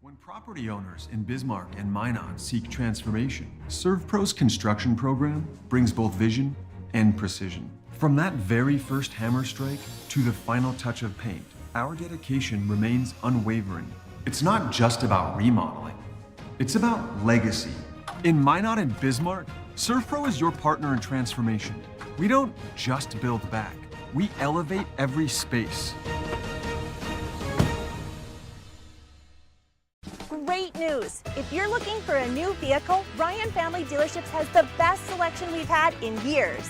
When property owners in Bismarck and Minot seek transformation, ServPro's construction program brings both vision and precision. From that very first hammer strike to the final touch of paint, our dedication remains unwavering. It's not just about remodeling, it's about legacy. In Minot and Bismarck, ServPro is your partner in transformation. We don't just build back, we elevate every space. Great news! If you're looking for a new vehicle, Ryan Family Dealerships has the best selection we've had in years.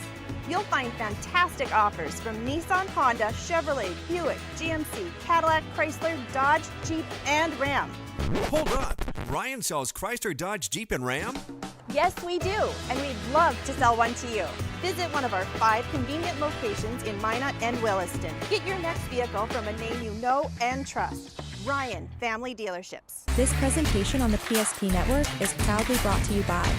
You'll find fantastic offers from Nissan, Honda, Chevrolet, Buick, GMC, Cadillac, Chrysler, Dodge, Jeep, and Ram. Hold up! Ryan sells Chrysler, Dodge, Jeep, and Ram? Yes, we do, and we'd love to sell one to you. Visit one of our 5 convenient locations in Minot and Williston. Get your next vehicle from a name you know and trust. Ryan Family Dealerships. This presentation on the PSP Network is proudly brought to you by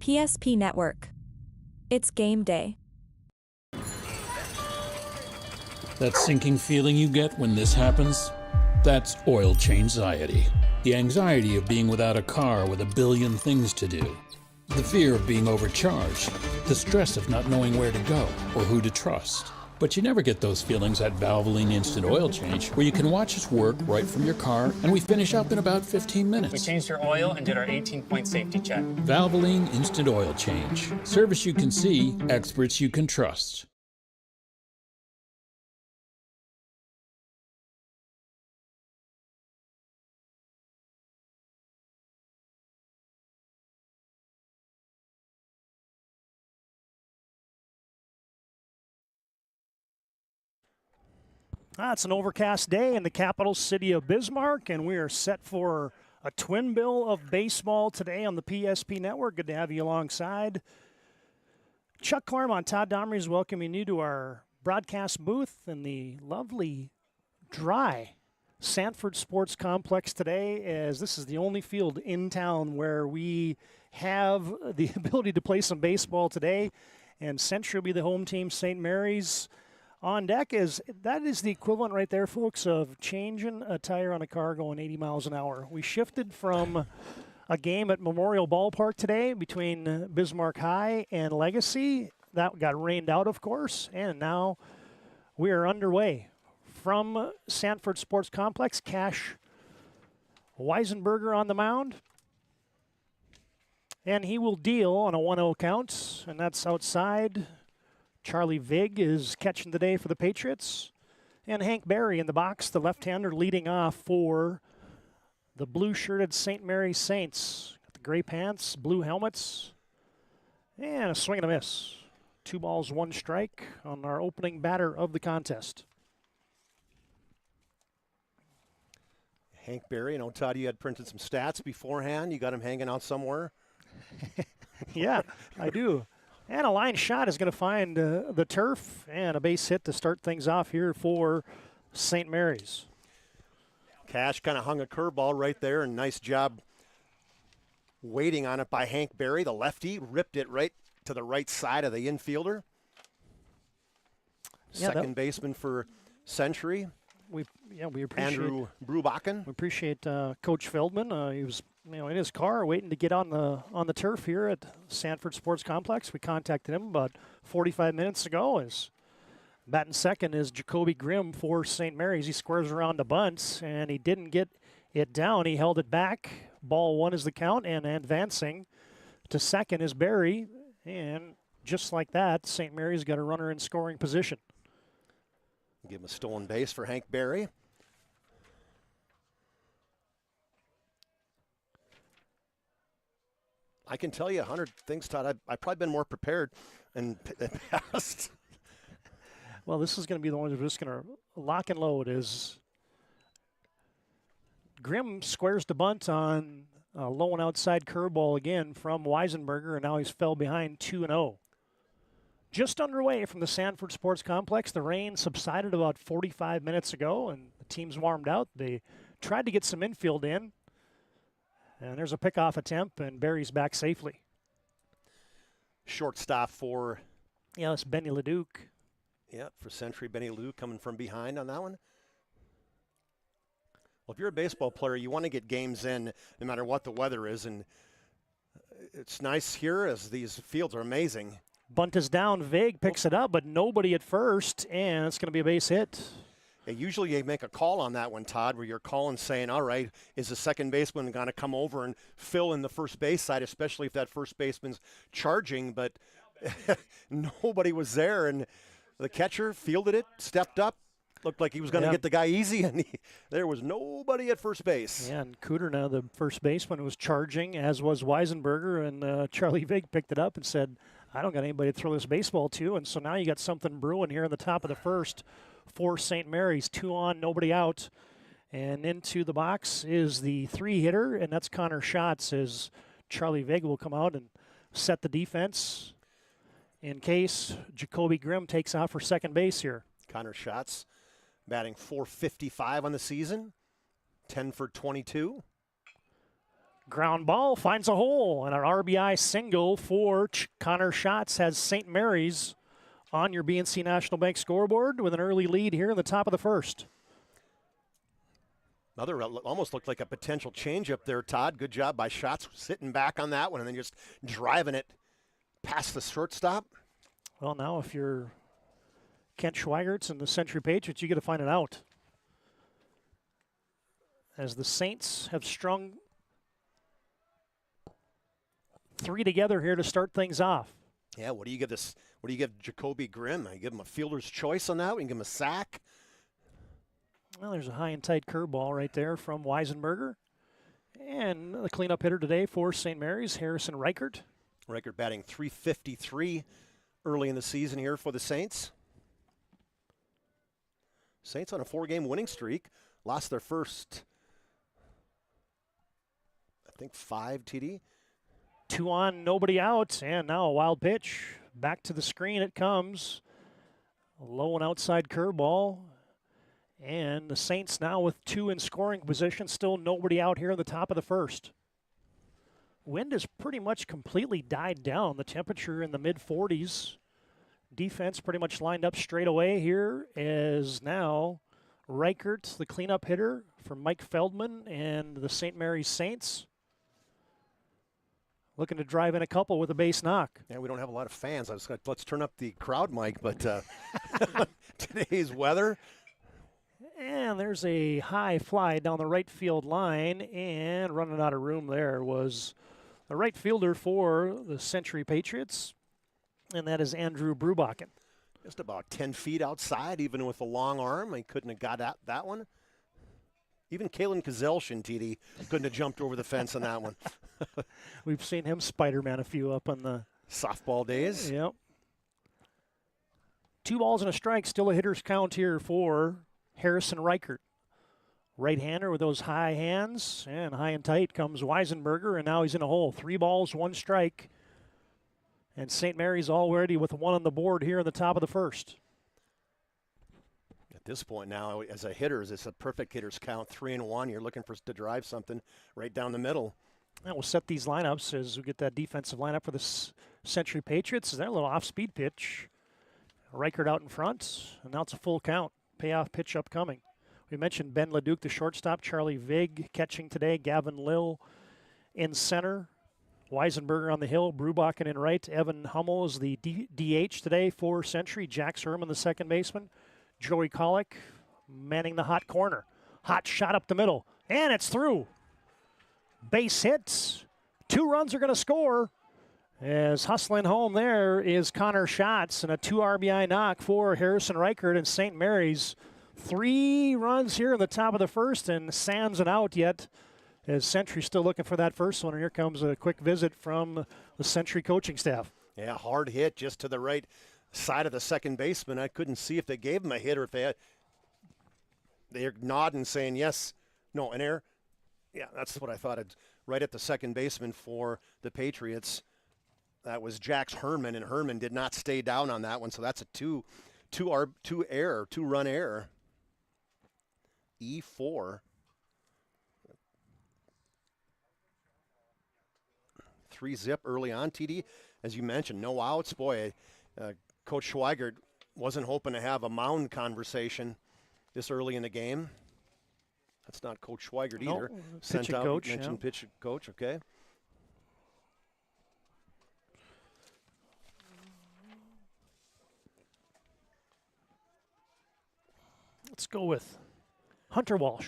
PSP Network. It's game day. That sinking feeling you get when this happens? That's oil change-anxiety. The anxiety of being without a car with a billion things to do. The fear of being overcharged. The stress of not knowing where to go or who to trust. But you never get those feelings at Valvoline Instant Oil Change, where you can watch us work right from your car, and we finish up in about 15 minutes. We changed your oil and did our 18-point safety check. Valvoline Instant Oil Change. Service you can see, experts you can trust. It's an overcast day in the capital city of Bismarck, and we are set for a twin bill of baseball today on the PSP Network. Good to have you alongside. Chuck Claremont, Todd Domry is welcoming you to our broadcast booth in the lovely, dry Sanford Sports Complex today, as this is the only field in town where we have the ability to play some baseball today. And Century will be the home team. St. Mary's on deck. That is the equivalent right there, folks, of changing a tire on a car going 80 miles an hour. We shifted from a game at Memorial Ballpark today between Bismarck High and Legacy. That got rained out, of course, and now we are underway from Sanford Sports Complex. Cash Weisenberger on the mound, and he will deal on a 1-0 count, and that's outside. Charlie Vig is catching the day for the Patriots. And Hank Barry in the box, the left-hander leading off for the blue-shirted St. Mary's Saints. Got the gray pants, blue helmets, and a swing and a miss. 2 balls, 1 strike on our opening batter of the contest. Hank Berry, you know, Todd, you had printed some stats beforehand. You got him hanging out somewhere. Yeah, I do. And a line shot is going to find the turf, and a base hit to start things off here for St. Mary's. Cash kind of hung a curveball right there, and nice job waiting on it by Hank Berry. The lefty ripped it right to the right side of the infielder. Yeah, Second baseman for Century. We appreciate Andrew Brubakken. We appreciate Coach Feldman. He was, in his car waiting to get on the turf here at Sanford Sports Complex. We contacted him about 45 minutes ago. As batting second is Jacoby Grimm for St. Mary's. He squares around the bunts, and he didn't get it down. He held it back. Ball 1 is the count, and advancing to second is Barry. And just like that, St. Mary's got a runner in scoring position. Give him a stolen base for Hank Berry. I can tell you 100 things, Todd. I've probably been more prepared in the past. Well, this is going to be the one we're just going to lock and load. Is Grimm squares the bunt on a low and outside curveball again from Weisenberger, and now he's fell behind 2-0. Just underway from the Sanford Sports Complex. The rain subsided about 45 minutes ago, and the team's warmed out. They tried to get some infield in, and there's a pickoff attempt, and Barry's back safely. Shortstop for... Yeah, it's Benny Leduc. Yeah, for Century, Benny Lou coming from behind on that one. Well, if you're a baseball player, you want to get games in no matter what the weather is, and it's nice here as these fields are amazing. Bunt is down. Vague picks it up, but nobody at first, and it's going to be a base hit. Yeah, usually you make a call on that one, Todd, where you're calling saying, all right, is the second baseman going to come over and fill in the first base side, especially if that first baseman's charging, but nobody was there, and the catcher fielded it, stepped up, looked like he was going to get the guy easy, and there was nobody at first base. Yeah, and Cooter, now the first baseman, was charging, as was Weisenberger, and Charlie Vig picked it up and said, I don't got anybody to throw this baseball to, and so now you got something brewing here in the top of the first for St. Mary's. 2 on, nobody out, and into the box is the 3-hitter, and that's Connor Schatz, as Charlie Vig will come out and set the defense in case Jacoby Grimm takes off for second base here. Connor Schatz batting .455 on the season, 10 for 22. Ground ball finds a hole, and an RBI single for Connor Schatz has St. Mary's on your BNC National Bank scoreboard with an early lead here in the top of the first. Another almost looked like a potential changeup there, Todd. Good job by Schatz sitting back on that one and then just driving it past the shortstop. Well, now if you're Kent Schweigerts and the Century Patriots, you got to find it out. As the Saints have strung 3 together here to start things off. Yeah, what do you give this? What do you give Jacoby Grimm? I give him a fielder's choice on that. We can give him a sack. Well, there's a high and tight curveball right there from Weisenberger. And the cleanup hitter today for St. Mary's, Harrison Reichert. Reichert batting .353 early in the season here for the Saints. Saints on a 4-game winning streak. Lost their first, I think, 5 TD. 2 on, nobody out, and now a wild pitch. Back to the screen it comes. A low and outside curveball. And the Saints now with 2 in scoring position. Still nobody out here in the top of the first. Wind has pretty much completely died down. The temperature in the mid-40s. Defense pretty much lined up straight away here as now Reichert, the cleanup hitter for Mike Feldman and the St. Mary's Saints. Looking to drive in a couple with a base knock. Yeah, we don't have a lot of fans. Let's turn up the crowd mic, but today's weather. And there's a high fly down the right field line, and running out of room there was the right fielder for the Century Patriots, and that is Andrew Brubakken. Just about 10 feet outside, even with a long arm. He couldn't have got at that one. Even Kalen Kazelchin, TD, couldn't have jumped over the fence on that one. We've seen him Spider-Man a few up on the softball days. Yep. 2 balls and a strike, still a hitter's count here for Harrison Reichert. Right-hander with those high hands, and high and tight comes Weisenberger, and now he's in a hole. 3 balls, 1 strike. And St. Mary's already with 1 on the board here in the top of the first. At this point now, as a hitter, it's a perfect hitter's count, 3-1. You're looking to drive something right down the middle. And we'll set these lineups as we get that defensive lineup for the Century Patriots. Is that a little off-speed pitch? Reichert out in front, and now it's a full count. Payoff pitch upcoming. We mentioned Ben Leduc, the shortstop, Charlie Vig catching today, Gavin Lill in center, Weisenberger on the hill, Brubachen in right, Evan Hummel is the DH today for Century, Jack Sermon, the second baseman, Joey Kollick manning the hot corner. Hot shot up the middle, and it's through. Base hits, 2 runs are going to score. As hustling home there is Connor Schatz, and a 2 RBI knock for Harrison Reichert and St. Mary's. 3 runs here in the top of the first, and sans an out yet as Century still looking for that first one. And here comes a quick visit from the Century coaching staff. Yeah, hard hit just to the right side of the second baseman. I couldn't see if they gave him a hit or if they're nodding saying yes, no, an error. Yeah, that's what I thought. Right at the second baseman for the Patriots. That was Jax Herman, and Herman did not stay down on that one, so that's a two-run error. E4. 3-zip early on, TD. As you mentioned, no outs. Boy, Coach Schweigert wasn't hoping to have a mound conversation this early in the game. That's not Coach Schweigert either. Pitch coach. Mentioned pitch coach, okay. Let's go with Hunter Walsh.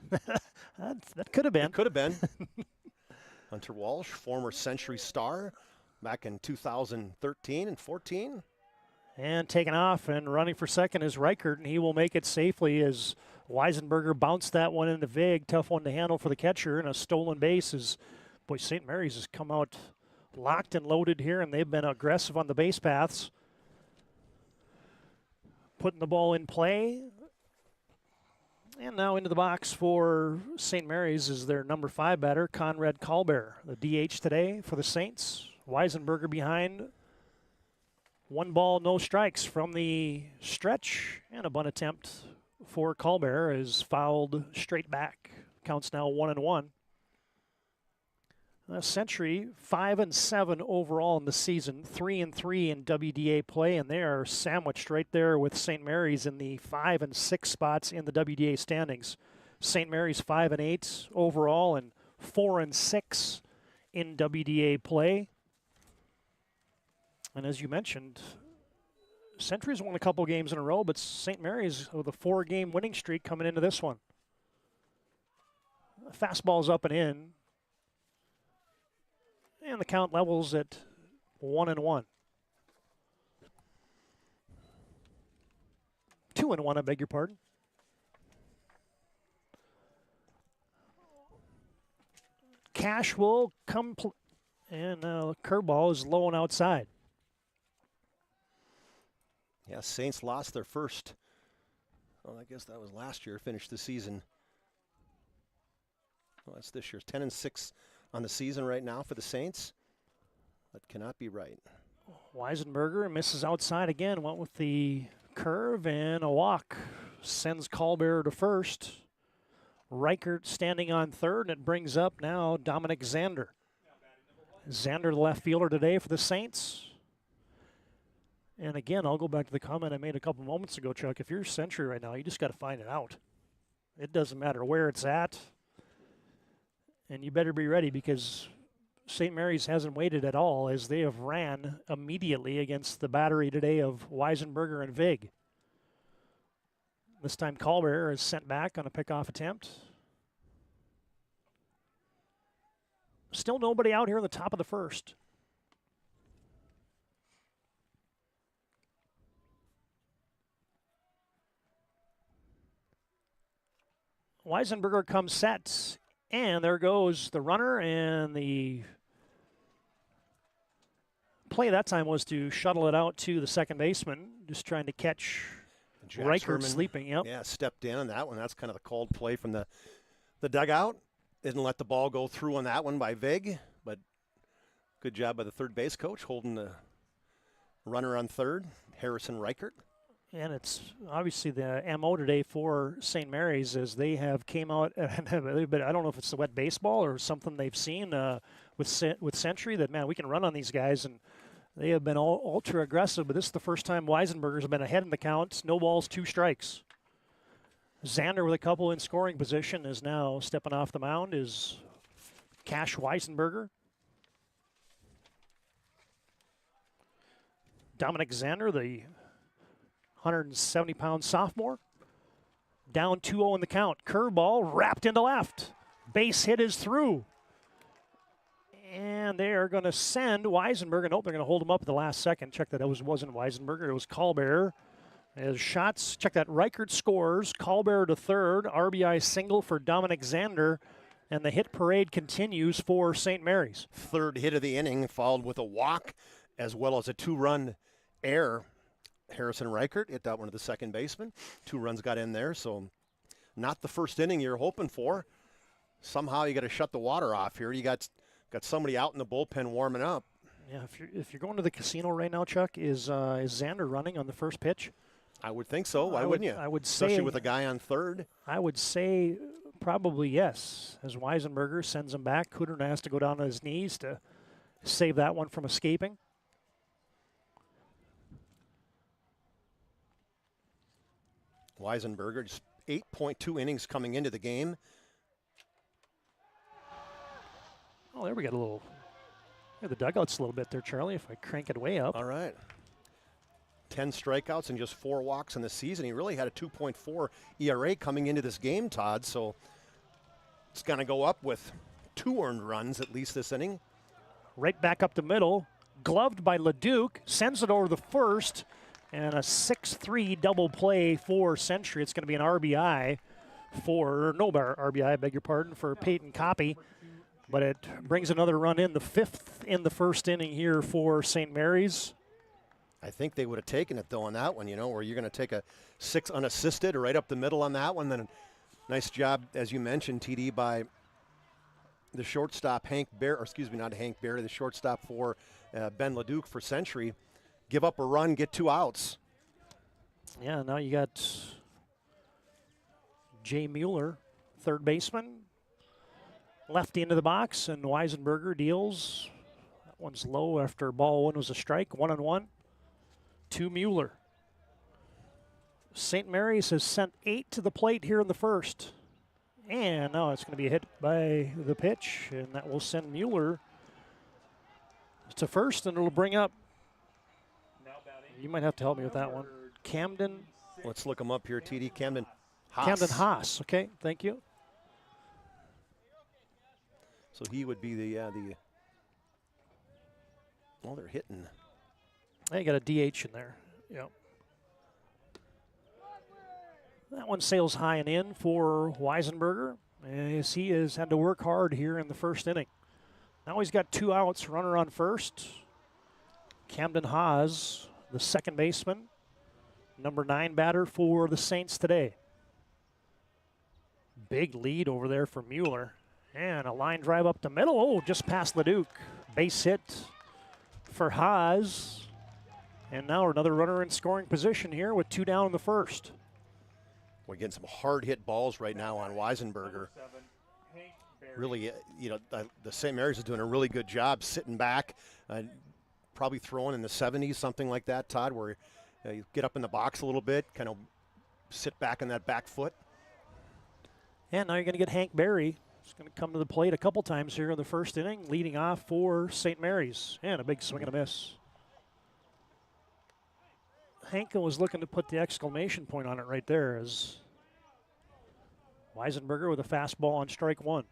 that could have been. It could have been. Hunter Walsh, former Century star back in 2013 and 14. And taking off and running for second is Reichert, and he will make it safely as Weisenberger bounced that one into Vig. Tough one to handle for the catcher, and a stolen base as, boy, St. Mary's has come out locked and loaded here, and they've been aggressive on the base paths. Putting the ball in play. And now into the box for St. Mary's is their number 5 batter, Conrad Kalber, the DH today for the Saints. Weisenberger behind. 1 ball, no strikes from the stretch, and a bunt attempt for Kalber is fouled straight back. Counts now 1-1. Century 5-7 overall in the season, 3-3 in WDA play, and they are sandwiched right there with St. Mary's in the 5 and 6 spots in the WDA standings. St. Mary's 5-8 overall and 4-6 in WDA play. And as you mentioned, Century's won a couple games in a row, but St. Mary's with a 4-game winning streak coming into this one. Fastball's up and in. And the count levels at 1-1. 2-1, I beg your pardon. Cash will come, and curveball is low and outside. Yeah, Saints lost their first. Well, I guess that was last year. Finished the season. Well, that's this year's 10-6 on the season right now for the Saints. That cannot be right. Weisenberger misses outside again. Went with the curve and a walk. Sends Kalber to first. Reichert standing on third, and it brings up now Dominic Zander. Zander, the left fielder today for the Saints. And again, I'll go back to the comment I made a couple moments ago, Chuck. If you're Century right now, you just got to find it out. It doesn't matter where it's at. And you better be ready because St. Mary's hasn't waited at all as they have ran immediately against the battery today of Weisenberger and Vig. This time Kalber is sent back on a pickoff attempt. Still nobody out here in the top of the first. Weisenberger comes set, and there goes the runner, and the play that time was to shuttle it out to the second baseman, just trying to catch Reichert sleeping. Yep. Yeah, stepped in on that one. That's kind of the called play from the dugout. Didn't let the ball go through on that one by Vig, but good job by the third base coach holding the runner on third, Harrison Reichert. And it's obviously the MO today for St. Mary's as they have came out and a little bit, I don't know if it's the wet baseball or something they've seen with Century that, man, we can run on these guys. And they have been all ultra aggressive, but this is the first time Weisenberger's been ahead in the count. No balls, 2 strikes. Xander with a couple in scoring position is now stepping off the mound is Cash Weisenberger. Dominic Xander, the 170-pound sophomore. Down 2-0 in the count. Curveball wrapped into left. Base hit is through. And they are going to send Weisenberger. Nope, they're going to hold him up at the last second. Check that it wasn't Weisenberger. It was Callbearer. As shots, check that. Reichert scores. Callbearer to third. RBI single for Dominic Xander. And the hit parade continues for St. Mary's. Third hit of the inning, followed with a walk as well as a 2-run error. Harrison Reichert hit that one to the second baseman. 2 runs got in there, so not the first inning you're hoping for. Somehow you got to shut the water off here. You got somebody out in the bullpen warming up. Yeah, if you're going to the casino right now, Chuck, is Xander running on the first pitch? I would think so. Why wouldn't you? I would say, especially with a guy on third. I would say probably yes. As Weisenberger sends him back, Kuderna has to go down on his knees to save that one from escaping. Weisenberger, just 8.2 innings coming into the game. Oh, there we got a little. Yeah, the dugout's a little bit there, Charlie, if I crank it way up. All right. 10 strikeouts and just 4 walks in the season. He really had a 2.4 ERA coming into this game, Todd, so it's going to go up with 2 earned runs at least this inning. Right back up the middle. Gloved by Leduc. Sends it over the first. And a 6-3 double play for Century. It's going to be an RBI RBI, I beg your pardon, for Peyton Copy. But it brings another run in, the 5th in the first inning here for St. Mary's. I think they would have taken it, though, on that one, where you're going to take a 6 unassisted right up the middle on that one. Then a nice job, as you mentioned, TD, by the shortstop, the shortstop for Ben Leduc for Century. Give up a run, get 2 outs. Yeah, now you got Jay Mueller, third baseman. Lefty into the box, and Weisenberger deals. That one's low after ball 1 was a strike, 1-1 to Mueller. St. Mary's has sent 8 to the plate here in the first. And now it's going to be hit by the pitch, and that will send Mueller to first, and it'll bring up. You might have to help me with that one. Camden. Let's look him up here, TD. Camden Haas. Camden Haas. Okay, thank you. So he would be the well, they're hitting. You got a DH in there. Yep. That one sails high and in for Weisenberger, as he has had to work hard here in the first inning. Now he's got 2 outs, runner on first. Camden Haas, the second baseman, number 9 batter for the Saints today. Big lead over there for Mueller. And a line drive up the middle. Oh, just past Leduc. Base hit for Haas. And now another runner in scoring position here with 2 down in the first. We're getting some hard hit balls right now on Weisenberger. Really, the St. Mary's is doing a really good job sitting back, probably throwing in the 70s, something like that, Todd, where you get up in the box a little bit, kind of sit back on that back foot. And now you're going to get Hank Berry. He's going to come to the plate a couple times here in the first inning, leading off for St. Mary's. And a big swing and a miss. Hank was looking to put the exclamation point on it right there as Weisenberger with a fastball on strike 1.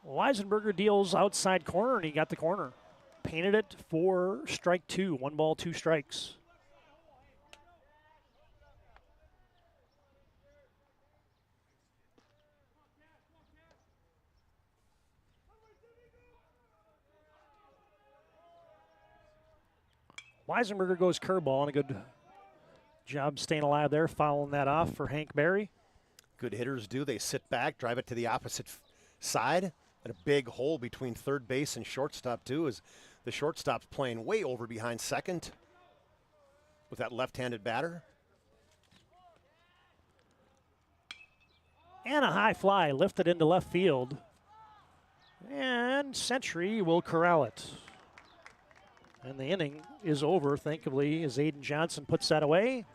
Weisenberger deals outside corner, and he got the corner. Painted it for strike 2. 1 ball, 2 strikes. Weisenberger goes curveball, and a good job staying alive there, fouling that off for Hank Berry. Good hitters do. They sit back, drive it to the opposite side, and a big hole between third base and shortstop, too, as the shortstop's playing way over behind second with that left-handed batter. And a high fly lifted into left field. And Century will corral it. And the inning is over, thankfully, as Aiden Johnson puts that away.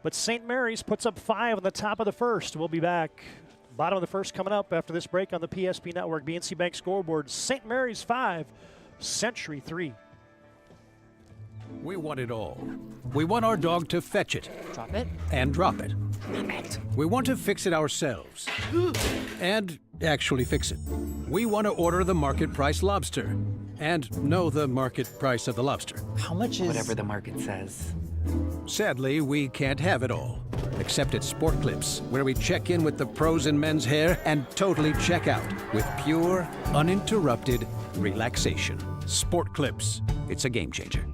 But St. Mary's puts up 5 on the top of the first. We'll be back. Bottom of the first coming up after this break on the PSP Network. BNC Bank scoreboard. St. Mary's 5, Century 3. We want it all. We want our dog to fetch it. Drop it. And drop it. We want to fix it ourselves. And actually fix it. We want to order the market price lobster. And know the market price of the lobster. How much is... Whatever the market says. Sadly, we can't have it all. Except at Sport Clips, where we check in with the pros in men's hair and totally check out with pure, uninterrupted relaxation. Sport Clips. It's a game changer.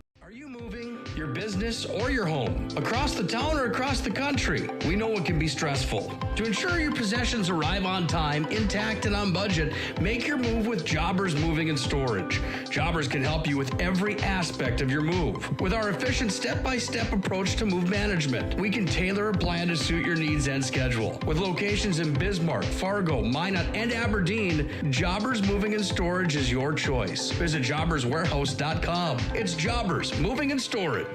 Your business or your home, across the town or across the country. We know it can be stressful. To ensure your possessions arrive on time, intact, and on budget, make your move with Jobbers Moving and Storage. Jobbers can help you with every aspect of your move. With our efficient step-by-step approach to move management, we can tailor a plan to suit your needs and schedule. With locations in Bismarck, Fargo, Minot, and Aberdeen, Jobbers Moving and Storage is your choice. Visit jobberswarehouse.com. It's Jobbers Moving and Storage.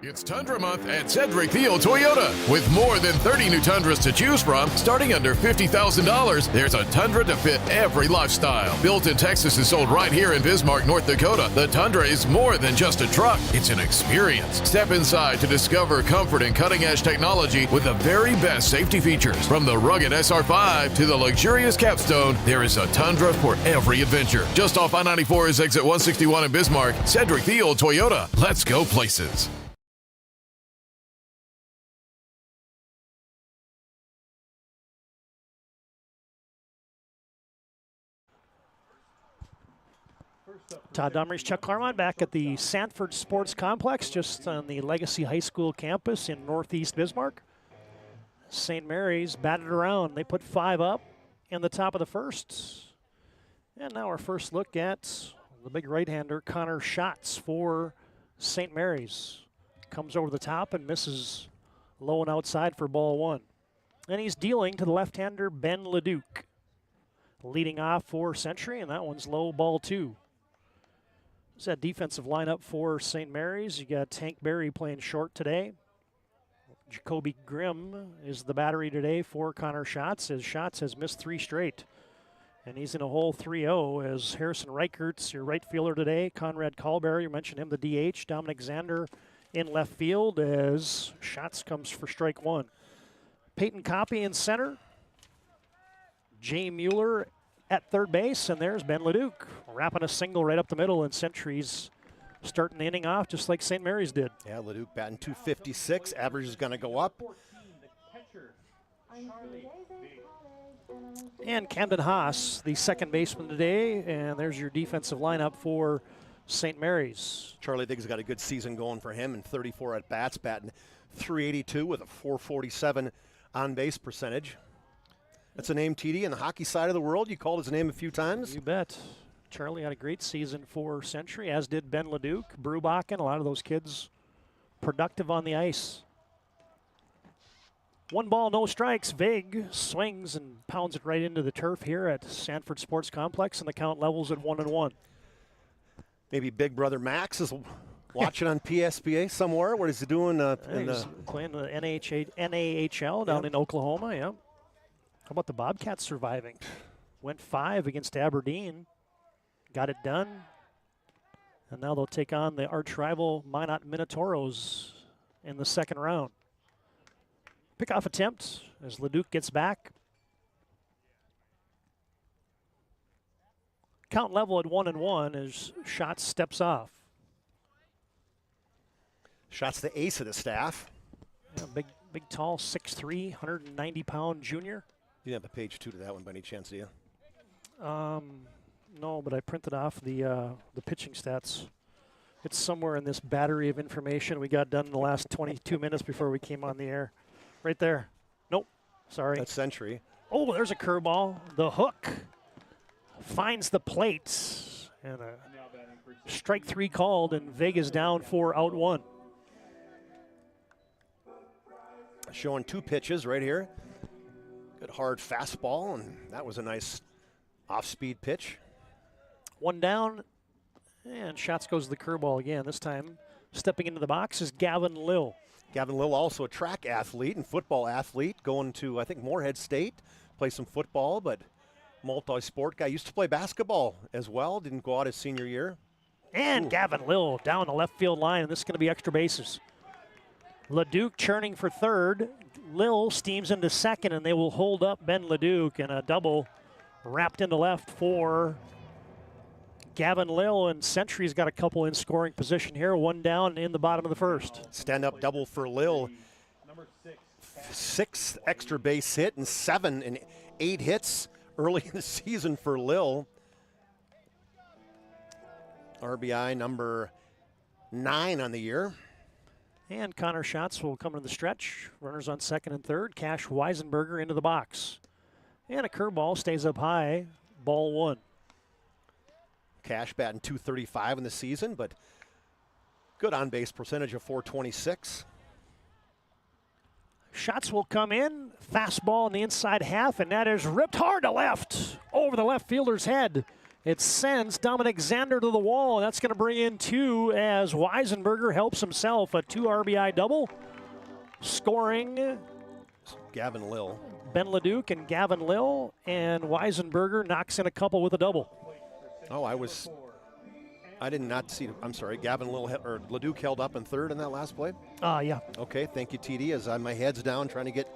It's Tundra Month at Cedric Thiel Toyota. With more than 30 new Tundras to choose from, starting under $50,000, there's a Tundra to fit every lifestyle. Built in Texas and sold right here in Bismarck, North Dakota, the Tundra is more than just a truck. It's an experience. Step inside to discover comfort and cutting-edge technology with the very best safety features. From the rugged SR5 to the luxurious Capstone, there is a Tundra for every adventure. Just off I-94 is exit 161 in Bismarck. Cedric Thiel Toyota. Let's go places. Todd Dumries, Chuck Claremont back at the Sanford Sports Complex, just on the Legacy High School campus in Northeast Bismarck. St. Mary's batted around. They put 5 up in the top of the first. And now our first look at the big right-hander, Connor Schatz for St. Mary's. Comes over the top and misses low and outside for ball 1. And he's dealing to the left-hander, Ben Leduc. Leading off for Century, and that one's low, ball 2. There's that defensive lineup for St. Mary's. You got Hank Berry playing short today. Jacoby Grimm is the battery today for Connor Schatz, as Schatz has missed 3 straight. And he's in a hole 3-0 as Harrison Reichert's your right fielder today. Conrad Callberry, you mentioned him, the DH. Dominic Zander in left field as Schatz comes for strike 1. Peyton Coppy in center. Jay Mueller at third base, and there's Ben Leduc wrapping a single right up the middle, and Century's starting the inning off just like St. Mary's did. Yeah, Leduc batting .256. Average is going to go up. And Camden Haas, the second baseman today, and there's your defensive lineup for St. Mary's. Charlie Diggs got a good season going for him in 34 at-bats, batting .382 with a .447 on-base percentage. That's a name, TD, in the hockey side of the world. You called his name a few times. You bet. Charlie had a great season for Century, as did Ben Leduc, Brubachen, a lot of those kids productive on the ice. 1 ball, no strikes. Vig swings and pounds it right into the turf here at Sanford Sports Complex, and the count levels at 1-1. Maybe Big Brother Max is watching on PSPA somewhere. What is he doing? He's playing the NAHL down in Oklahoma, yeah. How about the Bobcats surviving? Went 5 against Aberdeen. Got it done. And now they'll take on the arch rival Minot Minotauros in the second round. Pickoff attempt as Leduc gets back. Count level at 1-1 as Schatz steps off. Schatz the ace of the staff. Yeah, big, tall, 6'3", 190-pound junior. You didn't have a page 2 to that one by any chance, do you? No, but I printed off the pitching stats. It's somewhere in this battery of information we got done in the last 22 minutes before we came on the air. Right there. Nope. Sorry. That's Century. Oh, there's a curveball. The hook finds the plate. And a strike 3 called, and Vega's down 4 out 1. Showing 2 pitches right here. Good hard fastball, and that was a nice off-speed pitch. 1 down, and shots goes to the curveball again. This time, stepping into the box is Gavin Lill. Gavin Lill, also a track athlete and football athlete, going to, I think, Moorhead State, play some football, but multi-sport guy. Used to play basketball as well, didn't go out his senior year. And Gavin Lill down the left field line, and this is going to be extra bases. LeDuc churning for third. Lill steams into second, and they will hold up Ben LeDuc, and a double wrapped into left for Gavin Lill, and Century's got a couple in scoring position here. 1 down in the bottom of the first. Stand-up double for Lill. 6th extra base hit and 7 and 8 hits early in the season for Lill. RBI number 9 on the year. And Connor Schatz will come to the stretch. Runners on second and third. Cash Weisenberger into the box. And a curveball stays up high. Ball 1. Cash batting .235 in the season, but good on-base percentage of .426. Shots will come in. Fastball in the inside half, and that is ripped hard to left over the left fielder's head. It sends Dominic Zander to the wall, and that's going to bring in 2 as Weisenberger helps himself. A 2 RBI double. Scoring Gavin Lill. Ben LeDuc and Gavin Lill, and Weisenberger knocks in a couple with a double. Oh, I did not see. I'm sorry, Gavin Lill or LeDuc held up in third in that last play. Yeah. Okay, thank you, TD. As my head's down, trying to get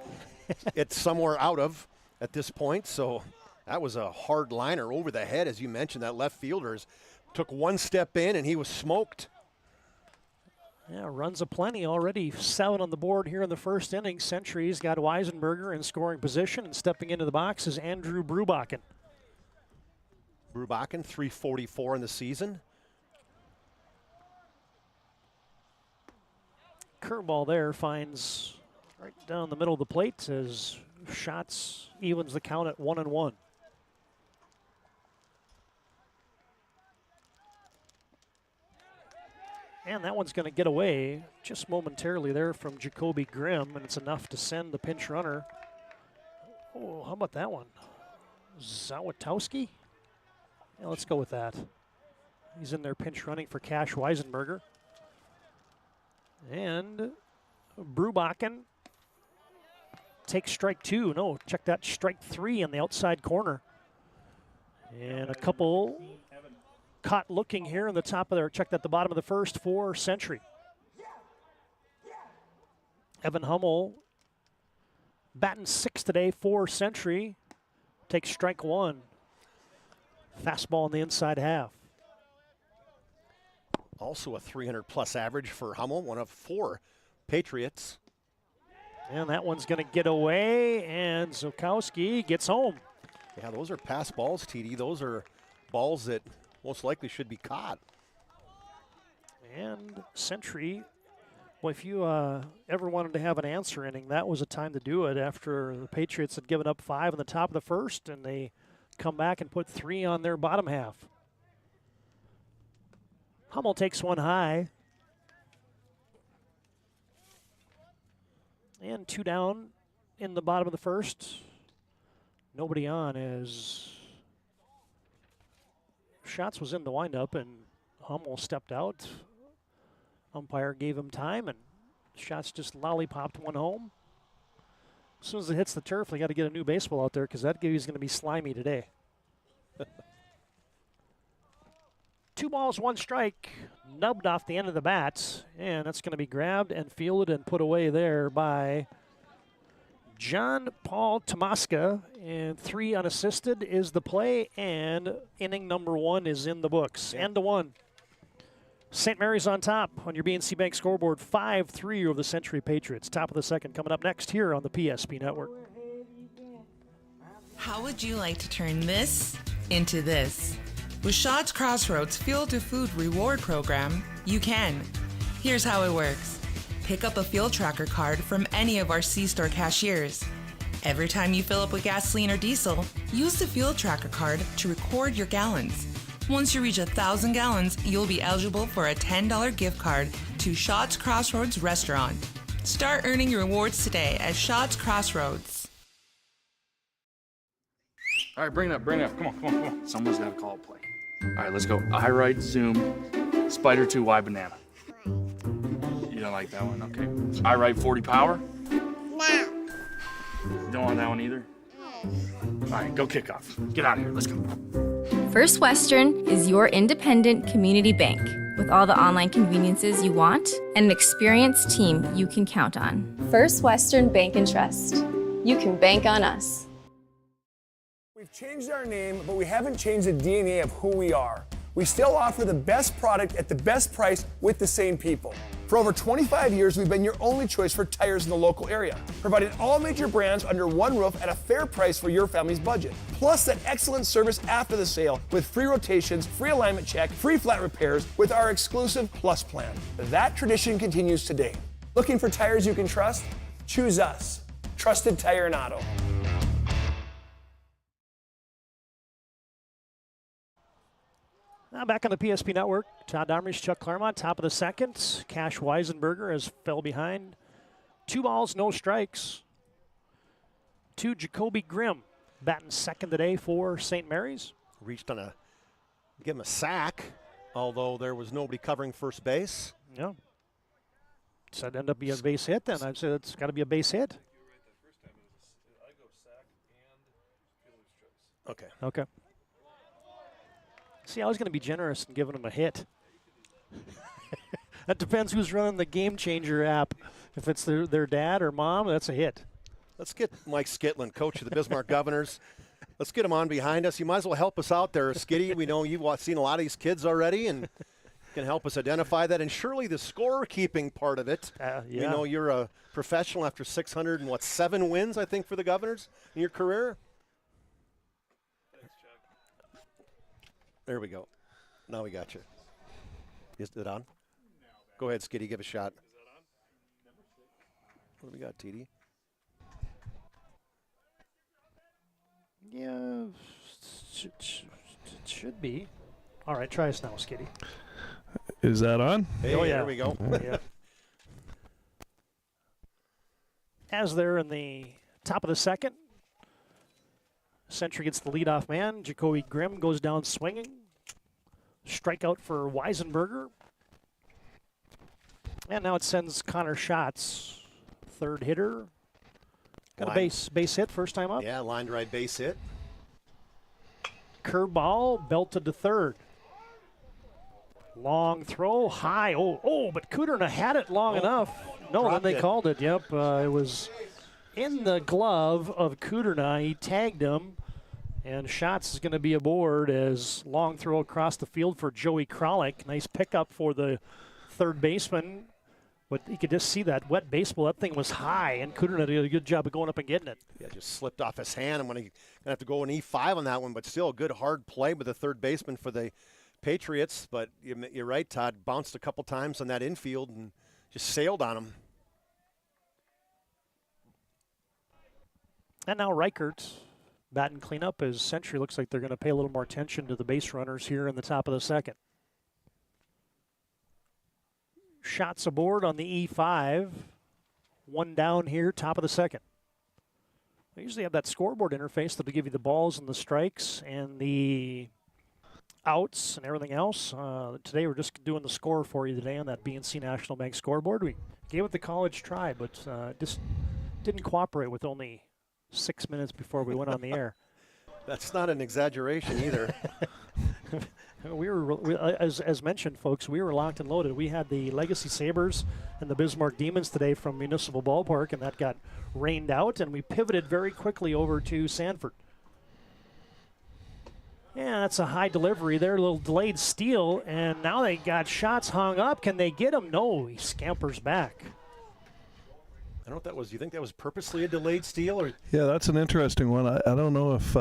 it somewhere out of at this point. So that was a hard liner over the head, as you mentioned. That left fielder's took 1 step in, and he was smoked. Yeah, runs aplenty already. 7 on the board here in the first inning. Century's got Weisenberger in scoring position, and stepping into the box is Andrew Brubachen. Brubachen, .344 in the season. Curveball there finds right down the middle of the plate as Shots evens the count at 1-1. And that one's going to get away just momentarily there from Jacoby Grimm, and it's enough to send the pinch runner. Oh, how about that one? Zawitowski? Yeah, let's go with that. He's in there pinch running for Cash Weisenberger. And Brubachen takes strike 2. No, check that, strike 3 in the outside corner. And a couple caught looking here in the top of their, checked at the bottom of the first for Century. Evan Hummel batting 6 today for Century. Takes strike 1. Fastball in the inside half. Also a 300-plus average for Hummel, one of 4 Patriots. And that one's going to get away, and Zukowski gets home. Yeah, those are pass balls, TD. Those are balls that most likely should be caught. And Century, well, if you ever wanted to have an answer inning, that was a time to do it after the Patriots had given up 5 in the top of the first, and they come back and put 3 on their bottom half. Hummel takes one high. And 2 down in the bottom of the first. Nobody on as Shots was in the windup, and Hummel stepped out. Umpire gave him time, and Shots just lollipopped one home. As soon as it hits the turf, they got to get a new baseball out there because that game is going to be slimy today. 2 balls, 1 strike, nubbed off the end of the bat, and that's going to be grabbed and fielded and put away there by John Paul Tomaska, and 3 unassisted is the play, and inning number 1 is in the books. End to 1. St. Mary's on top on your BNC Bank scoreboard, 5-3 over the Century Patriots. Top of the second coming up next here on the PSP Network. How would you like to turn this into this? With Shots Crossroads Fuel to Food Reward Program, You can. Here's how it works. Pick up a fuel tracker card from any of our C-store cashiers. Every time you fill up with gasoline or diesel, use the fuel tracker card to record your gallons. Once you reach 1,000 gallons, you'll be eligible for a $10 gift card to Schatz Crossroads Restaurant. Start earning your rewards today at Schatz Crossroads. All right, bring it up. Come on. Someone's got to call a play. All right, let's go. I right, zoom, spider 2, Y banana. You don't like that one? Okay. I right, 40 power? No. You don't want that one either? All right, go kick off. Get out of here. Let's go. First Western is your independent community bank with all the online conveniences you want and an experienced team you can count on. First Western Bank and Trust. You can bank on us. We've changed our name, but we haven't changed the DNA of who we are. We still offer the best product at the best price with the same people. For over 25 years, we've been your only choice for tires in the local area, providing all major brands under one roof at a fair price for your family's budget. Plus that excellent service after the sale with free rotations, free alignment check, free flat repairs with our exclusive Plus plan. That tradition continues today. Looking for tires you can trust? Choose us. Trusted Tire and Auto. Now back on the PSP Network, Todd Domrich, Chuck Claremont, top of the second. Cash Weisenberger has fell behind. 2 balls, no strikes. To Jacoby Grimm, batting second today for St. Mary's. Reached on give him a sack, although there was nobody covering first base. Yeah. So it'd end up being a base hit then. I'd say it's got to be a base hit. Okay. Okay. See, I was going to be generous and giving him a hit. That depends who's running the Game Changer app. If it's their dad or mom, that's a hit. Let's get Mike Skitlin, coach of the Bismarck Governors. Let's get him on behind us. You might as well help us out there, Skitty. We know you've seen a lot of these kids already and can help us identify that. And surely the score-keeping part of it. Yeah. We know you're a professional after 607 wins, I think, for the Governors in your career. There we go. Now we got you. Is it on? Go ahead, Skitty. Give a shot. What do we got, TD? Yeah, it should be. All right, try us now, Skitty. Is that on? Hey, oh, yeah. There we go. Yeah. As they're in the top of the second, Century gets the leadoff man. Jacoby Grimm goes down swinging. Strikeout for Weisenberger. And now it sends Connor Schatz, third hitter. Got a base hit first time up. Yeah, lined right base hit. Curveball belted to third. Long throw, high. But Kuderna had it long enough. No, then they called it. Yep, it was in the glove of Kuderna. He tagged him. And Schatz is going to be aboard as long throw across the field for Joey Kralik. Nice pickup for the third baseman. But you could just see that wet baseball. That thing was high, and Kuderna did a good job of going up and getting it. Yeah, just slipped off his hand. I'm going to have to go an E5 on that one, but still a good hard play with the third baseman for the Patriots. But you're right, Todd. Bounced a couple times on that infield and just sailed on him. And now Reichert. Batting cleanup as Century looks like they're going to pay a little more attention to the base runners here in the top of the second. Shots aboard on the E5. One down here, top of the second. They usually have that scoreboard interface that'll give you the balls and the strikes and the outs and everything else. Today we're just doing the score for you today on that BNC National Bank scoreboard. We gave it the college try, but just didn't cooperate with only 6 minutes before we went on the air. That's not an exaggeration either. As mentioned, folks, we were locked and loaded. We had the Legacy Sabers and the Bismarck Demons today from Municipal Ballpark, and that got rained out, and we pivoted very quickly over to Sanford. Yeah, that's a high delivery there, a little delayed steal, and now they got shots hung up. Can they get him? No, he scampers back. I don't know what that was. Do you think that was purposely a delayed steal? Or? Yeah, that's an interesting one. I don't know if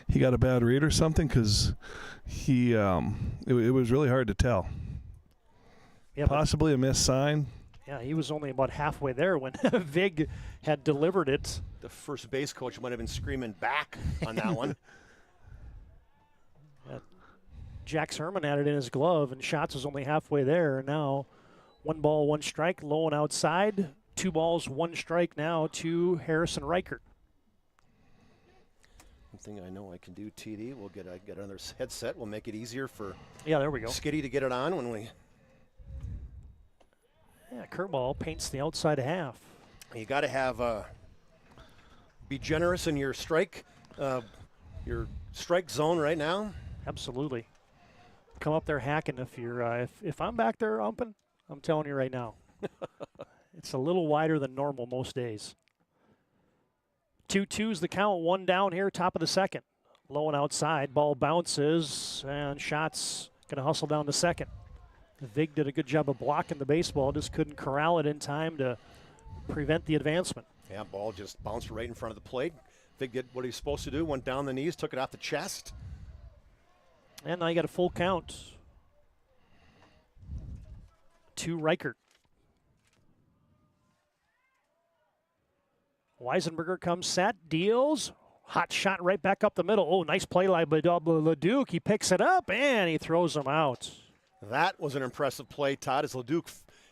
he got a bad read or something because it was really hard to tell. Yeah, possibly a missed sign. Yeah, he was only about halfway there when Vig had delivered it. The first base coach might have been screaming back on that one. Jax Herman had it in his glove, and Schatz was only halfway there. And now 1 ball, 1 strike, low and outside. 2 balls, 1 strike now to Harrison Reichert. One thing I know I can do, TD, we'll get another headset. We'll make it easier for there we go. Skitty to get it on when we... Yeah, curveball paints the outside half. You got to have be generous in your strike zone right now. Absolutely. Come up there hacking if you're if I'm back there umping, I'm telling you right now. It's a little wider than normal most days. 2-2's the count, 1 down here, top of the second. Low and outside, ball bounces, and Schatz going to hustle down to second. Vig did a good job of blocking the baseball, just couldn't corral it in time to prevent the advancement. Yeah, ball just bounced right in front of the plate. Vig did what he was supposed to do, went down the knees, took it off the chest. And now you got a full count to Reichert. Weisenberger comes set, deals. Hot shot right back up the middle. Oh, nice play by Leduc. He picks it up, and he throws him out. That was an impressive play, Todd, as Leduc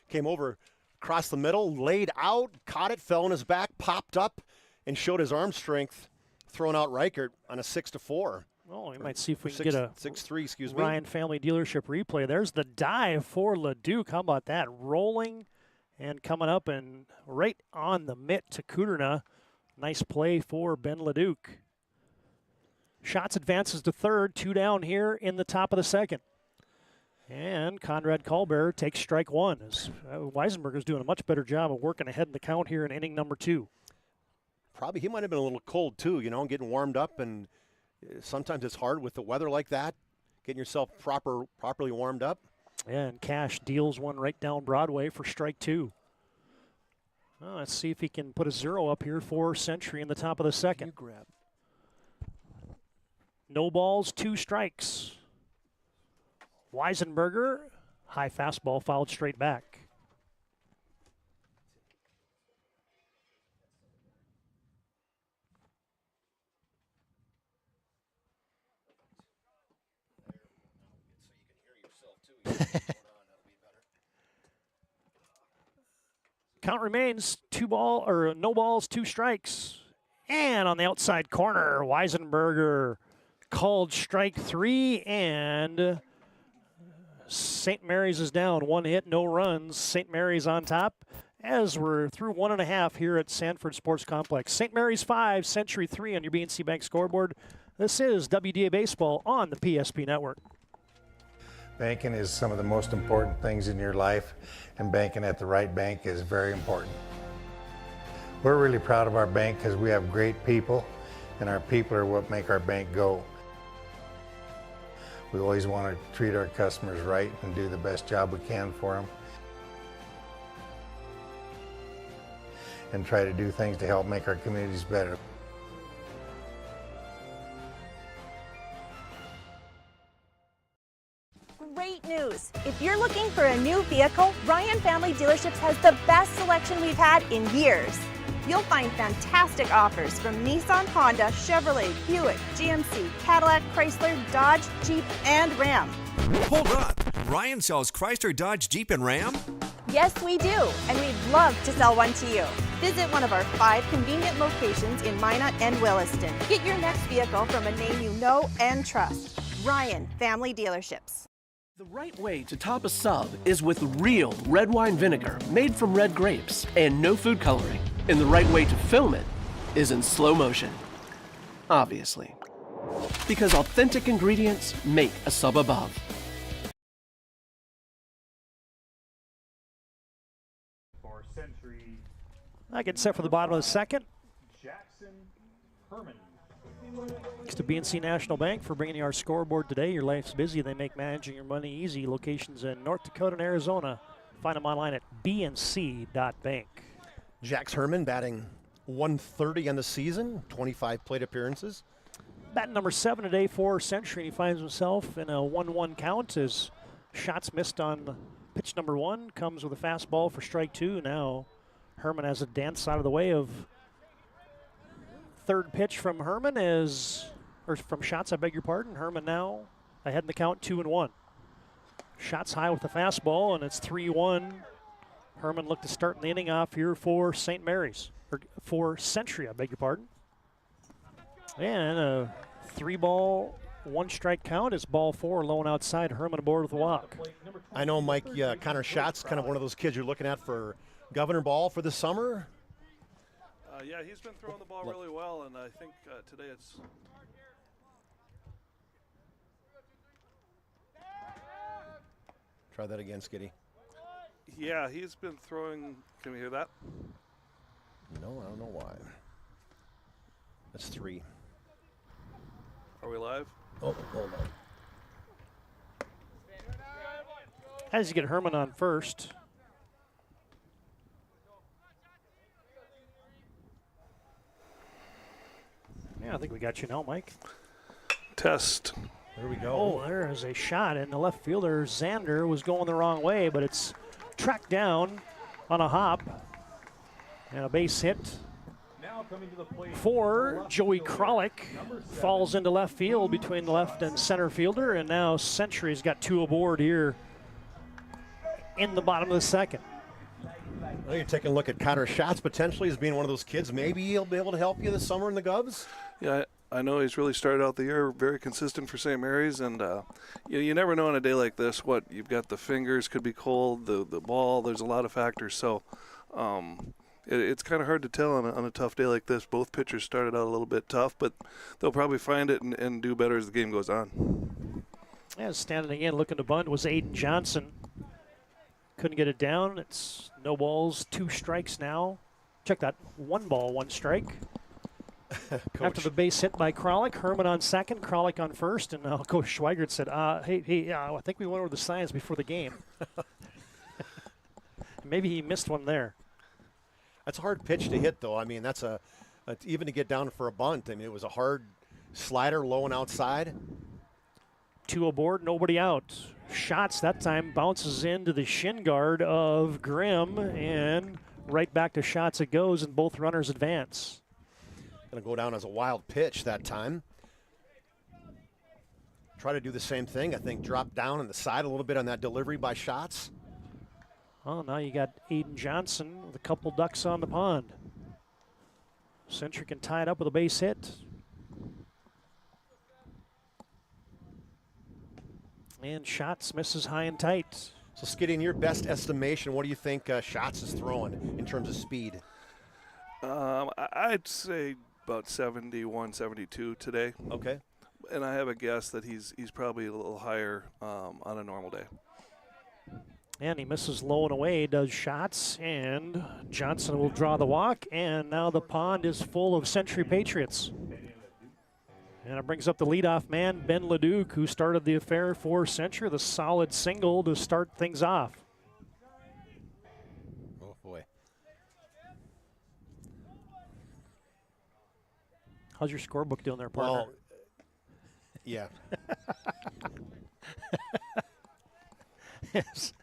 came over across the middle, laid out, caught it, fell on his back, popped up, and showed his arm strength, throwing out Reichert on a 6-4. Oh, we might see if we can get a 6-3, excuse me. Ryan Family Dealership replay. There's the dive for Leduc. How about that? Rolling and coming up and right on the mitt to Kuderna. Nice play for Ben Leduc. Schatz advances to third, 2 down here in the top of the second. And Conrad Callbearer takes strike 1 as Weisenberger's doing a much better job of working ahead in the count here in inning number 2. Probably he might have been a little cold too, getting warmed up, and sometimes it's hard with the weather like that, getting yourself properly warmed up. Yeah, and Cash deals one right down Broadway for strike 2. Well, let's see if he can put a 0 up here for Century in the top of the second. You grab. No balls, 2 strikes. Weisenberger, high fastball fouled straight back. Count remains no balls, 2 strikes. And on the outside corner, Weisenberger called strike 3, and St. Mary's is down. 1 hit, no runs. St. Mary's on top as we're through 1.5 here at Sanford Sports Complex. St. Mary's 5, Century 3 on your BNC Bank scoreboard. This is WDA Baseball on the PSP Network. Banking is some of the most important things in your life, and banking at the right bank is very important. We're really proud of our bank because we have great people, and our people are what make our bank go. We always want to treat our customers right and do the best job we can for them, and try to do things to help make our communities better. Great news! If you're looking for a new vehicle, Ryan Family Dealerships has the best selection we've had in years. You'll find fantastic offers from Nissan, Honda, Chevrolet, Buick, GMC, Cadillac, Chrysler, Dodge, Jeep, and Ram. Hold on. Ryan sells Chrysler, Dodge, Jeep, and Ram? Yes, we do, and we'd love to sell one to you. Visit one of our 5 convenient locations in Minot and Williston. Get your next vehicle from a name you know and trust. Ryan Family Dealerships. The right way to top a sub is with real red wine vinegar made from red grapes and no food coloring. And the right way to film it is in slow motion, obviously. Because authentic ingredients make a sub above. For Century, I get set for the bottom of the second. Jackson Herman. Thanks to BNC National Bank for bringing you our scoreboard today. Your life's busy. They make managing your money easy. Locations in North Dakota and Arizona. Find them online at bnc.bank. Jax Herman batting .130 on the season, 25 plate appearances. Batting number 7 today for Century. He finds himself in a 1-1 count as shots missed on Pitch number 1 comes with a fastball for strike 2. Now Herman has a dance out of the way of third pitch from Herman or from Schatz, I beg your pardon. Herman now ahead in the count, 2-1. Shots high with the fastball, and it's 3-1. Herman looked to start the inning off here for St. Mary's, or for Century, I beg your pardon. And a 3-ball, 1-strike count is ball 4, lone outside. Herman aboard with a walk. I know, Mike, Connor Schatz, kind of one of those kids you're looking at for Governor Ball for the summer. Yeah, he's been throwing the ball really well, and I think today it's... Try that again, Skitty. Yeah, he's been throwing... Can we hear that? No, I don't know why. That's 3. Are we live? Oh, hold on. As you get Herman on first. Yeah, I think we got you now, Mike. Test. There we go. Oh, there is a shot, and the left fielder, Xander, was going the wrong way, but it's tracked down on a hop. And a base hit for Joey Kralik. Falls into left field between the left and center fielder, and now Century's got 2 aboard here in the bottom of the second. Well, you're taking a look at Connor Schatz potentially as being one of those kids. Maybe he'll be able to help you this summer in the Govs. Yeah, I know he's really started out the year very consistent for St. Mary's, and you never know on a day like this what you've got. The fingers could be cold, the ball. There's a lot of factors, so it's kind of hard to tell on a tough day like this. Both pitchers started out a little bit tough, but they'll probably find it and do better as the game goes on. Yeah, standing again, looking to bunt was Aiden Johnson. Couldn't get it down. It's no balls, 2 strikes now. Check that, 1 ball, 1 strike. After the base hit by Kralik, Herman on second, Kralik on first, and Coach Schweigert said, hey, I think we went over the signs before the game. Maybe he missed one there. That's a hard pitch to hit, though. I mean, that's even to get down for a bunt. I mean, it was a hard slider, low and outside. 2 aboard, nobody out. Shots that time bounces into the shin guard of Grimm, and right back to Shots it goes, and both runners advance. Going to go down as a wild pitch that time. Try to do the same thing. I think drop down on the side a little bit on that delivery by Shots. Oh, now you got Aiden Johnson with a couple ducks on the pond. Century can tie it up with a base hit. And Shots misses high and tight. So, Skitty, in your best estimation, what do you think Shots is throwing in terms of speed? I'd say about 71, 72 today. Okay. And I have a guess that he's probably a little higher on a normal day. And he misses low and away, does Shots, and Johnson will draw the walk, and now the pond is full of Century Patriots. And it brings up the leadoff man, Ben Leduc, who started the affair for Century, the solid single to start things off. Oh, boy. How's your scorebook doing there, partner? Well, yeah. Yes.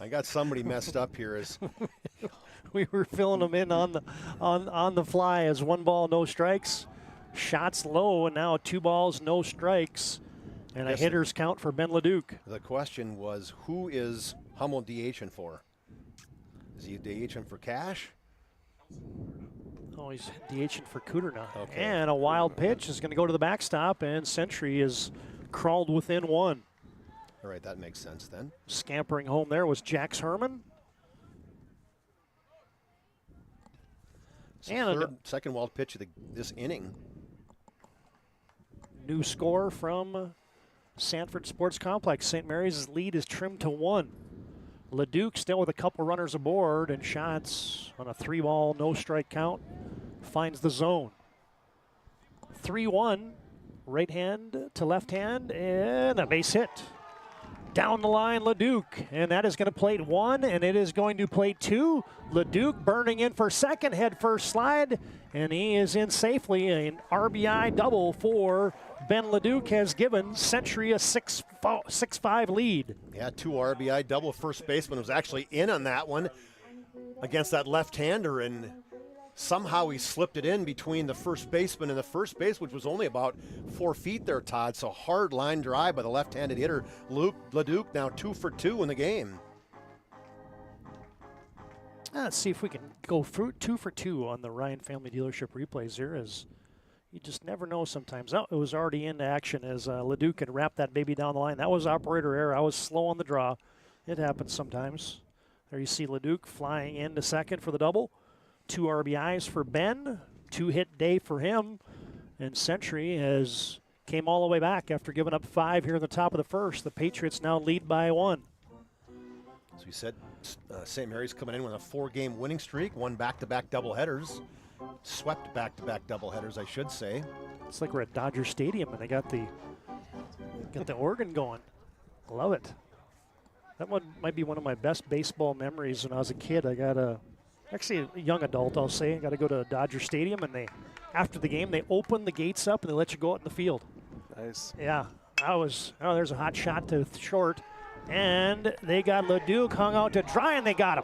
I got somebody messed up here. As we were filling them in on the fly as 1 ball, no strikes. Shots low, and now 2 balls, no strikes. And a hitter's count for Ben Leduc. The question was, who is Hummel DHing for? Is he DHing for cash? Oh, he's DHing for Cooter now. Okay. And a wild pitch is going to go to the backstop, and Century is crawled within 1. All right, that makes sense then. Scampering home there was Jax Herman. And second wild pitch of this inning. New score from Sanford Sports Complex. St. Mary's lead is trimmed to 1. Leduc still with a couple runners aboard, and Shots on a 3-ball, no-strike count finds the zone. 3-1, right hand to left hand, and a base hit. Down the line, LeDuc, and that is going to plate 1, and it is going to plate 2. LeDuc burning in for second, head first slide, and he is in safely. An RBI double for Ben LeDuc has given Century a 6-5 lead. Yeah, 2 RBI double. First baseman was actually in on that one against that left-hander, and somehow he slipped it in between the first baseman and the first base, which was only about 4 feet there, Todd. So hard line drive by the left-handed hitter, LeDuc, now 2 for 2 in the game. Let's see if we can go 2 for 2 on the Ryan Family Dealership replays here, as you just never know sometimes. Oh, it was already into action as LeDuc had wrapped that baby down the line. That was operator error. I was slow on the draw. It happens sometimes. There you see LeDuc flying into second for the double. 2 RBIs for Ben, 2-hit day for him, and Century has came all the way back after giving up 5 here in the top of the first. The Patriots now lead by 1. As we said, St. Mary's coming in with a 4-game winning streak, won back-to-back doubleheaders, swept back-to-back doubleheaders, I should say. It's like we're at Dodger Stadium and they got the organ going. Love it. That one might be one of my best baseball memories when I was a kid. I got actually a young adult, I'll say. I got to go to Dodger Stadium, and after the game, they open the gates up and they let you go out in the field. Nice. Yeah, there's a hot shot to short, and they got LeDuc hung out to dry, and they got him.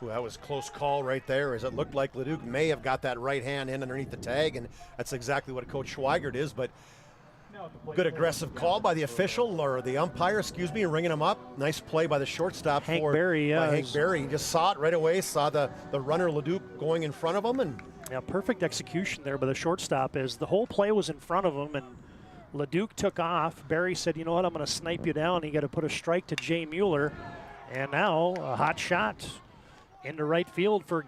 Ooh, that was a close call right there, as it looked like LeDuc may have got that right hand in underneath the tag, and that's exactly what Coach Schweigert is, but good aggressive call by the official, or the umpire, excuse me, ringing him up. Nice play by the shortstop Hank Berry, yeah. Hank Berry. He just saw it right away, saw the runner LeDuc going in front of him. And yeah, perfect execution there by the shortstop, as the whole play was in front of him, and LeDuc took off. Berry said, you know what, I'm going to snipe you down. He got to put a strike to Jay Mueller, and now a hot shot into right field for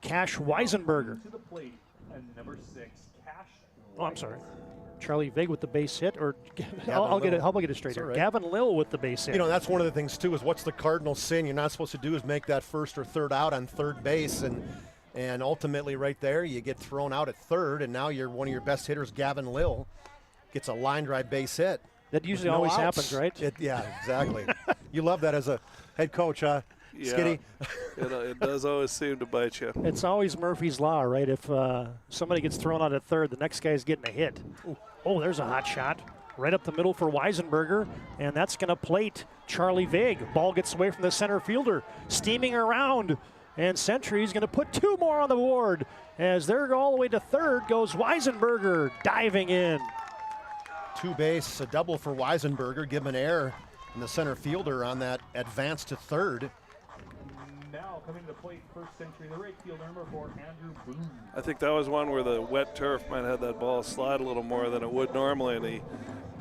Cash Weisenberger. To the plate, and number 6, Cash. Oh, I'm sorry. Charlie Vig with the base hit, or I'll get it straight here. Right. Gavin Lill with the base hit. You know, that's one of the things too, is what's the cardinal sin you're not supposed to do is make that first or third out on third base, and ultimately right there you get thrown out at third, and now one of your best hitters, Gavin Lill, gets a line drive base hit. That usually always happens, right? Yeah, exactly. You love that as a head coach, huh? Yeah, Skitty? it does always seem to bite you. It's always Murphy's Law, right? If somebody gets thrown out at third, the next guy's getting a hit. Ooh. Oh, there's a hot shot right up the middle for Weisenberger, and that's going to plate Charlie Vig. Ball gets away from the center fielder, steaming around, and Century's going to put 2 more on the board. As they're all the way to third goes Weisenberger, diving in. 2 base, a double for Weisenberger, give him an error, and the center fielder on that advance to third. Now coming to plate, first Century, the right fielder, number 4, Andrew Boone. I think that was one where the wet turf might have had that ball slide a little more than it would normally, and he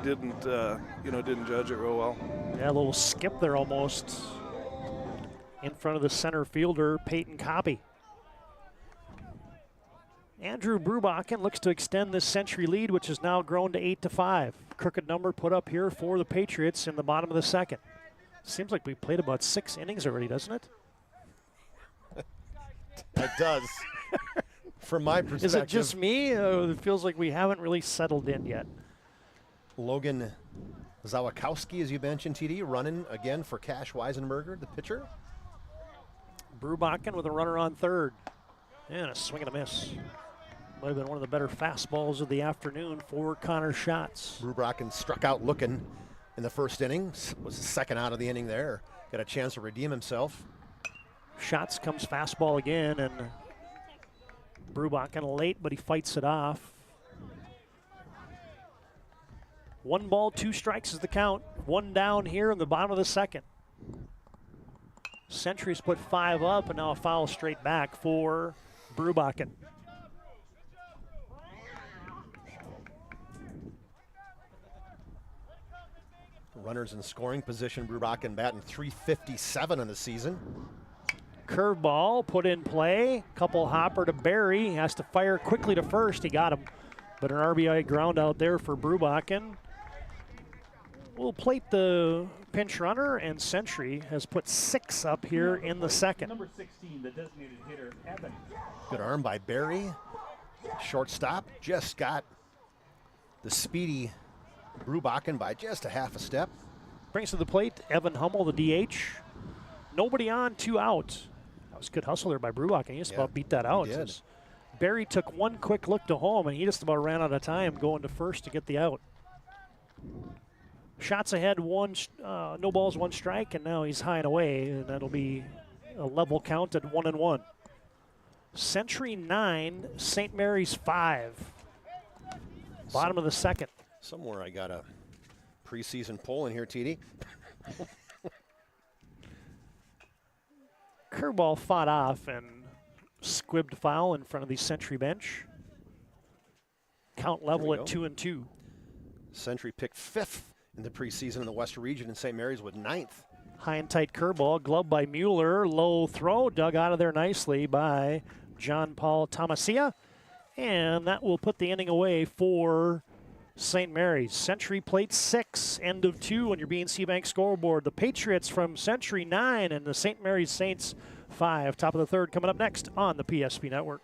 didn't judge it real well. Yeah, a little skip there almost in front of the center fielder, Peyton Copy. Andrew Brubachen looks to extend this Century lead, which has now grown to 8-5. Crooked number put up here for the Patriots in the bottom of the second. Seems like we played about 6 innings already, doesn't it? It does. From my perspective. Is it just me? It feels like we haven't really settled in yet. Logan Zawakowski, as you mentioned, TD, running again for Cash Weisenberger, the pitcher. Brubachen with a runner on third. And a swing and a miss. Might have been one of the better fastballs of the afternoon for Connor Schatz. Brubachen struck out looking in the first inning. Was the second out of the inning there. Got a chance to redeem himself. Schatz comes fastball again, and Brubachen late, but he fights it off. 1 ball, 2 strikes is the count. 1 down here in the bottom of the second. Century's put 5 up, and now a foul straight back for Brubachen. Runners in scoring position. Brubachen batting .357 in the season. Curveball put in play. Couple hopper to Berry. He has to fire quickly to first. He got him. But an RBI ground out there for Brubachen. We'll plate the pinch runner, and Century has put 6 up here in the second. Number 16, the designated hitter, Evan. Good arm by Berry. Shortstop just got the speedy Brubachen by just a half a step. Brings to the plate Evan Hummel, the DH. Nobody on, 2 out. That was a good hustle there by Bruach, and he just about beat that out. He did. Barry took one quick look to home, and he just about ran out of time going to first to get the out. Shots ahead, no balls, 1 strike, and now he's high and away, and that'll be a level count at 1-1. Century 9, St. Mary's 5. Bottom of the second. Somewhere I got a preseason poll in here, TD. Curveball fought off and squibbed foul in front of the Century bench. Count level at 2-2. Century picked 5th in the preseason in the Western region, and St. Mary's with 9th. High and tight curveball, gloved by Mueller. Low throw, dug out of there nicely by John Paul Tomasia. And that will put the inning away for St. Mary's. Century played 6, end of 2 on your BNC Bank scoreboard. The Patriots from Century 9 and the St. Mary's Saints 5. Top of the third coming up next on the PSP Network.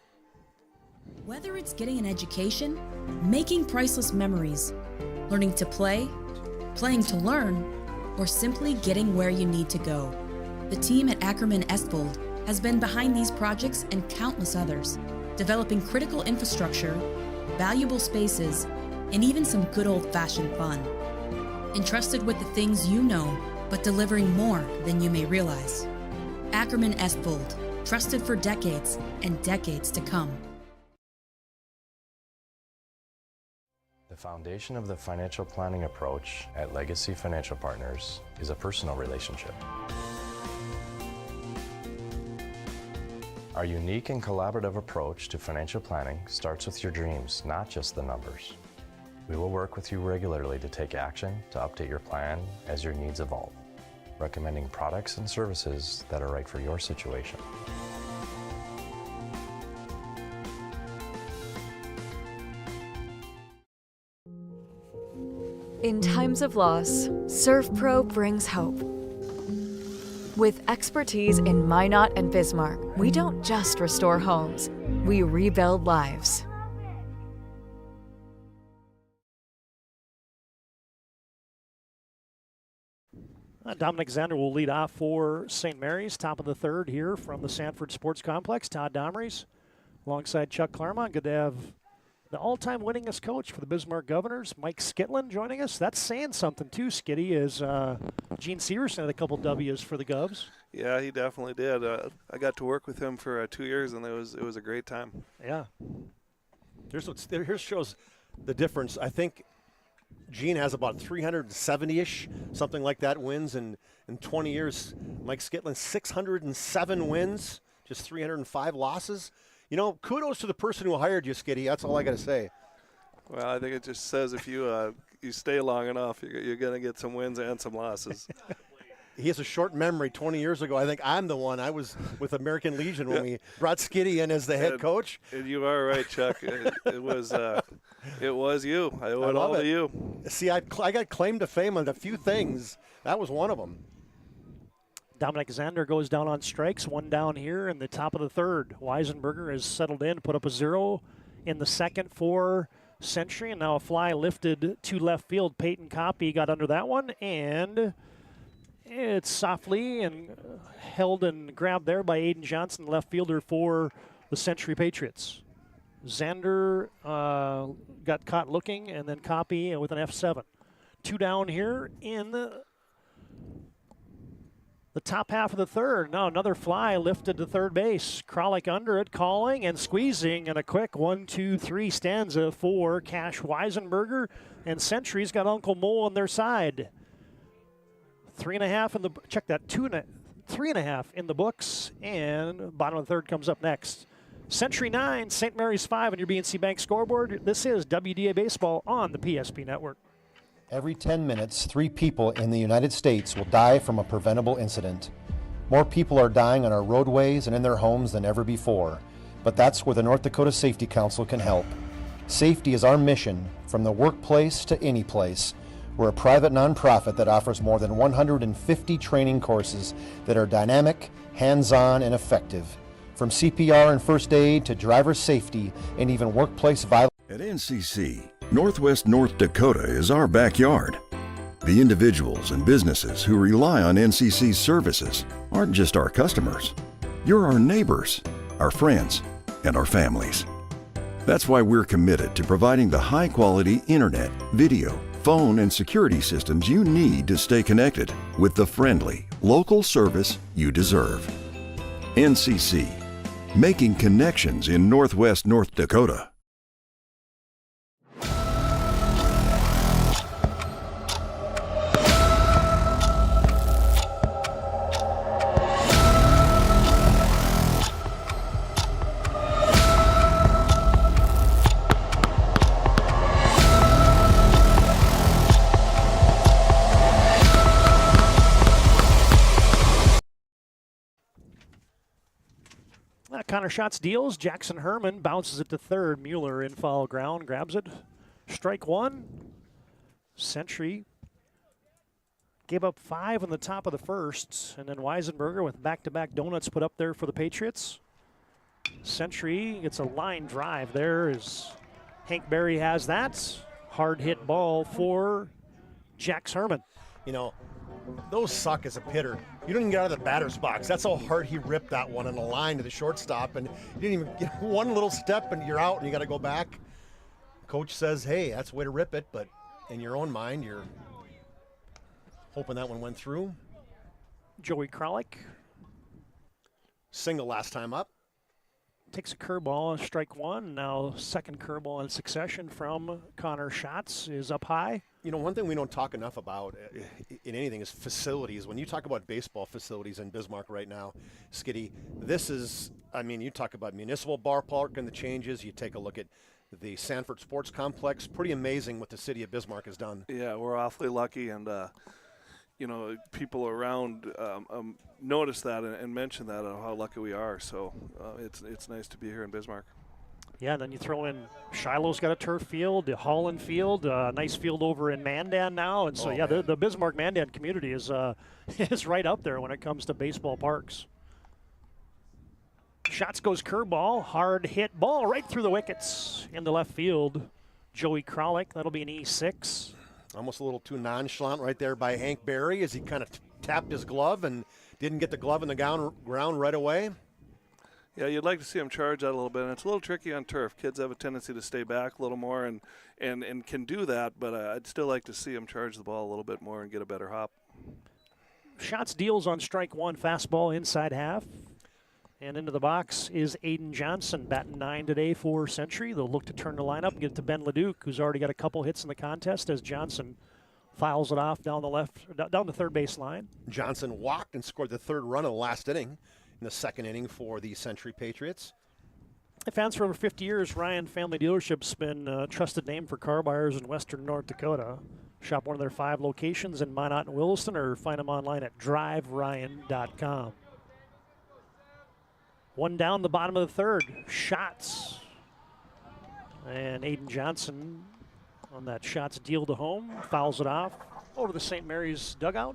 Whether it's getting an education, making priceless memories, learning to play, playing to learn, or simply getting where you need to go, the team at Ackerman Estvold has been behind these projects and countless others, developing critical infrastructure, valuable spaces, and even some good old-fashioned fun. Entrusted with the things you know, but delivering more than you may realize. Ackerman Estvold, trusted for decades and decades to come. The foundation of the financial planning approach at Legacy Financial Partners is a personal relationship. Our unique and collaborative approach to financial planning starts with your dreams, not just the numbers. We will work with you regularly to take action to update your plan as your needs evolve, recommending products and services that are right for your situation. In times of loss, ServPro brings hope. With expertise in Minot and Bismarck, we don't just restore homes, we rebuild lives. Dominic Zender will lead off for St. Mary's. Top of the third here from the Sanford Sports Complex. Todd Domrys alongside Chuck Claremont. Good to have the all-time winningest coach for the Bismarck Governors, Mike Skitlin, joining us. That's saying something too, Skitty, as Gene Severson had a couple W's for the Govs. Yeah, he definitely did. I got to work with him for 2 years, and it was a great time. Yeah. Here shows the difference. I think Gene has about 370-ish, something like that, wins in 20 years. Mike Skitlin, 607 wins, just 305 losses. You know, kudos to the person who hired you, Skitty. That's all I got to say. Well, I think it just says if you you stay long enough, you're going to get some wins and some losses. He has a short memory. 20 years ago, I think I'm the one. I was with American Legion when we brought Skitty in as the head coach. And you are right, Chuck. It was you. I owe it all to you. See, I got claim to fame on a few things. That was one of them. Dominic Zander goes down on strikes. 1 down here in the top of the third. Weisenberger has settled in, put up a 0 in the second for Century, and now a fly lifted to left field. Peyton Coppy got under that one, and it's softly and held and grabbed there by Aiden Johnson, left fielder for the Century Patriots. Zander got caught looking, and then Coppy with an F7. 2 down here in the top half of the third. Now another fly lifted to third base. Kralik under it, calling and squeezing, and a quick 1-2-3 stanza for Cash Weisenberger. And Century's got Uncle Mole on their side. 3.5 in the check that 3.5 in the books, and bottom of the third comes up next. Century 9, St. Mary's 5 on your BNC Bank scoreboard. This is WDA Baseball on the PSP Network. Every 10 minutes, 3 people in the United States will die from a preventable incident. More people are dying on our roadways and in their homes than ever before, but that's where the North Dakota Safety Council can help. Safety is our mission, from the workplace to any place. We're a private nonprofit that offers more than 150 training courses that are dynamic, hands-on, and effective. From CPR and first aid to driver safety and even workplace violence. At NCC, Northwest North Dakota is our backyard. The individuals and businesses who rely on NCC's services aren't just our customers. You're our neighbors, our friends, and our families. That's why we're committed to providing the high-quality internet, video, phone, and security systems you need to stay connected with the friendly, local service you deserve. NCC, making connections in Northwest North Dakota. Connor Schatz deals. Jackson Herman bounces it to third. Mueller in foul ground, grabs it. Strike one. Century gave up 5 on the top of the first, and then Weisenberger with back-to-back donuts put up there for the Patriots. Century gets a line drive there as Hank Berry has that. Hard hit ball for Jax Herman. You know, those suck as a hitter. You don't even get out of the batter's box. That's how hard he ripped that one on the line to the shortstop, and you didn't even get one little step and you're out and you got to go back. Coach says, hey, that's the way to rip it, but in your own mind, you're hoping that one went through. Joey Kralik. Single last time up. Takes a curveball, strike one. Now second curveball in succession from Connor Schatz is up high. You know, one thing we don't talk enough about in anything is facilities. When you talk about baseball facilities in Bismarck right now, Skiddy, this is, I mean, you talk about municipal ballpark and the changes. You take a look at the Sanford Sports Complex. Pretty amazing what the city of Bismarck has done. Yeah, we're awfully lucky, and you know, people around notice that and mention that and how lucky we are. So it's nice to be here in Bismarck. Yeah, and then you throw in Shiloh's got a turf field, the Holland Field, nice field over in Mandan now, and so the Bismarck Mandan community is is right up there when it comes to baseball parks. Shots goes curveball, hard hit ball right through the wickets into left field. Joey Kralik, that'll be an E6. Almost a little too nonchalant right there by Hank Berry as he kind of tapped his glove and didn't get the glove in the ground right away. Yeah, you'd like to see him charge that a little bit, and it's a little tricky on turf. Kids have a tendency to stay back a little more and can do that, but I'd still like to see him charge the ball a little bit more and get a better hop. Shots deals on strike one, fastball inside half. And into the box is Aiden Johnson, batting 9 today for Century. They'll look to turn the lineup and get it to Ben Leduc, who's already got a couple hits in the contest as Johnson fouls it off down the third base line. Johnson walked and scored the third run of the last inning. In the second inning for the Century Patriots. Fans for over 50 years, Ryan Family Dealership's been a trusted name for car buyers in western North Dakota. Shop one of their 5 locations in Minot and Williston or find them online at driveryan.com. One down the bottom of the third. Shots. And Aiden Johnson on that shots deal to home. Fouls it off over the St. Mary's dugout.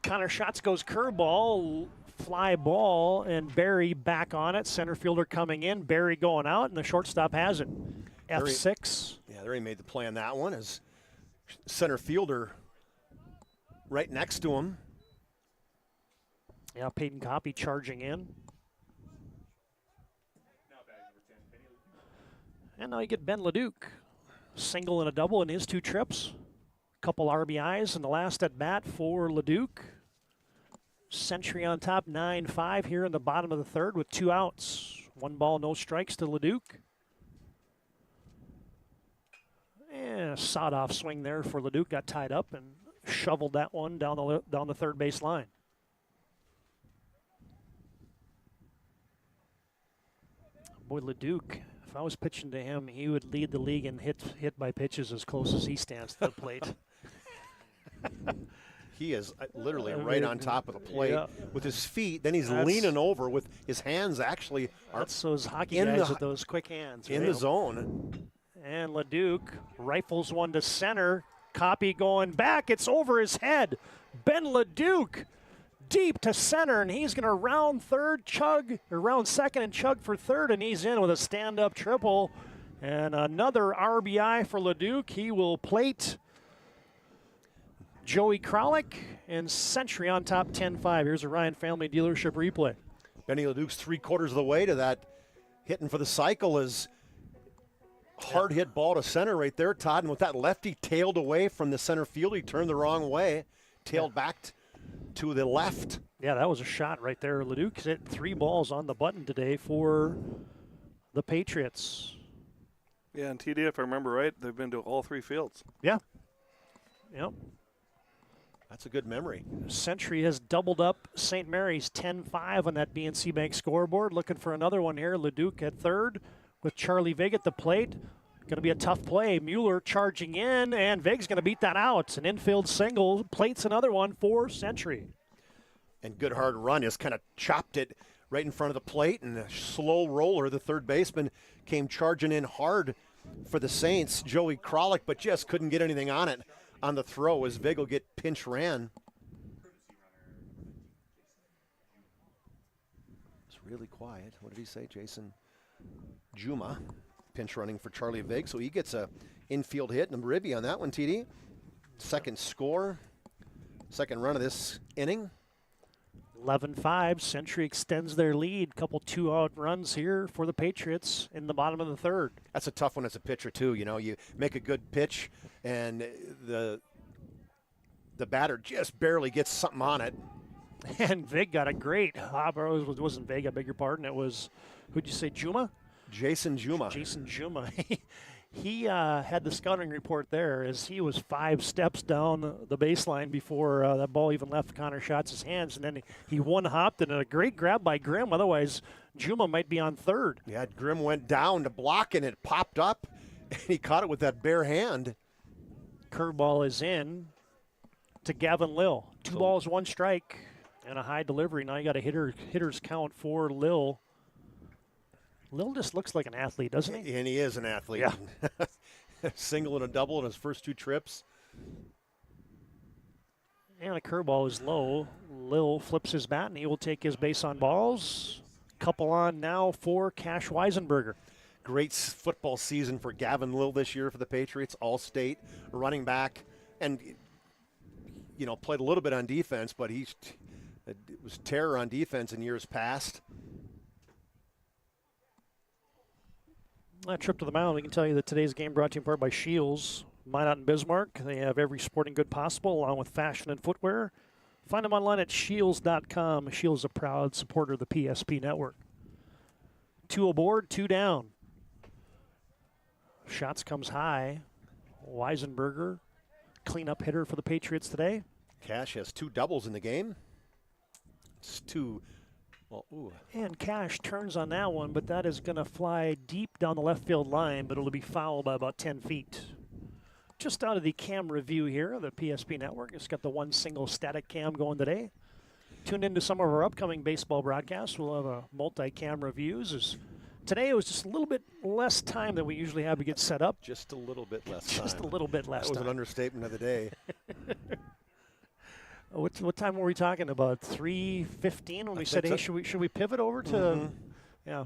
Connor Schatz goes curveball, fly ball, and Barry back on it. Center fielder coming in, Barry going out, and the shortstop has it. F6. Yeah, there he made the play on that one as center fielder right next to him. Yeah, Peyton Coppy charging in. And now you get Ben Leduc. Single and a double in his 2 trips. Couple RBIs in the last at bat for Leduc. Century on top, 9-5 here in the bottom of the third with 2 outs. 1 ball, no strikes to Leduc. And a sawed-off swing there for Leduc. Got tied up and shoveled that one down the third base line. Boy, Leduc, if I was pitching to him, he would lead the league in hit by pitches as close as he stands to the plate. He is literally right on top of the plate with his feet. Then he's leaning over with his hands actually. That's those hockey guys with those quick hands. In the zone. And Leduc rifles one to center. Coppy going back. It's over his head. Ben Leduc deep to center, and he's going to round second and chug for third, and he's in with a stand-up triple. And another RBI for Leduc. He will plate Joey Kralik and Century on top 10-5. Here's a Ryan Family Dealership replay. Benny Leduc's 3/4 of the way to that hitting for the cycle is hard hit ball to center right there, Todd. And with that lefty tailed away from the center field, he turned the wrong way, tailed back to the left. Yeah, that was a shot right there. Leduc's hit 3 balls on the button today for the Patriots. Yeah, and TD, if I remember right, they've been to all 3 fields. Yeah. Yep. That's a good memory. Century has doubled up St. Mary's 10-5 on that BNC Bank scoreboard. Looking for another one here. Leduc at third with Charlie Vig at the plate. Going to be a tough play. Mueller charging in, and Vig's going to beat that out. An infield single. Plates another one for Century. And good hard run just kind of chopped it right in front of the plate, and a slow roller, the third baseman, came charging in hard for the Saints, Joey Kralik, but just couldn't get anything on it on the throw as Vig will get pinch ran. It's really quiet. What did he say? Jason Juma pinch running for Charlie Vig, so he gets a infield hit and a ribby on that one, TD. Second score, second run of this inning. 11-5, Century extends their lead. Couple 2-out runs here for the Patriots in the bottom of the third. That's a tough one as a pitcher too. You know, you make a good pitch and the batter just barely gets something on it. And Vig got a great hop. It wasn't Vig, I beg your pardon. It was, who'd you say, Juma? Jason Juma. Jason Juma. He had the scouting report there as he was 5 steps down the baseline before that ball even left Connor Schatz's hands, and then he one-hopped and a great grab by Grimm. Otherwise, Juma might be on third. Yeah, Grimm went down to block and it popped up, and he caught it with that bare hand. Curveball is in to Gavin Lill. 2 balls, 1 strike, and a high delivery. Now you got a hitter's count for Lill. Lill just looks like an athlete, doesn't he? And he is an athlete. Yeah. Single and a double in his first 2 trips. And a curveball is low. Lill flips his bat, and he will take his base on balls. Couple on now for Cash Weisenberger. Great football season for Gavin Lill this year for the Patriots. All-state running back. And, you know, played a little bit on defense, but it was terror on defense in years past. That trip to the mound, we can tell you that today's game brought to you in part by Shields, Minot and Bismarck. They have every sporting good possible, along with fashion and footwear. Find them online at shields.com. Shields is a proud supporter of the PSP network. 2 aboard, 2 down. Shots comes high. Weisenberger, cleanup hitter for the Patriots today. Cash has 2 doubles in the game. It's 2. Well, ooh. And Cash turns on that one, but that is going to fly deep down the left field line, but it'll be fouled by about 10 feet. Just out of the cam review here, the PSP network. It's got the 1 single static cam going today. Tuned into some of our upcoming baseball broadcasts. We'll have a multi-cam reviews. Today it was just a little bit less time than we usually have to get set up. Just a little bit less time. Just a little bit less time. That was an understatement of the day. What time were we talking about? 3:15 when we said, "Hey, should we pivot over to?" Yeah,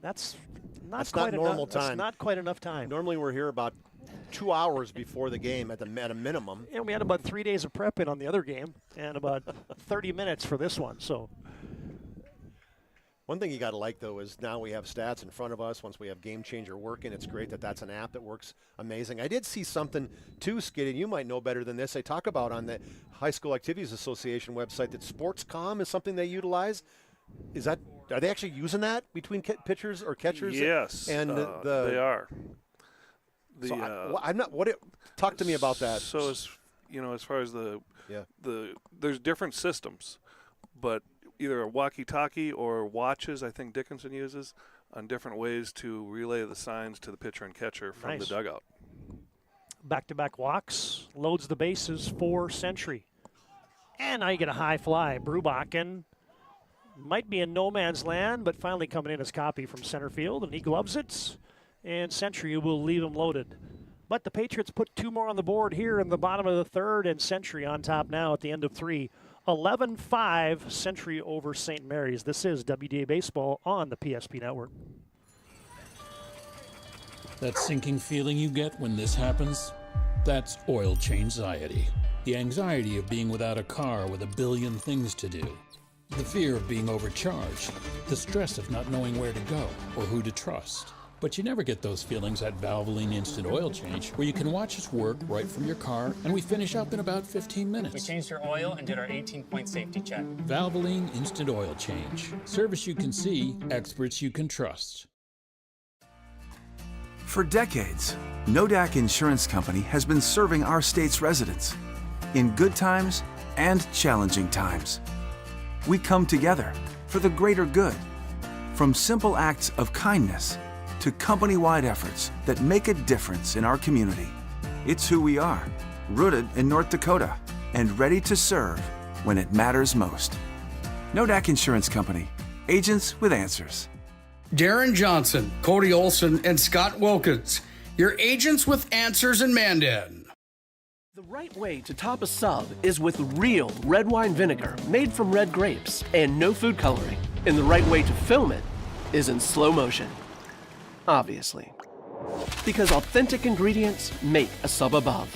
that's not normal time. That's not quite enough time. Normally we're here about 2 hours before the game at a minimum. And we had about 3 days of prep in on the other game, and about 30 minutes for this one. So. One thing you got to like, though, is now we have stats in front of us. Once we have Game Changer working, it's great that that's an app that works amazing. I did see something, too, Skid, and you might know better than this. They talk about on the High School Activities Association website that SportsCom is something they utilize. Are they actually using that between pitchers or catchers? Yes, and they are. Talk to me about that. So, as far as there's different systems, but either a walkie-talkie or watches, I think Dickinson uses, on different ways to relay the signs to the pitcher and catcher from the dugout. Back-to-back walks, loads the bases for Century. And now you get a high fly. Brubachen might be in no man's land, but finally coming in as copy from center field, and he gloves it, and Century will leave him loaded. But the Patriots put 2 more on the board here in the bottom of the third, and Century on top now at the end of 3. 11-5 Century over St. Mary's. This is WDA Baseball on the PSP Network. That sinking feeling you get when this happens? That's oil change anxiety. The anxiety of being without a car with a billion things to do. The fear of being overcharged. The stress of not knowing where to go or who to trust. But you never get those feelings at Valvoline Instant Oil Change, where you can watch us work right from your car, and we finish up in about 15 minutes. We changed your oil and did our 18-point safety check. Valvoline Instant Oil Change. Service you can see, experts you can trust. For decades, Nodak Insurance Company has been serving our state's residents in good times and challenging times. We come together for the greater good, from simple acts of kindness to company-wide efforts that make a difference in our community. It's who we are, rooted in North Dakota and ready to serve when it matters most. Nodak Insurance Company, agents with answers. Darren Johnson, Cody Olson, and Scott Wilkins, your agents with answers in Mandan. The right way to top a sub is with real red wine vinegar made from red grapes and no food coloring. And the right way to film it is in slow motion. Obviously. Because authentic ingredients make a sub above.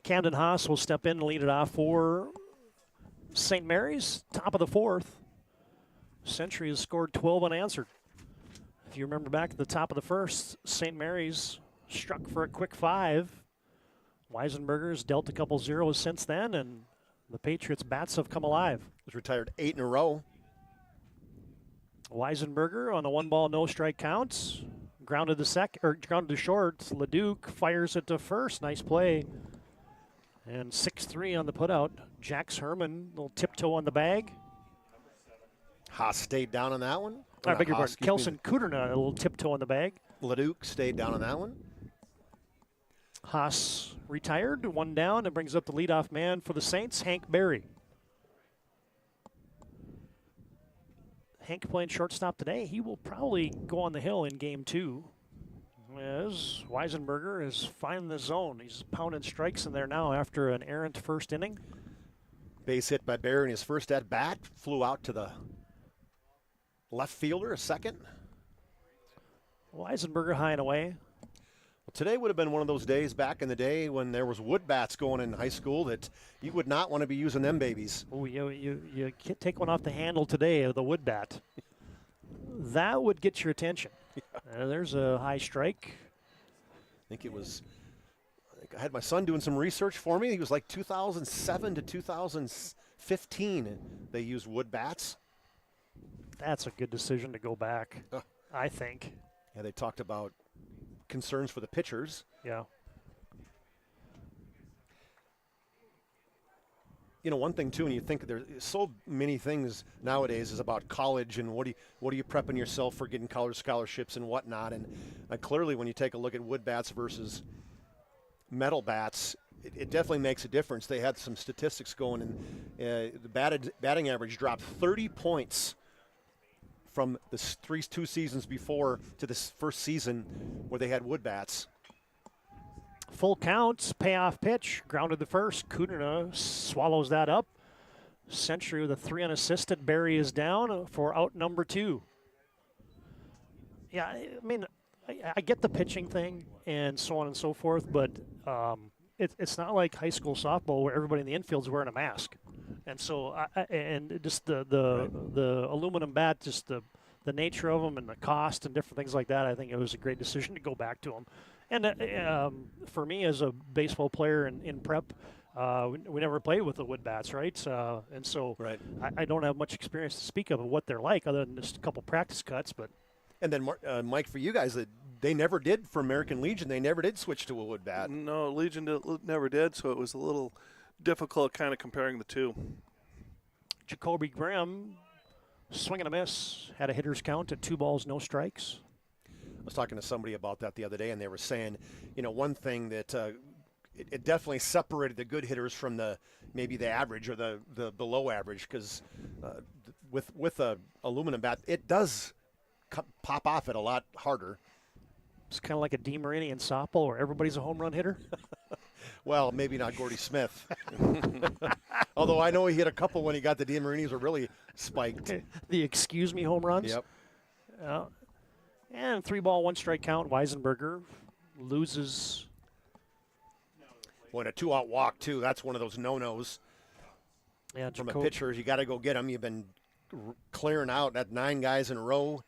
Camden Haas will step in and lead it off for St. Mary's, top of the fourth. Century has scored 12 unanswered. If you remember back at the top of the first, St. Mary's struck for a quick 5. Weisenberger's dealt a couple zeros since then, and the Patriots' bats have come alive. He's retired 8 in a row. Weisenberger on a 1-ball, no-strike count. Grounded to short. Leduc fires it to first. Nice play. And 6-3 on the putout. Jax Herman, little tiptoe on the bag. Haas stayed down on that one. I beg your pardon. Kelson Kuderna, a little tiptoe on the bag. Leduc stayed down on that one. Haas retired, 1 down, and brings up the leadoff man for the Saints, Hank Berry. Hank playing shortstop today. He will probably go on the hill in game 2. As Weisenberger is finding the zone. He's pounding strikes in there now after an errant first inning. Base hit by Berry in his first at bat. Flew out to the left fielder, a second. Weisenberger high and away. Well, today would have been one of those days back in the day when there was wood bats going in high school that you would not want to be using them babies. Oh, you can't take one off the handle today of the wood bat. That would get your attention. Yeah. There's a high strike. I think I had my son doing some research for me. He was like 2007 to 2015. They used wood bats. That's a good decision to go back, I think. Yeah, they talked about concerns for the pitchers. Yeah. You know, one thing too, when you think there's so many things nowadays is about college and what are you prepping yourself for getting college scholarships and whatnot. And clearly, when you take a look at wood bats versus metal bats, it definitely makes a difference. They had some statistics going, and the batting average dropped 30 points from the 2 seasons before to this first season where they had wood bats. Full counts, payoff pitch, grounded the first. Kuderna swallows that up. Century with a 3 unassisted. Berry is down for out number 2. Yeah, I mean, I get the pitching thing and so on and so forth, but it's not like high school softball where everybody in the infield's wearing a mask. And so, and just the aluminum bat, just the nature of them and the cost and different things like that, I think it was a great decision to go back to them. And for me as a baseball player in prep, we never played with the wood bats, right? And so I don't have much experience to speak of what they're like other than just a couple practice cuts. But and then, Mike, for you guys, they never did for American Legion. They never did switch to a wood bat. No, Legion never did, so it was a little difficult kind of comparing the two. Jacoby Graham, swing and a miss, had a hitter's count at 2 balls, no strikes. I was talking to somebody about that the other day, and they were saying, you know, one thing that it definitely separated the good hitters from maybe the average or the below average, because with a aluminum bat, it does pop off it a lot harder. It's kind of like a DeMarini in softball where everybody's a home run hitter. Well, maybe not Gordy Smith. Although I know he hit a couple when he got the DeMarinis were really spiked. The excuse me home runs. Yep. And 3-ball, 1-strike count. Weisenberger loses. Boy, and a 2-out walk, too. That's one of those no-nos. Yeah, from a pitcher. You got to go get him. You've been clearing out at 9 guys in a row.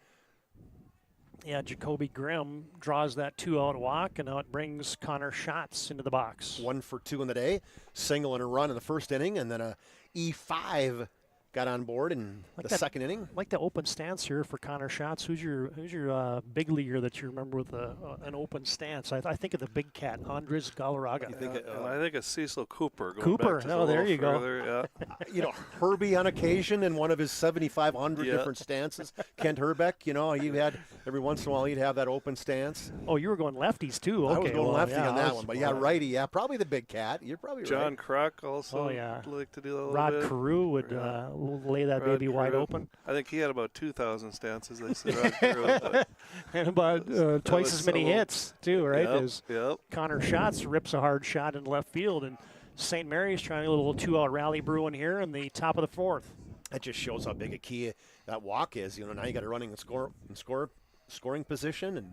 Yeah, Jacoby Grimm draws that 2-out walk, and now it brings Connor Schatz into the box. 1 for 2 in the day. Single and a run in the first inning, and then a E5 got on board in the second inning. Like the open stance here for Connor Schatz. Who's your big leaguer that you remember with an open stance? I think of the big cat, Andres Galarraga. I think of Cecil Cooper. Cooper, there you go. Yeah. Herbie on occasion in one of his 7,500 different stances. Kent Herbeck, he had every once in a while he'd have that open stance. Oh, you were going lefties too. Okay, I was going lefty on that one, but righty. Yeah, probably the big cat. You're probably right. John Kruk also like to do that a little Rod bit. Carew would lay that baby wide open. I think he had about 2,000 stances. They said, and about twice as many hits too, right? Yep. Connor Schatz rips a hard shot in left field, and St. Mary's trying a little 2-out rally brewing here in the top of the 4th. That just shows how big a key that walk is. Now you got a running and scoring position and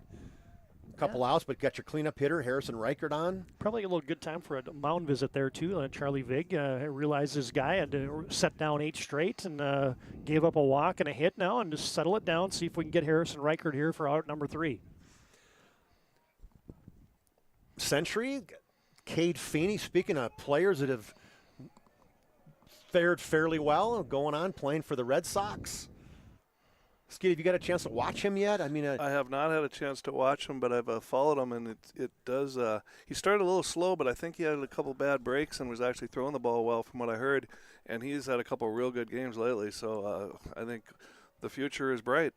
a couple outs, but got your cleanup hitter Harrison Reichert on. Probably a little good time for a mound visit there too. Charlie Vig realized his guy had to set down 8 straight and gave up a walk and a hit now, and just settle it down. See if we can get Harrison Reichert here for out number 3. Century, Cade Feeney. Speaking of players that have fared fairly well, going on playing for the Red Sox. Skid, have you got a chance to watch him yet? I have not had a chance to watch him, but I've followed him, and it does. He started a little slow, but I think he had a couple bad breaks and was actually throwing the ball well, from what I heard. And he's had a couple real good games lately, so I think the future is bright.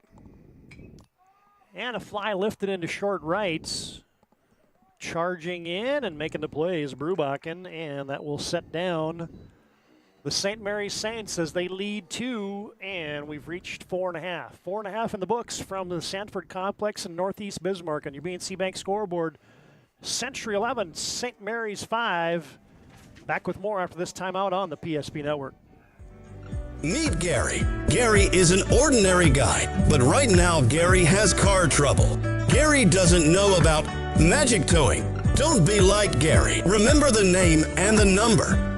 And a fly lifted into short right. Charging in and making the play is Brubachen, and that will set down the St. Mary's Saints as they lead 2, and we've reached 4.5. 4.5 in the books from the Sanford Complex in Northeast Bismarck on your BNC Bank scoreboard. Century 11, St. Mary's 5. Back with more after this timeout on the PSP Network. Meet Gary. Gary is an ordinary guy, but right now Gary has car trouble. Gary doesn't know about magic towing. Don't be like Gary. Remember the name and the number.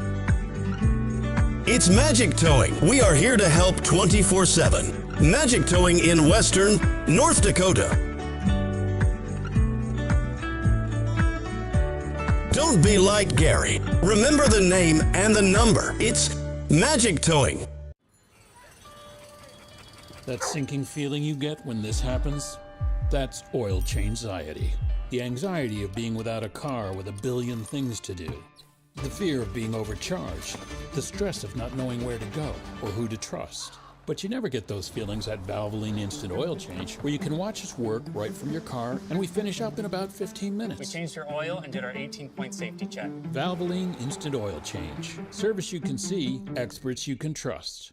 It's Magic Towing. We are here to help 24/7. Magic Towing in Western North Dakota. Don't be like Gary. Remember the name and the number. It's Magic Towing. That sinking feeling you get when this happens? That's oil change anxiety. The anxiety of being without a car with a billion things to do. The fear of being overcharged, the stress of not knowing where to go or who to trust. But you never get those feelings at Valvoline Instant Oil Change, where you can watch us work right from your car, and we finish up in about 15 minutes. We changed your oil and did our 18-point safety check. Valvoline Instant Oil Change. Service you can see, experts you can trust.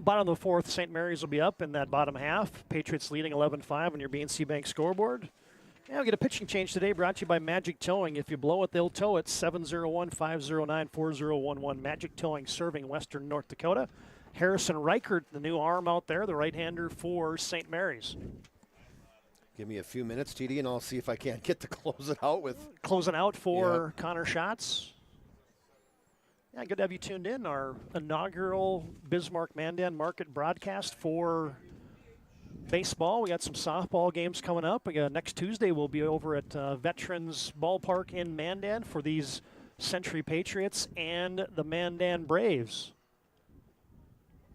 Bottom of the 4th, St. Mary's will be up in that bottom half. Patriots leading 11-5 on your BNC Bank scoreboard. Yeah, we'll get a pitching change today brought to you by Magic Towing. If you blow it, they'll tow it. 701-509-4011. Magic Towing serving Western North Dakota. Harrison Reichert, the new arm out there, the right-hander for St. Mary's. Give me a few minutes, TD, and I'll see if I can't get to close it out with. Closing out for Connor Schatz. Yeah, good to have you tuned in. Our inaugural Bismarck Mandan Market broadcast for baseball. We got some softball games coming up. Next Tuesday we'll be over at Veterans Ballpark in Mandan for these Century Patriots and the Mandan Braves.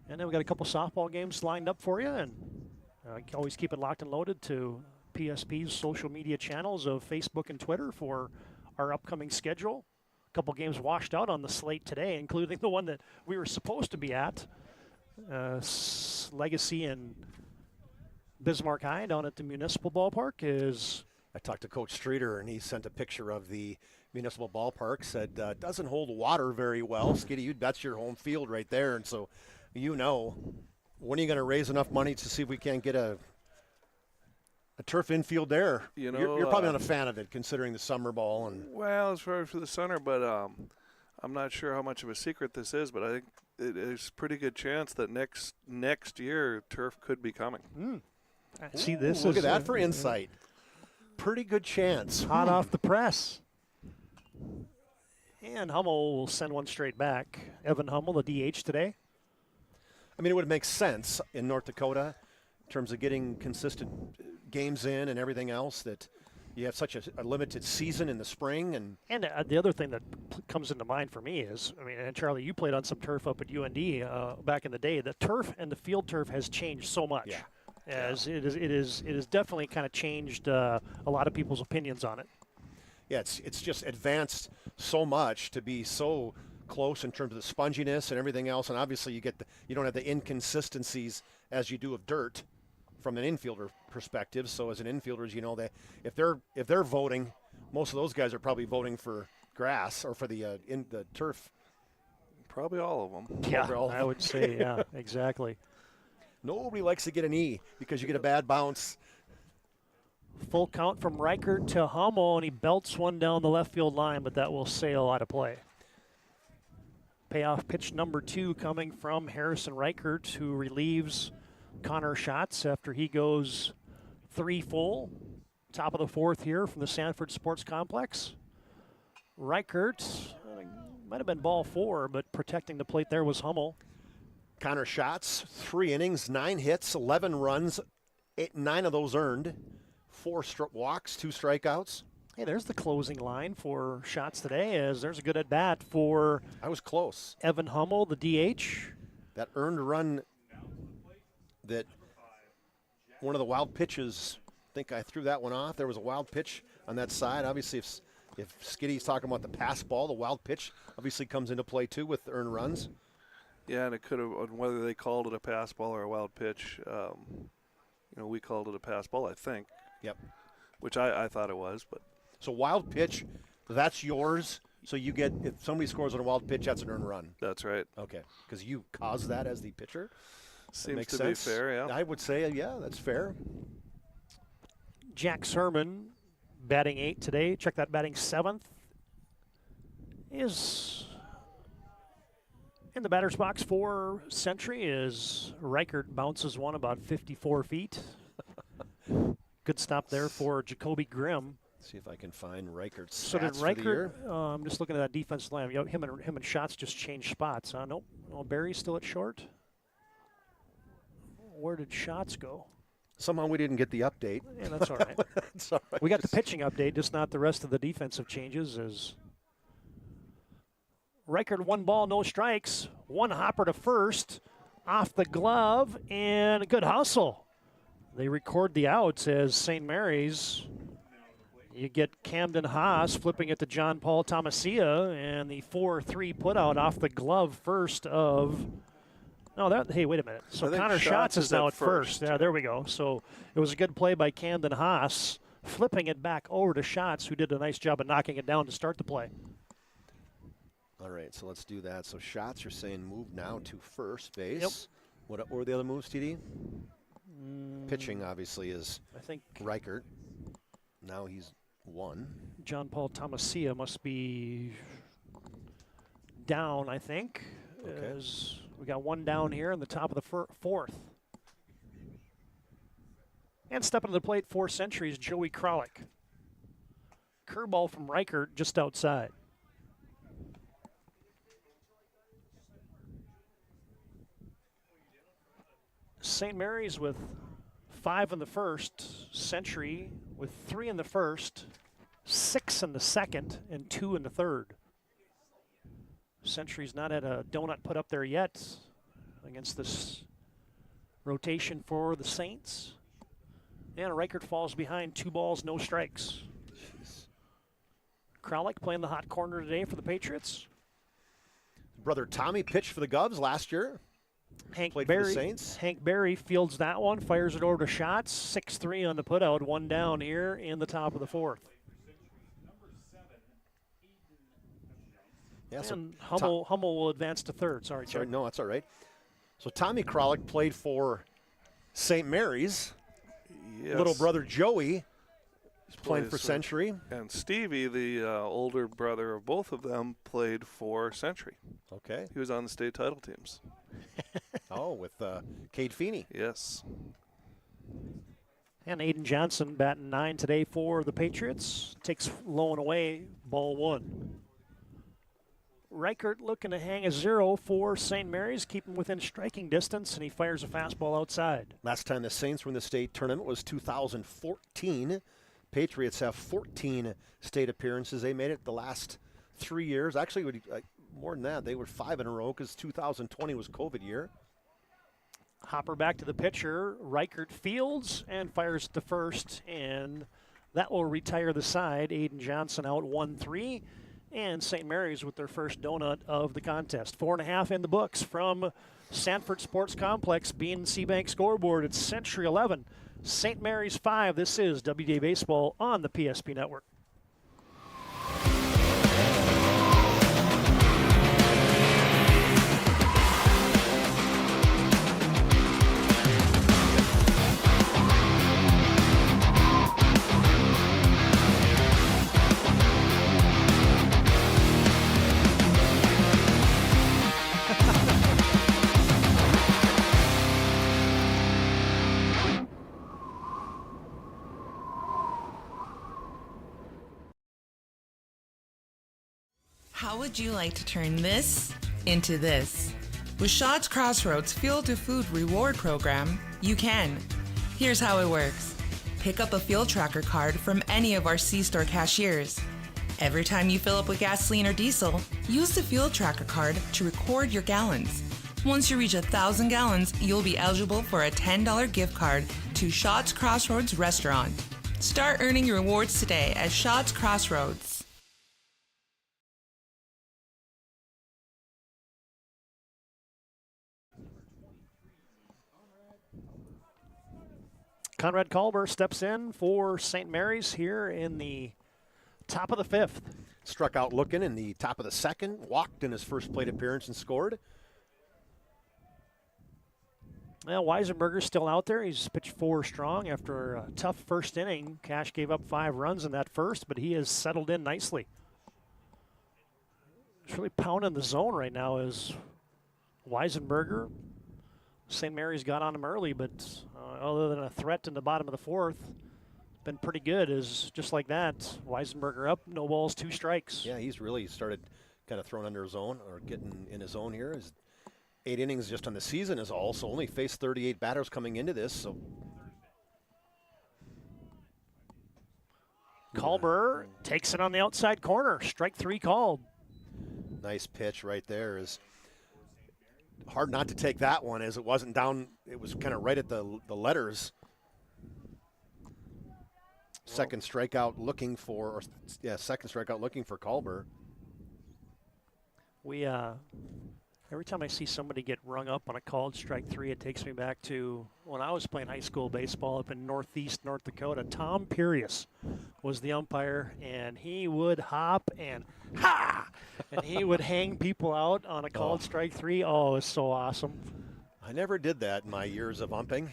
And then we got a couple softball games lined up for you, and always keep it locked and loaded to PSP's social media channels of Facebook and Twitter for our upcoming schedule. A couple games washed out on the slate today, including the one that we were supposed to be at. Legacy and Bismarck High down at the Municipal Ballpark is. I talked to Coach Streeter, and he sent a picture of the Municipal Ballpark said doesn't hold water very well. Skiddy, that's your home field right there, and so when are you going to raise enough money to see if we can't get a turf infield there? You're probably not a fan of it, considering the summer ball and. Well, it's for the center, but I'm not sure how much of a secret this is, but I think there's a pretty good chance that next year turf could be coming. See, this look at that for insight. Pretty good chance. Hot off the press. And Hummel will send one straight back. Evan Hummel, the DH today. I mean, it would make sense in North Dakota in terms of getting consistent games in and everything else, that you have such a limited season in the spring. And the other thing that comes into mind for me is, I mean, and Charlie, you played on some turf up at UND back in the day. The turf and the field turf has changed so much. Yeah. It is definitely kind of changed a lot of people's opinions on it. Yeah, it's just advanced so much to be so close in terms of the sponginess and everything else, and obviously you don't have the inconsistencies as you do of dirt from an infielder perspective. So as an infielder, that if they're voting, most of those guys are probably voting for grass or for the turf. Probably all of them. Yeah, I would say, yeah, exactly. Nobody likes to get an E because you get a bad bounce. Full count from Reichert to Hummel, and he belts one down the left field line, but that will sail out of play. Payoff pitch number 2 coming from Harrison Reichert, who relieves Connor Schatz after he goes 3 full. Top of the 4th here from the Sanford Sports Complex. Reichert, might have been ball 4, but protecting the plate there was Hummel. Connor Schatz, 3 innings, 9 hits, 11 runs, 9 of those earned. 4 walks, 2 strikeouts. Hey, there's the closing line for Shots today, as there's a good at-bat for I was close. Evan Hummel, the DH. That earned run, that one of the wild pitches, I think I threw that one off. There was a wild pitch on that side. Obviously, if Skiddy's talking about the pass ball, the wild pitch obviously comes into play too with earned runs. Yeah, and it could have, whether they called it a pass ball or a wild pitch, we called it a pass ball, I think. Yep. Which I thought it was, but. So wild pitch, that's yours. So you get, if somebody scores on a wild pitch, that's an earned run. That's right. Okay. Because you caused that as the pitcher. Seems to be fair, yeah. I would say, yeah, that's fair. Jack Sermon, batting 8 today. Check that, batting 7th. Is in the batter's box for Century as Reichert bounces one about 54 feet. Good stop there for Jacoby Grimm. See if I can find Reichert's So did stats for the year. Reichert, I'm just looking at that defensive line. Him and Shots just changed spots. Nope. Well, Barry's still at short. Where did Shots go? Somehow we didn't get the update. Yeah, that's all right. That's all right. We got the pitching update, just not the rest of the defensive changes. As Reichert, 1 ball, no strikes. 1 hopper to first, off the glove, and a good hustle. They record the outs as St. Mary's. You get Camden Haas flipping it to John Paul Tomasia, and the 4-3 putout off the glove first of. Hey, wait a minute. So Connor Schatz is now at first. Yeah, there we go. So it was a good play by Camden Haas, flipping it back over to Schatz, who did a nice job of knocking it down to start the play. All right, so let's do that. So Schatz, you're saying move now to first base. Yep. What were the other moves, TD? Pitching, obviously, is I think Reichert. Now he's 1. John Paul Tomasia must be down, I think. Okay. As we got 1 down here in the top of the 4th. And stepping to the plate for Century's Joey Kralik. Curveball from Reichert just outside. St. Mary's with 5 in the first, Century with 3 in the first, 6 in the second, and 2 in the third. Century's not had a donut put up there yet against this rotation for the Saints. And Reichert falls behind, 2 balls, no strikes. Kralik playing the hot corner today for the Patriots. Brother Tommy pitched for the Govs last year. Hank Played Berry, for the Saints. Hank Berry fields that one, fires it over to Shots. 6-3 on the putout, 1 down here in the top of the 4th. Yeah, and Hummel will advance to third. Sorry, Sorry, Chuck. no, that's all right. So Tommy Kralik played for St. Mary's. Yes. Little brother Joey is playing for Plays, Century. And Stevie, the older brother of both of them, played for Century. Okay. He was on the state title teams. Oh, with Cade Feeney. Yes. And Aiden Johnson batting 9 today for the Patriots. Takes low and away, ball 1. Reichert looking to hang a 0 for St. Mary's, keep him within striking distance, and he fires a fastball outside. Last time the Saints were in the state tournament was 2014. Patriots have 14 state appearances. They made it the last 3 years. Actually, more than that. They were 5 in a row because 2020 was COVID year. Hopper back to the pitcher. Reichert fields and fires to first, and that will retire the side. Aiden Johnson out 1-3. And St. Mary's with their first donut of the contest. 4.5 in the books from Sanford Sports Complex, B&C Bank scoreboard. It's Century 11, St. Mary's 5. This is WDA Baseball on the PSP Network. How would you like to turn this into this? With Shaw's Crossroads Fuel to Food Reward Program, you can. Here's how it works. Pick up a fuel tracker card from any of our C-store cashiers. Every time you fill up with gasoline or diesel, use the fuel tracker card to record your gallons. Once you reach 1,000 gallons, you'll be eligible for a $10 gift card to Shaw's Crossroads Restaurant. Start earning your rewards today at Shaw's Crossroads. Conrad Kalber steps in for St. Mary's here in the top of the 5th. Struck out looking in the top of the 2nd, walked in his first plate appearance and scored. Well, Weisenberger's still out there. He's pitched 4 strong after a tough first inning. Cash gave up 5 runs in that first, but he has settled in nicely. He's really pounding the zone right now is Weisenberger. St. Mary's got on him early, but other than a threat in the bottom of the 4th, been pretty good. Is just like that. Weisenberger up, no balls, 2 strikes. Yeah, he's really started kind of throwing under his own or getting in his own here. His 8 innings just on the season is all, so only faced 38 batters coming into this. So Kalber takes it on the outside corner. Strike 3 called. Nice pitch right there. Is hard not to take that one as it wasn't down. It was kind of right at the letters. Second strikeout looking for, second strikeout looking for Kalber. We every time I see somebody get rung up on a called strike 3, it takes me back to when I was playing high school baseball up in northeast North Dakota. Tom Pirius was the umpire, and he would hop and ha, and he would hang people out on a called strike 3. Oh, it's so awesome. I never did that in my years of umping.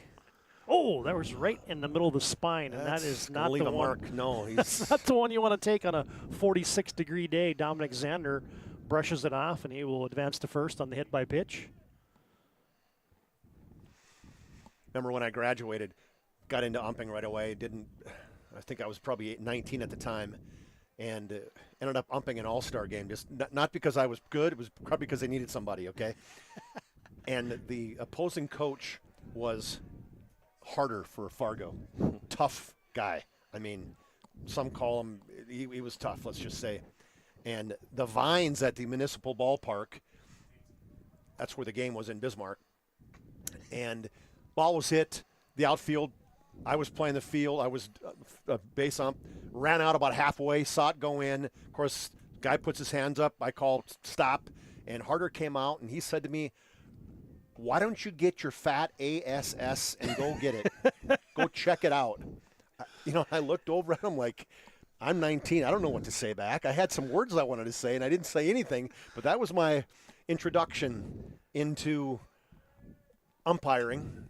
Oh, that was right in the middle of the spine, and that is not the one. Mark. No, that's not the one you want to take on a 46-degree day. Dominic Zander brushes it off, and he will advance to first on the hit by pitch. Remember when I graduated, got into umping right away. I think I was probably 19 at the time, and ended up umping an all-star game. Just not because I was good. It was probably because they needed somebody. Okay, and the opposing coach was Harder for Fargo. Tough guy. I mean, some call him, he was tough, let's just say. And the vines at the municipal ballpark, that's where the game was in Bismarck. And ball was hit, the outfield, I was playing the field, I was a base ump, ran out about halfway, saw it go in. Of course, guy puts his hands up, I call stop, and Harder came out and he said to me, "Why don't you get your fat ASS and go get it? Go check it out." I looked over at him like, I'm 19. I don't know what to say back. I had some words I wanted to say, and I didn't say anything, but that was my introduction into umpiring.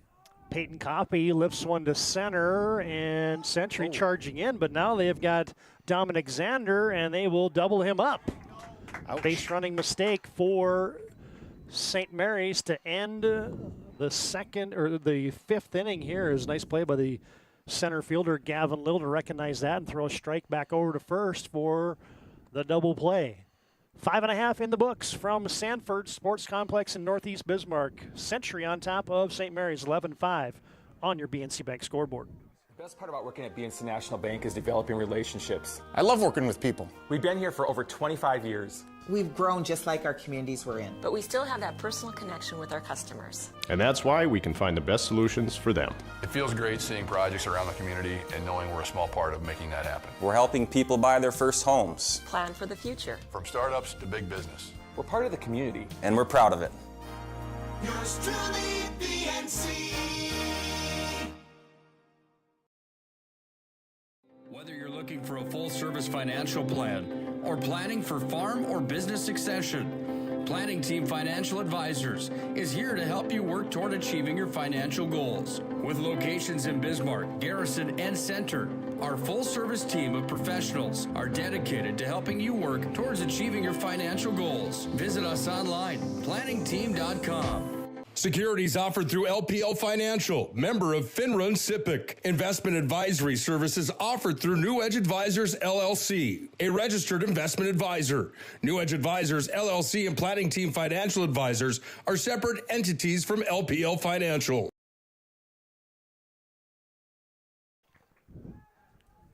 Peyton Coffey lifts one to center, and Century charging in, but now they've got Dominic Zander, and they will double him up. Ouch. Base running mistake for St. Mary's to end the fifth inning here. Is a nice play by the center fielder, Gavin Lill, to recognize that and throw a strike back over to first for the double play. 5.5 in the books from Sanford Sports Complex in Northeast Bismarck. Century on top of St. Mary's, 11-5 on your BNC Bank scoreboard. The best part about working at BNC National Bank is developing relationships. I love working with people. We've been here for over 25 years. We've grown just like our communities we're in. But we still have that personal connection with our customers. And that's why we can find the best solutions for them. It feels great seeing projects around the community and knowing we're a small part of making that happen. We're helping people buy their first homes. Plan for the future. From startups to big business. We're part of the community. And we're proud of it. Yours truly, BNC. Whether you're looking for a full-service financial plan or planning for farm or business succession, Planning Team Financial Advisors is here to help you work toward achieving your financial goals. With locations in Bismarck, Garrison, and Center, our full-service team of professionals are dedicated to helping you work towards achieving your financial goals. Visit us online, planningteam.com. Securities offered through LPL Financial, member of FINRA and SIPC. Investment advisory services offered through New Edge Advisors, LLC, a registered investment advisor. New Edge Advisors, LLC, and Planning Team Financial Advisors are separate entities from LPL Financial.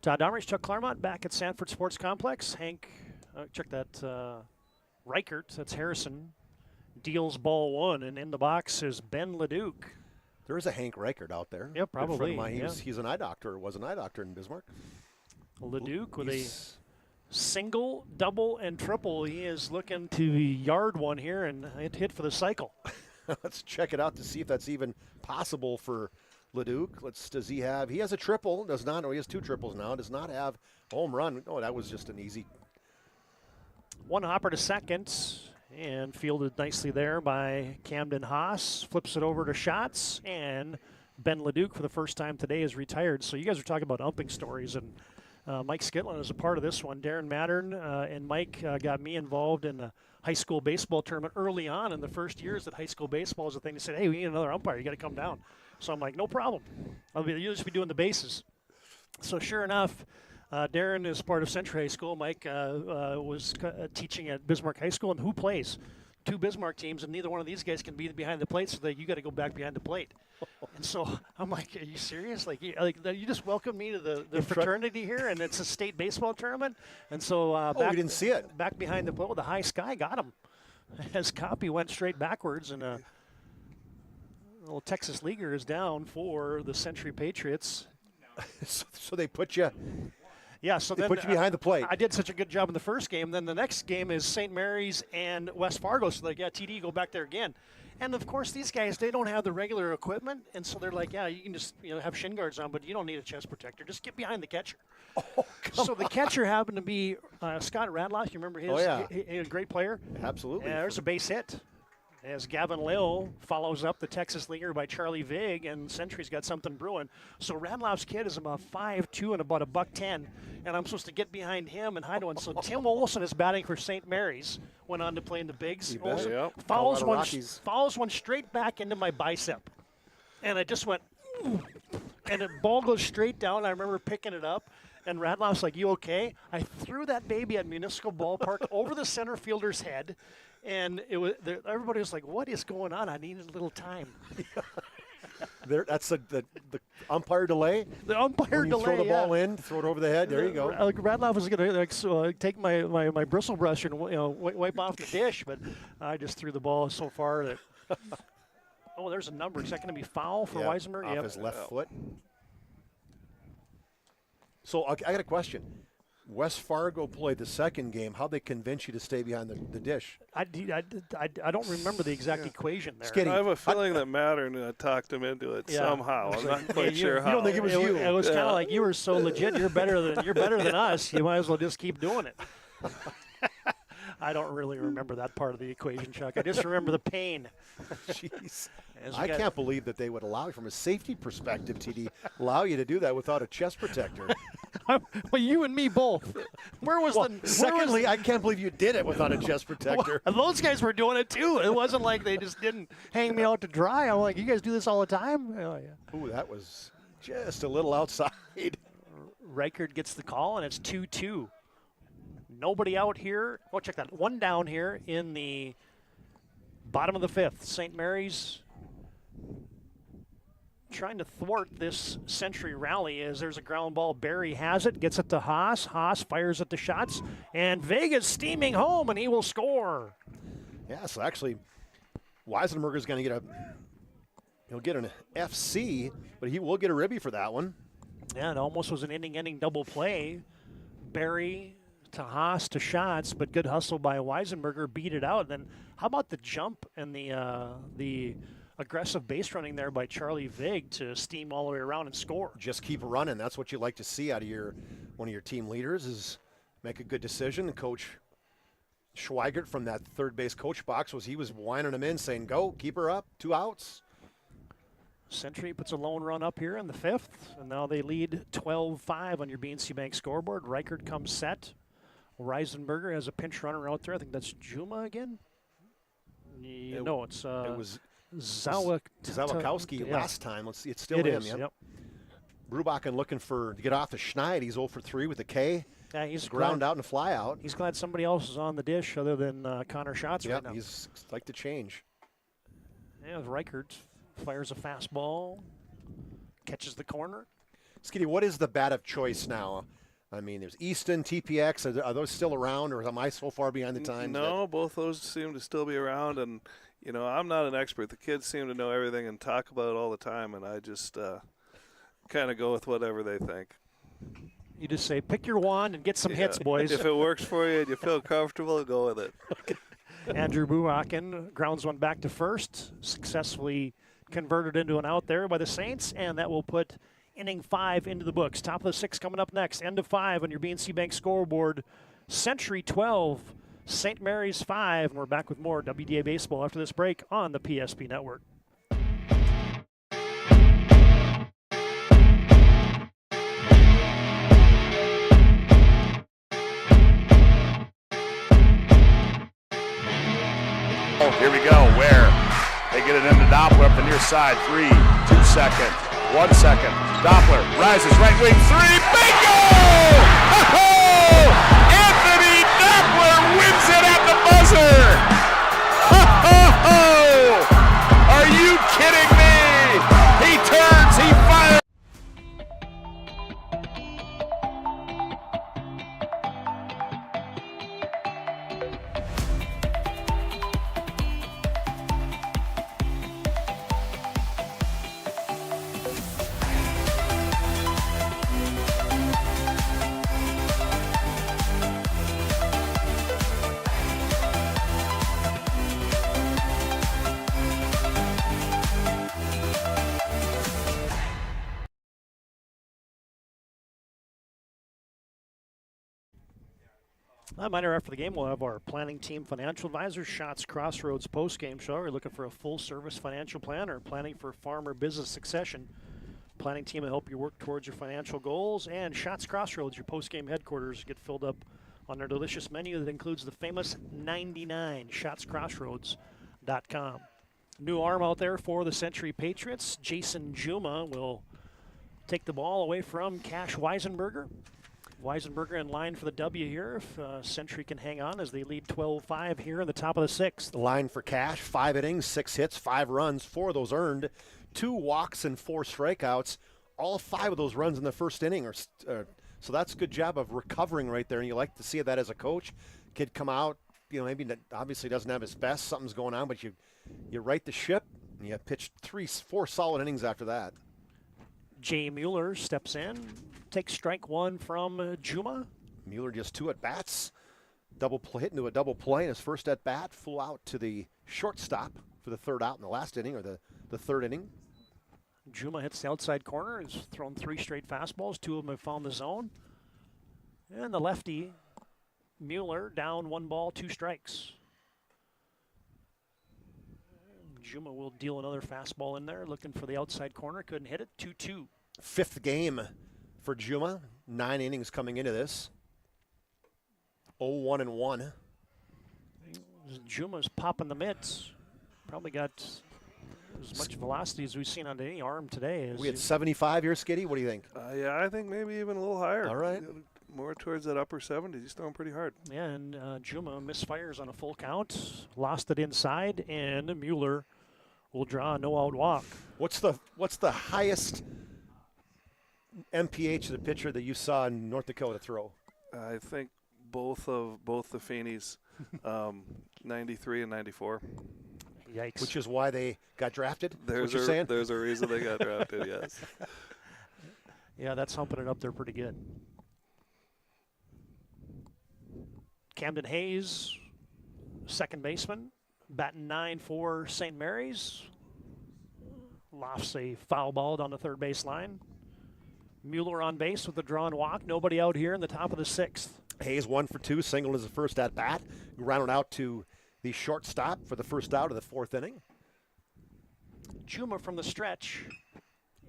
Todd Domrich, Chuck Claremont back at Sanford Sports Complex. Hank, check that, Reichert, that's Harrison, deals ball one, and in the box is Ben Leduc. There is a Hank Reichert out there. Yeah, probably. He's an eye doctor, or was an eye doctor in Bismarck. Leduc with a single, double, and triple. He is looking to yard one here and hit for the cycle. Let's check it out to see if that's even possible for Leduc. Does he have? He has a triple. Does not. Or he has two triples now. Does not have a home run. Oh, that was just an easy. One hopper to second. And fielded nicely there by Camden Haas. Flips it over to shots, and Ben Leduc for the first time today is retired. So you guys are talking about umping stories, and Mike Skitlin is a part of this one. Darren Mattern and Mike got me involved in a high school baseball tournament early on in the first years that high school baseball was a thing. They said, hey, we need another umpire. You got to come down. So I'm like, no problem. You'll just be doing the bases. So sure enough, Darren is part of Century High School. Mike was teaching at Bismarck High School, and who plays? Two Bismarck teams, and neither one of these guys can be behind the plate, so that you got to go back behind the plate. And so I'm like, are you serious? Like you just welcomed me to the fraternity here, and it's a state baseball tournament. And so we didn't see it. Back behind the plate with the high sky got him. As Copy went straight backwards, and a little Texas leaguer is down for the Century Patriots. So they put you. Yeah, so they put you behind the plate. I did such a good job in the first game. Then the next game is St. Mary's and West Fargo. So like, yeah, TD, go back there again. And of course, these guys, they don't have the regular equipment, and so they're like, yeah, you can just have shin guards on, but you don't need a chest protector. Just get behind the catcher. So the catcher happened to be Scott Radloff. You remember his? Oh yeah, he a great player. Absolutely. And there's a base hit. As Gavin Lill follows up the Texas leaguer by Charlie Vig, and Century's got something brewing. So Radloff's kid is about 5'2" and about $110, and I'm supposed to get behind him and hide one. So Tim Olson is batting for St. Mary's, went on to play in the bigs. Olson follows one straight back into my bicep, and I just went, ooh, and the ball goes straight down. I remember picking it up. And Radloff's like, you okay? I threw that baby at Municipal Ballpark over the center fielder's head, and everybody was like, what is going on? I needed a little time. That's the umpire delay? The umpire when you delay, throw the ball in, throw it over the head, there you go. Radloff was going to take my bristle brush and wipe off the dish, but I just threw the ball so far that – oh, there's a number. Is that going to be foul for Weisenberg? Off his left foot. So I got a question. West Fargo played the second game, how'd they convince you to stay behind the dish? I don't remember the exact equation there. Skinny. I have a feeling that Mattern talked him into it somehow. I'm not quite sure how. You don't think it was you? It was kind of like, you were so legit. You're better than us. You might as well just keep doing it. I don't really remember that part of the equation, Chuck. I just remember the pain. Jeez. I can't believe that they would allow you, from a safety perspective, TD, allow you to do that without a chest protector. Well, you and me both. Secondly, I can't believe you did it without a chest protector. Well, those guys were doing it too. It wasn't like they just didn't hang me out to dry. I'm like, you guys do this all the time? Oh, yeah. Ooh, that was just a little outside. Reichert gets the call, and it's 2-2. Nobody out here. Oh, check that. One down here in the bottom of the fifth. St. Mary's trying to thwart this Century rally as there's a ground ball. Barry has it, gets it to Haas. Haas fires at the shots, and Vega's steaming home, and he will score. Yeah, so actually, Weisenberger's going to he'll get an FC, but he will get a ribby for that one. Yeah, it almost was an inning-ending double play. Barry to Haas to shots, but good hustle by Weisenberger, beat it out. And then how about the jump and the aggressive base running there by Charlie Vig to steam all the way around and score? Just keep running. That's what you like to see out of one of your team leaders, is make a good decision. And Coach Schweigert from that third base coach box was whining him in, saying, go, keep her up, 2 outs. Century puts a lone run up here in the fifth, and now they lead 12-5 on your BNC Bank scoreboard. Reichert comes set. Reisenberger has a pinch runner out there. I think that's Juma again. No, it was Zawakowski last time. Let's see, it's still him. Yep. Brubachen looking to get off the Schneid. He's 0 for 3 with a K. Yeah, he's ground out and a fly out. He's glad somebody else is on the dish other than Connor Schatz right now. He's like to change. Yeah, Reichert fires a fastball, catches the corner. Skinny, what is the bat of choice now? I mean, there's Easton, TPX. Are those still around, or am I so far behind the times? No, both those seem to still be around. And, I'm not an expert. The kids seem to know everything and talk about it all the time, and I just kind of go with whatever they think. You just say, pick your wand and get some hits, boys. If it works for you and you feel comfortable, go with it. Andrew Buakin grounds one back to first, successfully converted into an out there by the Saints, and that will put inning 5 into the books. Top of the 6 coming up next. End of 5 on your BNC Bank scoreboard. Century 12, St. Mary's 5. And we're back with more WDA Baseball after this break on the PSP Network. Here we go, where they get it into Doppler up the near side. 3, 2 seconds, 1 second. Doppler rises right wing, 3, bingo! Ho-ho! Anthony Doppler wins it at the buzzer! Ho-ho-ho! Are you kidding me? He turns, he fires. A minor after the game, we'll have our planning team financial advisor, Shots Crossroads postgame show. We're looking for a full-service financial plan or planning for farm or business succession. Planning team will help you work towards your financial goals. And Shots Crossroads, your postgame headquarters, get filled up on their delicious menu that includes the famous 99, shotscrossroads.com. New arm out there for the Century Patriots. Jason Juma will take the ball away from Cash Weisenberger. Weisenberger in line for the W here if Century can hang on as they lead 12-5 here in the top of the 6th. The line for Cash, 5 innings, 6 hits, 5 runs, 4 of those earned, 2 walks and 4 strikeouts. All 5 of those runs in the first inning. So that's a good job of recovering right there, and you like to see that as a coach. Kid come out, maybe obviously doesn't have his best, something's going on, but you right the ship, and you pitched 4 solid innings after that. Jay Mueller steps in, takes strike 1 from Juma. Mueller just 2 at-bats. Hit into a double play in his first at-bat. Flew out to the shortstop for the 3rd out in the last inning, or the 3rd inning. Juma hits the outside corner. He's thrown 3 straight fastballs. 2 of them have found the zone. And the lefty, Mueller, down 1 ball, 2 strikes. Juma will deal another fastball in there, looking for the outside corner. Couldn't hit it. 2-2. 5th game for Juma. 9 innings coming into this. 0-1-1. Juma's popping the mitts. Probably got as much velocity as we've seen on any arm today. We had 75 here, Skitty. What do you think? Yeah, I think maybe even a little higher. All right. More towards that upper 70s. He's throwing pretty hard. Yeah, and Juma misfires on a full count. Lost it inside, and Mueller will draw a no-out walk. What's the highest MPH of the pitcher that you saw in North Dakota throw? I think both the Feenies, 93 and 94. Yikes. Which is why they got drafted? There's what you're saying? There's a reason they got drafted, yes. Yeah, that's humping it up there pretty good. Camden Hayes, second baseman, batting 9 for St. Mary's. Lofts a foul ball down the 3rd base line. Mueller on base with a drawn walk. Nobody out here in the top of the 6th. Hayes 1 for 2, singled as the first at bat. Grounded out to the shortstop for the first out of the 4th inning. Juma from the stretch.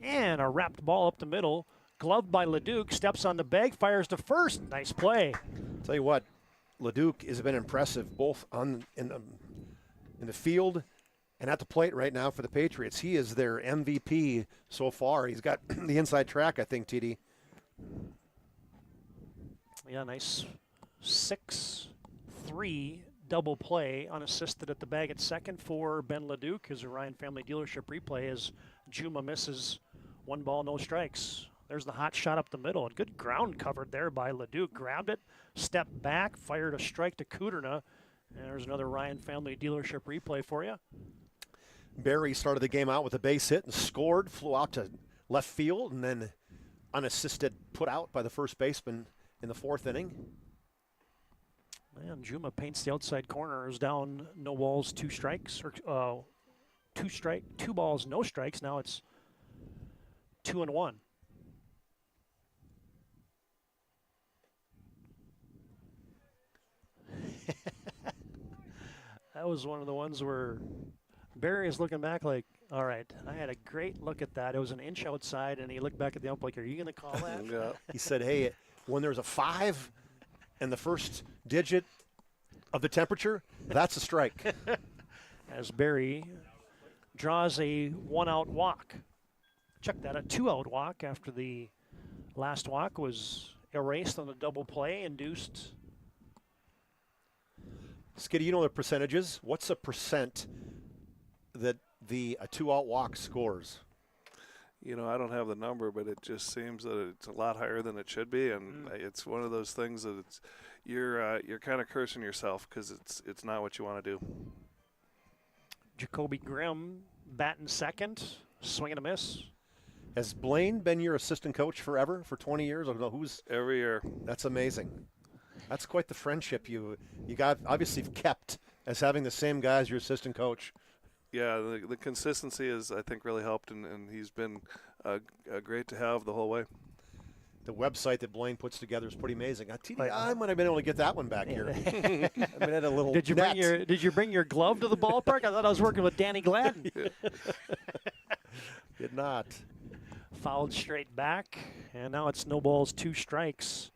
And a wrapped ball up the middle. Gloved by Leduc. Steps on the bag. Fires to first. Nice play. Tell you what, Leduc has been impressive both in the field and at the plate right now for the Patriots. He is their MVP so far. He's got the inside track, I think, TD. Yeah, nice 6-3 double play, unassisted at the bag at second for Ben Leduc. His Orion Family Dealership replay as Juma misses 1 ball, no strikes. There's the hot shot up the middle. Good ground covered there by Leduc. Grabbed it, stepped back, fired a strike to Kuderna. And there's another Ryan Family Dealership replay for you. Barry started the game out with a base hit and scored, flew out to left field, and then unassisted put out by the first baseman in the 4th inning. Man, Juma paints the outside corner. Is down, no balls, 2 strikes. Or 2 balls, no strikes. Now it's 2-1. That was one of the ones where Barry is looking back like, all right, I had a great look at that. It was an inch outside, and he looked back at the ump like, are you going to call that? Yeah. He said, hey, when there's a 5 and the first digit of the temperature, that's a strike. As Barry draws a 1-out walk. Check that, a 2-out walk after the last walk was erased on a double play, induced. Skitty, you know the percentages. What's the percent that a 2-out walk scores? You know, I don't have the number, but it just seems that it's a lot higher than it should be, and it's one of those things that you're kind of cursing yourself because it's not what you want to do. Jacoby Grimm batting second, swing and a miss. Has Blaine been your assistant coach forever, for 20 years? I don't know who's every year. That's amazing. That's quite the friendship you got obviously kept as having the same guy as your assistant coach. Yeah, the consistency is, I think, really helped, and he's been great to have the whole way. The website that Blaine puts together is pretty amazing. I might have been able to get that one back here. I mean, had a little. Did you bring your glove to the ballpark? I thought I was working with Danny Gladden. Did not. Fouled straight back, and now it's no balls, 2 strikes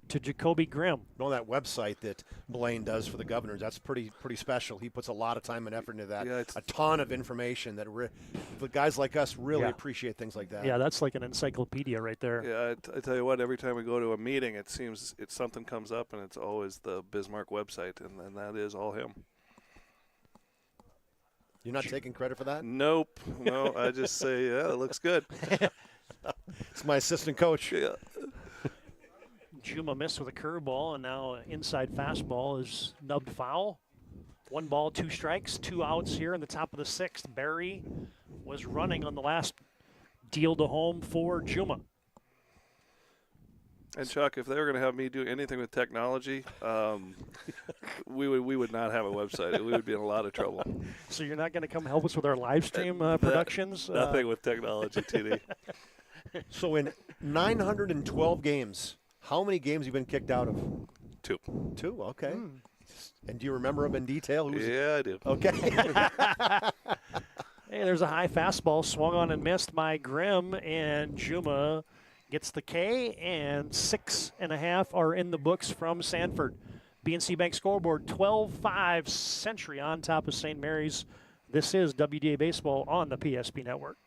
to Jacoby Grimm. You know that website that Blaine does for the Governors, that's pretty special. He puts a lot of time and effort into that. Yeah, a ton of information that the guys like us really appreciate things like that. Yeah, that's like an encyclopedia right there. Yeah, I tell you what, every time we go to a meeting, it seems something comes up, and it's always the Bismarck website, and that is all him. You're not taking credit for that? Nope. No, I just say, yeah, it looks good. It's my assistant coach. Yeah. Juma missed with a curveball, and now inside fastball is nubbed foul. 1 ball, 2 strikes, 2 outs here in the top of the 6th. Barry was running on the last deal to home for Juma. And Chuck, if they were going to have me do anything with technology, we would not have a website. We would be in a lot of trouble. So you're not going to come help us with our live stream productions? Nothing with technology, TD. So in 912 games, how many games have you been kicked out of? 2. 2, okay. And do you remember them in detail? Yeah, I do. Okay. Hey, there's a high fastball swung on and missed by Grimm, and Juma gets the K, and 6.5 are in the books from Sanford. BNC Bank scoreboard, 12-5 Century on top of St. Mary's. This is WDA Baseball on the PSP Network.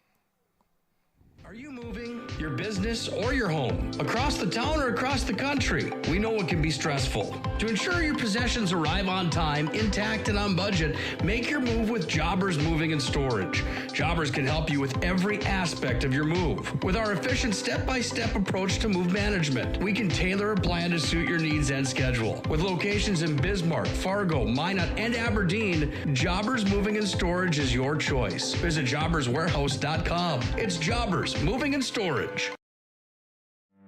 Are you moving your business or your home across the town or across the country? We know it can be stressful. To ensure your possessions arrive on time, intact, and on budget, make your move with Jobbers Moving and Storage. Jobbers can help you with every aspect of your move. With our efficient step-by-step approach to move management, we can tailor a plan to suit your needs and schedule. With locations in Bismarck, Fargo, Minot, and Aberdeen, Jobbers Moving and Storage is your choice. Visit jobberswarehouse.com. It's Jobbers Moving and Storage.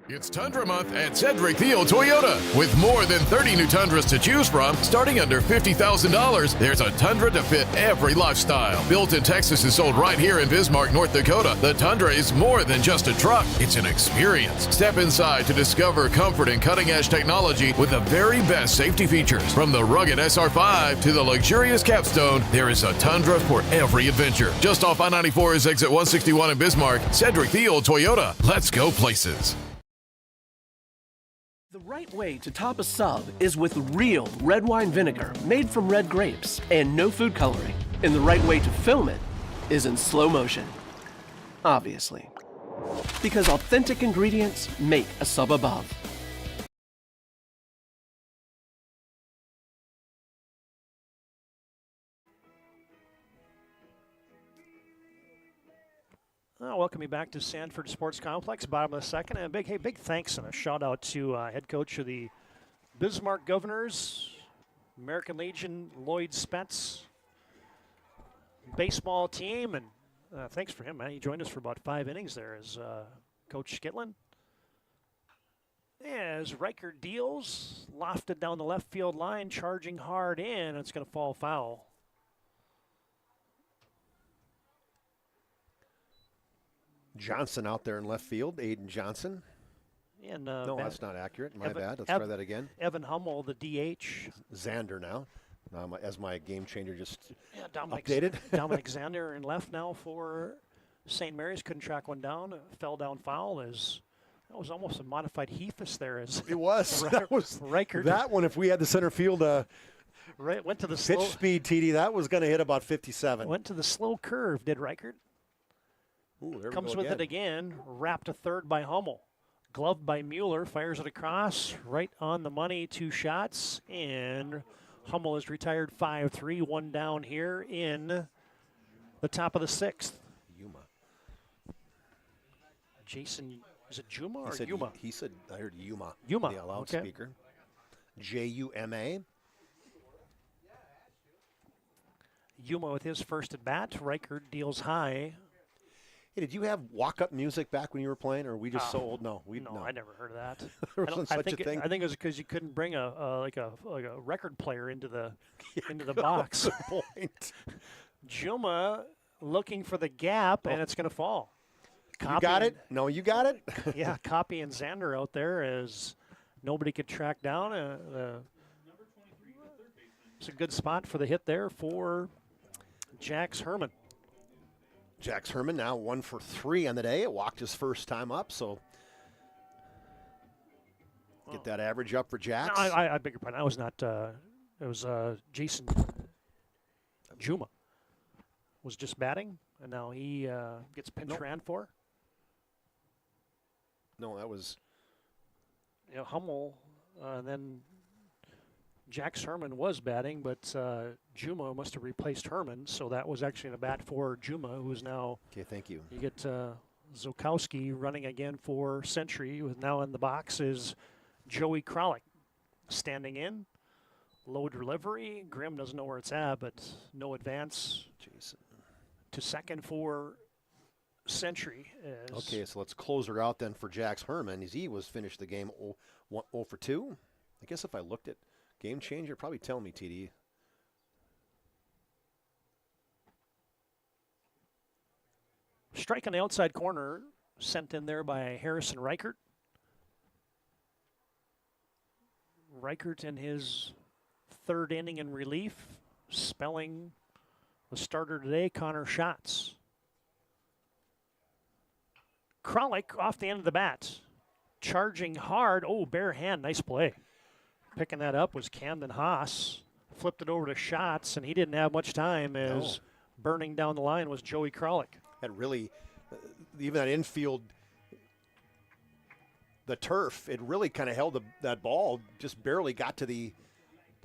It's Tundra Month at Cedric Thiel Toyota. With more than 30 new Tundras to choose from, starting under $50,000, there's a Tundra to fit every lifestyle. Built in Texas and sold right here in Bismarck, North Dakota, the Tundra is more than just a truck. It's an experience. Step inside to discover comfort and cutting-edge technology with the very best safety features. From the rugged SR5 to the luxurious Capstone, there is a Tundra for every adventure. Just off I-94 is exit 161 in Bismarck. Cedric Thiel Toyota. Let's go places. The right way to top a sub is with real red wine vinegar made from red grapes and no food coloring. And the right way to film it is in slow motion. Obviously. Because authentic ingredients make a sub above. Welcome you back to Sanford Sports Complex, bottom of the second. And big thanks and a shout out to head coach of the Bismarck Governors, American Legion, Lloyd Spence baseball team. And thanks for him, man. He joined us for about 5 innings there as Coach Skitlin. As Riker deals, lofted down the left field line, charging hard in. It's going to fall foul. Johnson out there in left field, Aiden Johnson. And no, that's not accurate. My bad. Let's try that again. Evan Hummel, the DH. Xander now. As my game changer just updated. Dominic Xander in left now for St. Mary's. Couldn't track one down. Fell down foul. That was almost a modified Heifus there. It was. That was Riker. That one, if we had the center field went to the pitch slow speed, TD, that was going to hit about 57. Went to the slow curve, did Reichert. Ooh, there Comes we go with again. it again, wrapped to third by Hummel. Gloved by Mueller, fires it across, right on the money, 2 shots, and Hummel is retired 5-3, 1 down here in the top of the 6th. Yuma. Jason, is it Juma or Yuma? He said, I heard Yuma. Yuma, The loudspeaker. J-U-M-A. Yuma with his first at bat. Reichert deals high. Hey, did you have walk-up music back when you were playing, or are we just so old? No, no, I never heard of that. There wasn't such a thing. I think it was because you couldn't bring a record player into the box. Point. Juma looking for the gap, and it's going to fall. You got it? No, you got it? Yeah, Copy and Xander out there as nobody could track down. It's a good spot for the hit there for Jax Herman. Jax Herman now 1 for 3 on the day. It walked his first time up, so get that average up for Jax. No, I beg your pardon. That was not. It was Jason Juma was just batting, and now he gets pinch ran for. No, that was Hummel, and then Jax Herman was batting, but Juma must have replaced Herman, so that was actually a bat for Juma, who's now. Okay, thank you. You get Zokowski running again for Century. With now in the box is Joey Kralik standing in. Low delivery. Grimm doesn't know where it's at, but no advance. Jason. To second for Century. Okay, so let's close her out then for Jax Herman. He was finished the game 0 for 2. I guess if I looked at Game Changer, probably tell me, TD. Strike on the outside corner, sent in there by Harrison Reichert. Reichert in his 3rd inning in relief, spelling the starter today, Connor Schatz. Kralik off the end of the bat, charging hard. Oh, bare hand, nice play. Picking that up was Camden Haas. Flipped it over to Schatz, and he didn't have much time as burning down the line was Joey Kralik. That really, even that infield, the turf, it really kind of held that ball, just barely got to the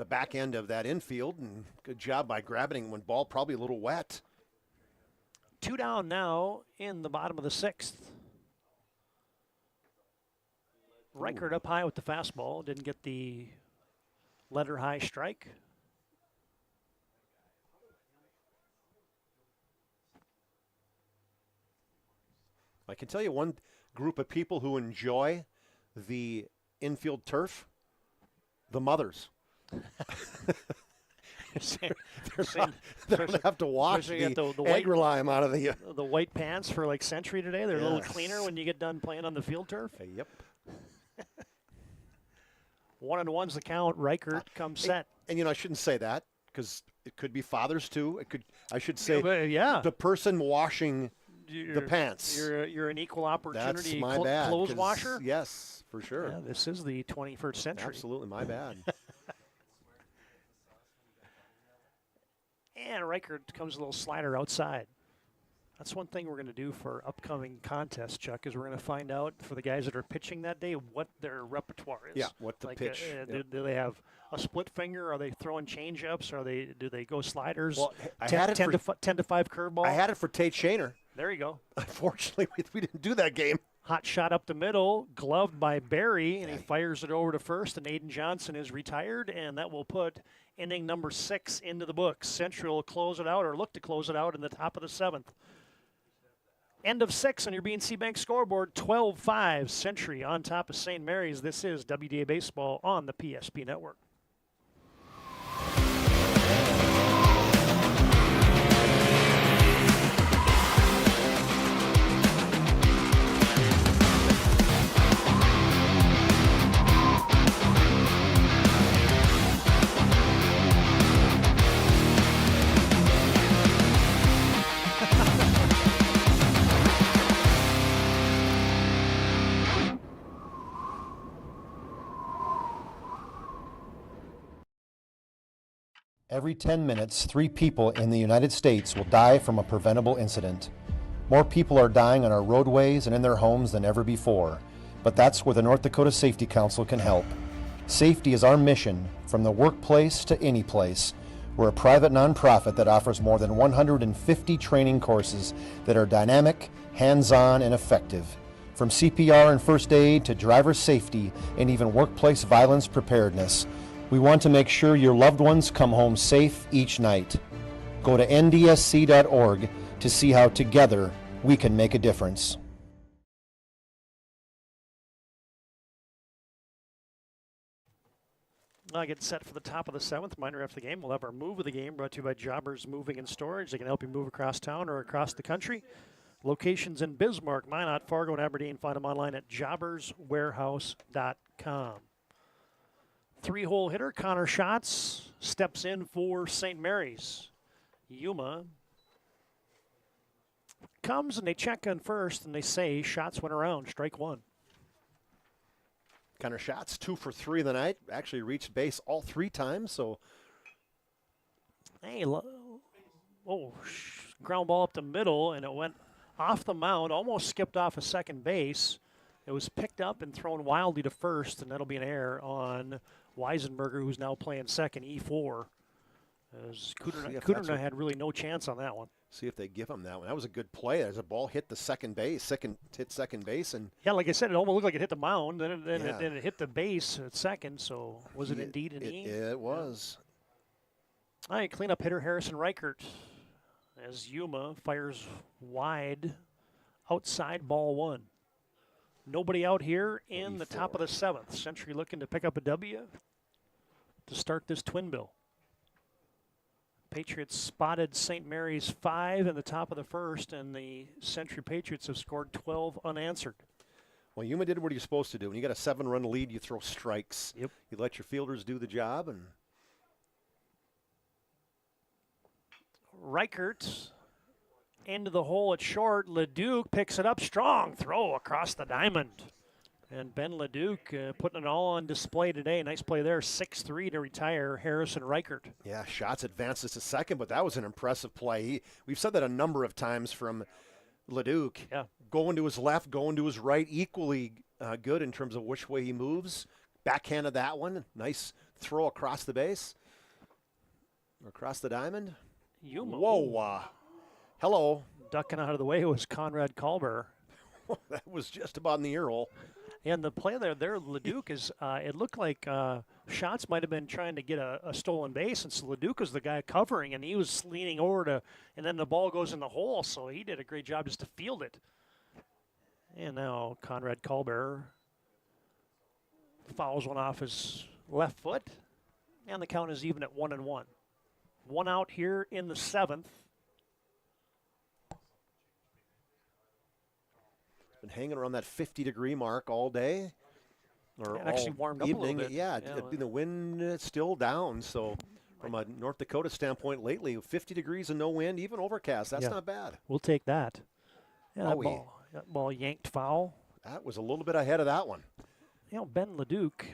back end of that infield, and good job by grabbing it when ball probably a little wet. 2 down now in the bottom of the 6th. Reichert up high with the fastball, didn't get the letter high strike. I can tell you one group of people who enjoy the infield turf, the mothers. They don't have to wash the egg lime out of the white pants for like Century today. They're a little cleaner when you get done playing on the field turf. Yep. 1-1's the count. Reichert comes set. And I shouldn't say that because it could be fathers too. I should say the person washing the pants. You're an equal opportunity That's my bad, clothes washer. Yes, for sure. Yeah, this is the 21st century. Absolutely, my bad. And Reichert comes a little slider outside. That's one thing we're going to do for upcoming contests, Chuck, is we're going to find out for the guys that are pitching that day what their repertoire is. Yeah, what the pitch. Do they have a split finger? Are they throwing change-ups? Do they go sliders? Well, 10 to 5 curveball? I had it for Tate Shaner. There you go. Unfortunately, we didn't do that game. Hot shot up the middle, gloved by Barry, and he fires it over to first, and Aiden Johnson is retired, and that will put inning number 6 into the books. Central will close it out, or look to close it out in the top of the 7th. End of 6 on your BNC Bank scoreboard, 12-5 Century on top of St. Mary's. This is WDA Baseball on the PSP Network. Every 10 minutes, 3 people in the United States will die from a preventable incident. More people are dying on our roadways and in their homes than ever before, but that's where the North Dakota Safety Council can help. Safety is our mission, from the workplace to any place. We're a private nonprofit that offers more than 150 training courses that are dynamic, hands-on, and effective. From CPR and first aid to driver safety and even workplace violence preparedness, we want to make sure your loved ones come home safe each night. Go to ndsc.org to see how together we can make a difference. Now get set for the top of the 7th. Minor after the game. We'll have our move of the game brought to you by Jobbers Moving and Storage. They can help you move across town or across the country. Locations in Bismarck, Minot, Fargo, and Aberdeen. Find them online at jobberswarehouse.com. 3-hole hitter Connor Schatz steps in for St. Mary's. Yuma comes and they check on first and they say Schatz went around, strike 1. Connor Schatz 2 for 3 the night. Actually reached base all 3 times. So, hey, ground ball up the middle and it went off the mound, almost skipped off a second base. It was picked up and thrown wildly to first, and that'll be an error on Weisenberger, who's now playing second, E4. As Kuderna had really no chance on that one. See if they give him that one. That was a good play. As a ball hit the second base, hit second base, and yeah, like I said, it almost looked like it hit the mound. Then it hit the base at second. So was it indeed an E? It was. All right, cleanup hitter Harrison Reichert as Yuma fires wide outside, ball one. Nobody out here in the top of the 7th. Century looking to pick up a W to start this twin bill. Patriots spotted St. Mary's 5 in the top of the 1st, and the Century Patriots have scored 12 unanswered. Well, Yuma did what you're supposed to do. When you got a 7-run lead, you throw strikes. Yep. You let your fielders do the job. And Reichert into the hole at short. Leduc picks it up. Strong throw across the diamond. And Ben Leduc putting it all on display today. Nice play there. 6-3 to retire Harrison Reichert. yeah, Shots advances to second, but that was an impressive play. We've said that a number of times from Leduc. Yeah. Going to his left, going to his right, equally good in terms of which way he moves. Backhanded that one. Nice throw across the base. Across the diamond. Yuma. Whoa. Hello. Ducking out of the way was Conrad Kalber. That was just about in the ear hole. And the play there, Leduc is, it looked like Shots might have been trying to get a stolen base, and so Leduc was the guy covering, and he was leaning over to, and then the ball goes in the hole, so he did a great job just to field it. And now Conrad Kalber fouls one off his left foot, and the count is even at 1-1. One out here in the 7th. Been hanging around that 50-degree mark all day. Or It actually all warmed up a evening. little bit. Yeah, Yeah. the wind is still down. So from a North Dakota standpoint lately, 50 degrees and no wind, even overcast. That's not bad. We'll take that. Yeah, Wowie. that ball yanked foul. That was a little bit ahead of that one. You know, Ben Leduc,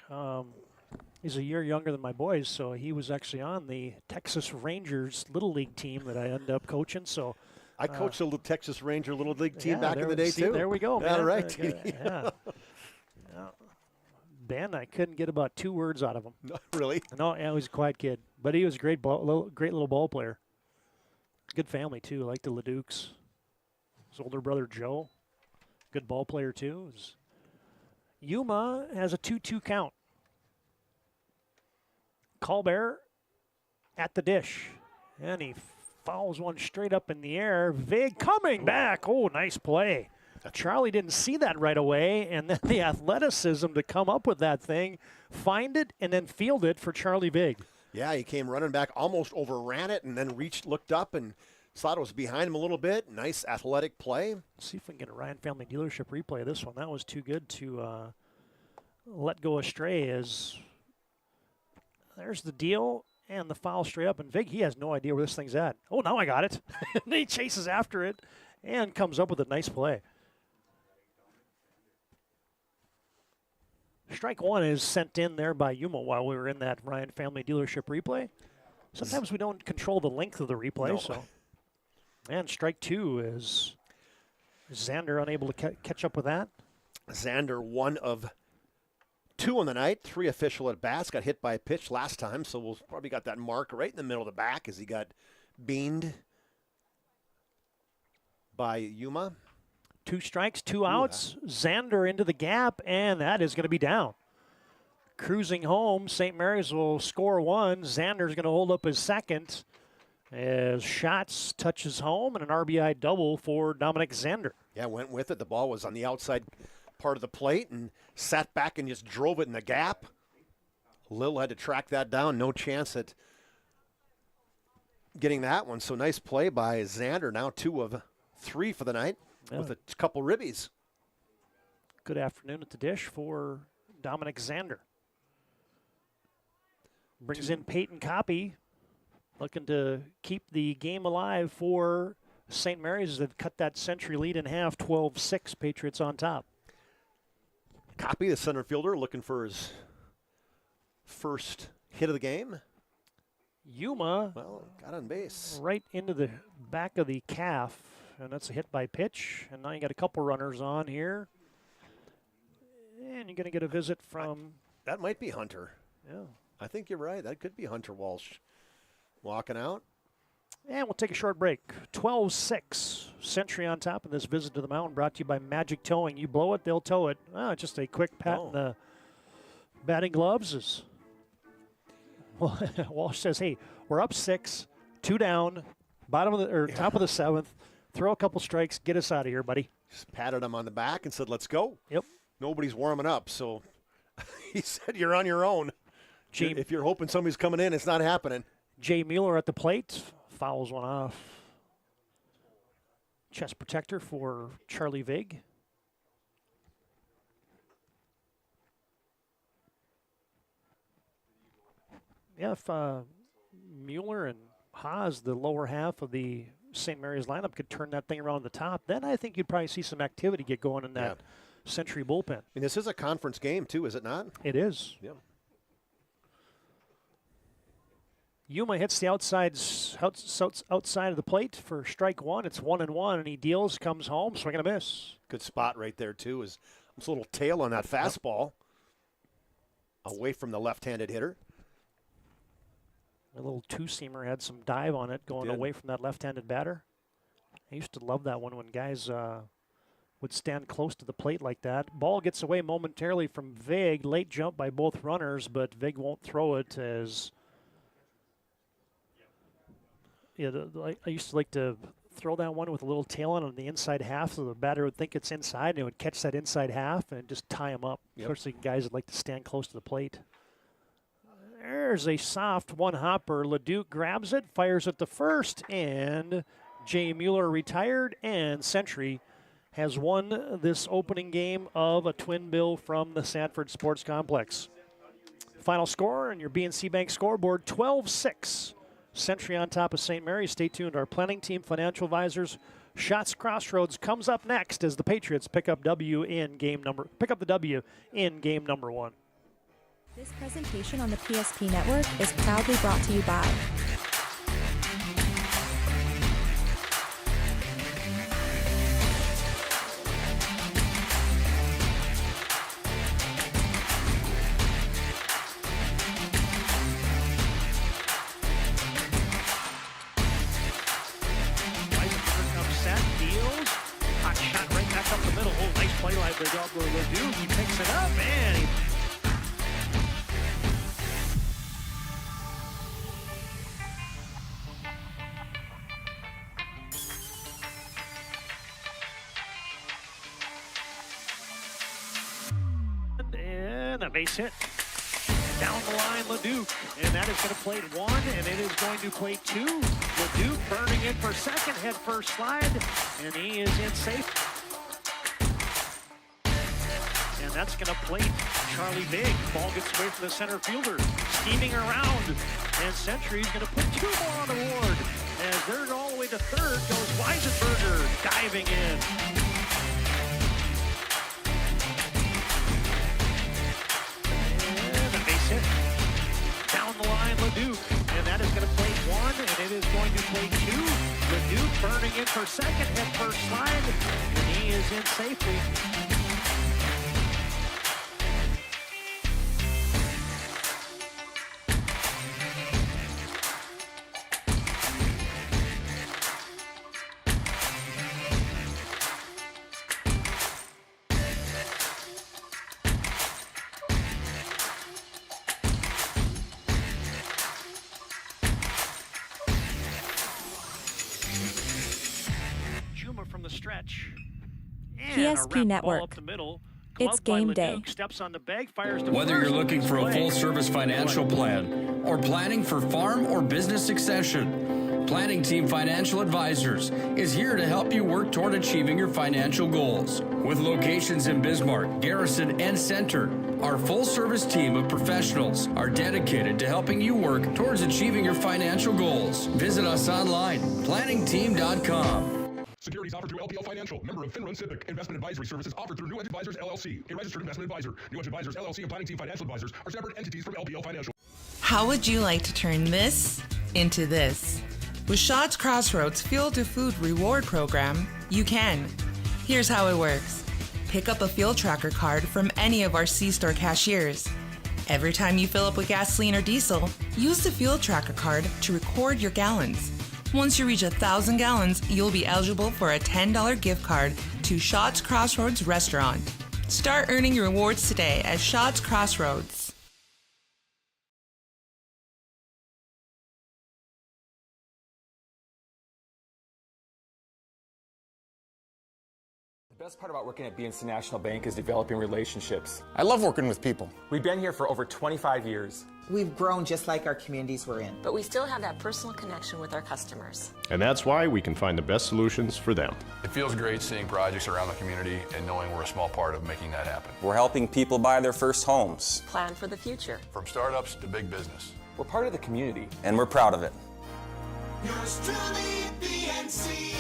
he's a year younger than my boys, so he was actually on the Texas Rangers Little League team that I ended up coaching. So I coached a little Texas Ranger Little League team yeah, back in the day, see, too. There we go, man. All right. Yeah. Ben, I couldn't get about 2 words out of him. No, really? No, yeah, he was a quiet kid, but he was a great little ball player. Good family, too. I like the Leducs. His older brother, Joe, good ball player, too. Yuma has a 2-2 count. Colbert at the dish, and he fouls one straight up in the air. Vig coming back. Oh, nice play. Charlie didn't see that right away, and then the athleticism to come up with that thing, find it, and then field it for Charlie Vig. Yeah, he came running back, almost overran it, and then looked up, and saw it was behind him a little bit. Nice athletic play. Let's see if we can get a Ryan Family Dealership replay of this one. That was too good to let go astray. As there's the deal and the foul straight up, and Vig, he has no idea where this thing's at. Oh, now I got it. And he chases after it and comes up with a nice play. Strike one is sent in there by Yuma while we were in that Ryan Family Dealership replay. Sometimes we don't control the length of the replay. No. So, and strike two is Xander unable to catch up with that. Xander, 1 of 2 on the night, 3 official at bats. Got hit by a pitch last time, so we'll probably got that mark right in the middle of the back as he got beamed by Yuma. 2 strikes, 2 outs. Xander into the gap, and that is going to be down. Cruising home, St. Mary's will score 1. Xander's going to hold up his second as Shots touches home and an RBI double for Dominic Xander. Yeah, went with it. The ball was on the outside part of the plate and sat back and just drove it in the gap. Lil had to track that down. No chance at getting that one. So nice play by Xander. Now 2 of 3 for the night with a couple ribbies. Good afternoon at the dish for Dominic Xander. Brings in Peyton Copy, looking to keep the game alive for St. Mary's. They've cut that Century lead in half, 12-6, Patriots on top. Copy, the center fielder, looking for his first hit of the game. Yuma, got on base. Right into the back of the calf, and that's a hit by pitch. And now you got a couple runners on here. And you're going to get a visit from... That might be Hunter. Yeah. I think you're right. That could be Hunter Walsh walking out. And we'll take a short break. 12-6. Century on top of this visit to the mound brought to you by Magic Towing. You blow it, they'll tow it. Just a quick pat in the batting gloves. Is Walsh says, hey, we're up 6, 2 down, top of the 7th. Throw a couple strikes, get us out of here, buddy. Just patted him on the back and said, let's go. Yep. Nobody's warming up, so he said, you're on your own. If you're hoping somebody's coming in, it's not happening. Jay Mueller at the plate, fouls one off. Chest protector for Charlie Vig. Yeah, if Mueller and Haas, the lower half of the St. Mary's lineup, could turn that thing around the top, then I think you'd probably see some activity get going in that Century bullpen. And this is a conference game, too, is it not? It is. Yeah. Yuma hits the outside of the plate for strike one. It's 1-1, and he deals, comes home, swing and a miss. Good spot right there, too. Is a little tail on that fastball away from the left-handed hitter. A little two-seamer had some dive on it going away from that left-handed batter. I used to love that one when guys would stand close to the plate like that. Ball gets away momentarily from Vig. Late jump by both runners, but Vig won't throw it as... Yeah, I used to like to throw that one with a little tail on the inside half so the batter would think it's inside and it would catch that inside half and just tie him up, especially guys that like to stand close to the plate. There's a soft one-hopper. Leduc grabs it, fires it to first, and Jay Mueller retired, and Century has won this opening game of a twin bill from the Sanford Sports Complex. Final score on your BNC Bank scoreboard, 12-6. Century on top of St. Mary's. Stay tuned. Our planning team, financial advisors, Shots Crossroads comes up next as the Patriots pick up the W in game number one. This presentation on the PSP Network is proudly brought to you by He picks it up, and he... And a base hit. Down the line, Leduc. And that is going to plate one, and it is going to plate two. Leduc burning in for second, head first slide, and he is in safe. And that's going to plate Charlie Big. Ball gets away from the center fielder. Scheming around. And Century's going to put two more on the board. As they're all the way to third goes Weisenberger diving in. And a base hit. Down the line, Leduc. And that is going to plate one, and it is going to plate two. Leduc burning in for second, head first slide. And he is in safely. From the stretch. PSP Network. It's game day. Steps on the bag, fires to Whether first, you're looking for a play. full-service financial plan or planning for farm or business succession, Planning Team Financial Advisors is here to help you work toward achieving your financial goals. With locations in Bismarck, Garrison, and Center, our full-service team of professionals are dedicated to helping you work towards achieving your financial goals. Visit us online, planningteam.com. Securities offered through LPL Financial, member of Finrun SIPC. Investment advisory services offered through New Edge Advisors LLC, a registered investment advisor. New Edge Advisors LLC and Planning Team Financial Advisors are separate entities from LPL Financial. How would you like to turn this into this? With Shots Crossroads Fuel to Food Reward Program, you can. Here's how it works. Pick up a fuel tracker card from any of our C-store cashiers. Every time you fill up with gasoline or diesel, use the fuel tracker card to record your gallons. Once you reach 1,000 gallons, you'll be eligible for a $10 gift card to Shots Crossroads Restaurant. Start earning your rewards today at Shots Crossroads. The best part about working at BNC National Bank is developing relationships. I love working with people. We've been here for over 25 years. We've grown just like our communities we're in. But we still have that personal connection with our customers. And that's why we can find the best solutions for them. It feels great seeing projects around the community and knowing we're a small part of making that happen. We're helping people buy their first homes. Plan for the future. From startups to big business. We're part of the community. And we're proud of it. Yours truly, BNC.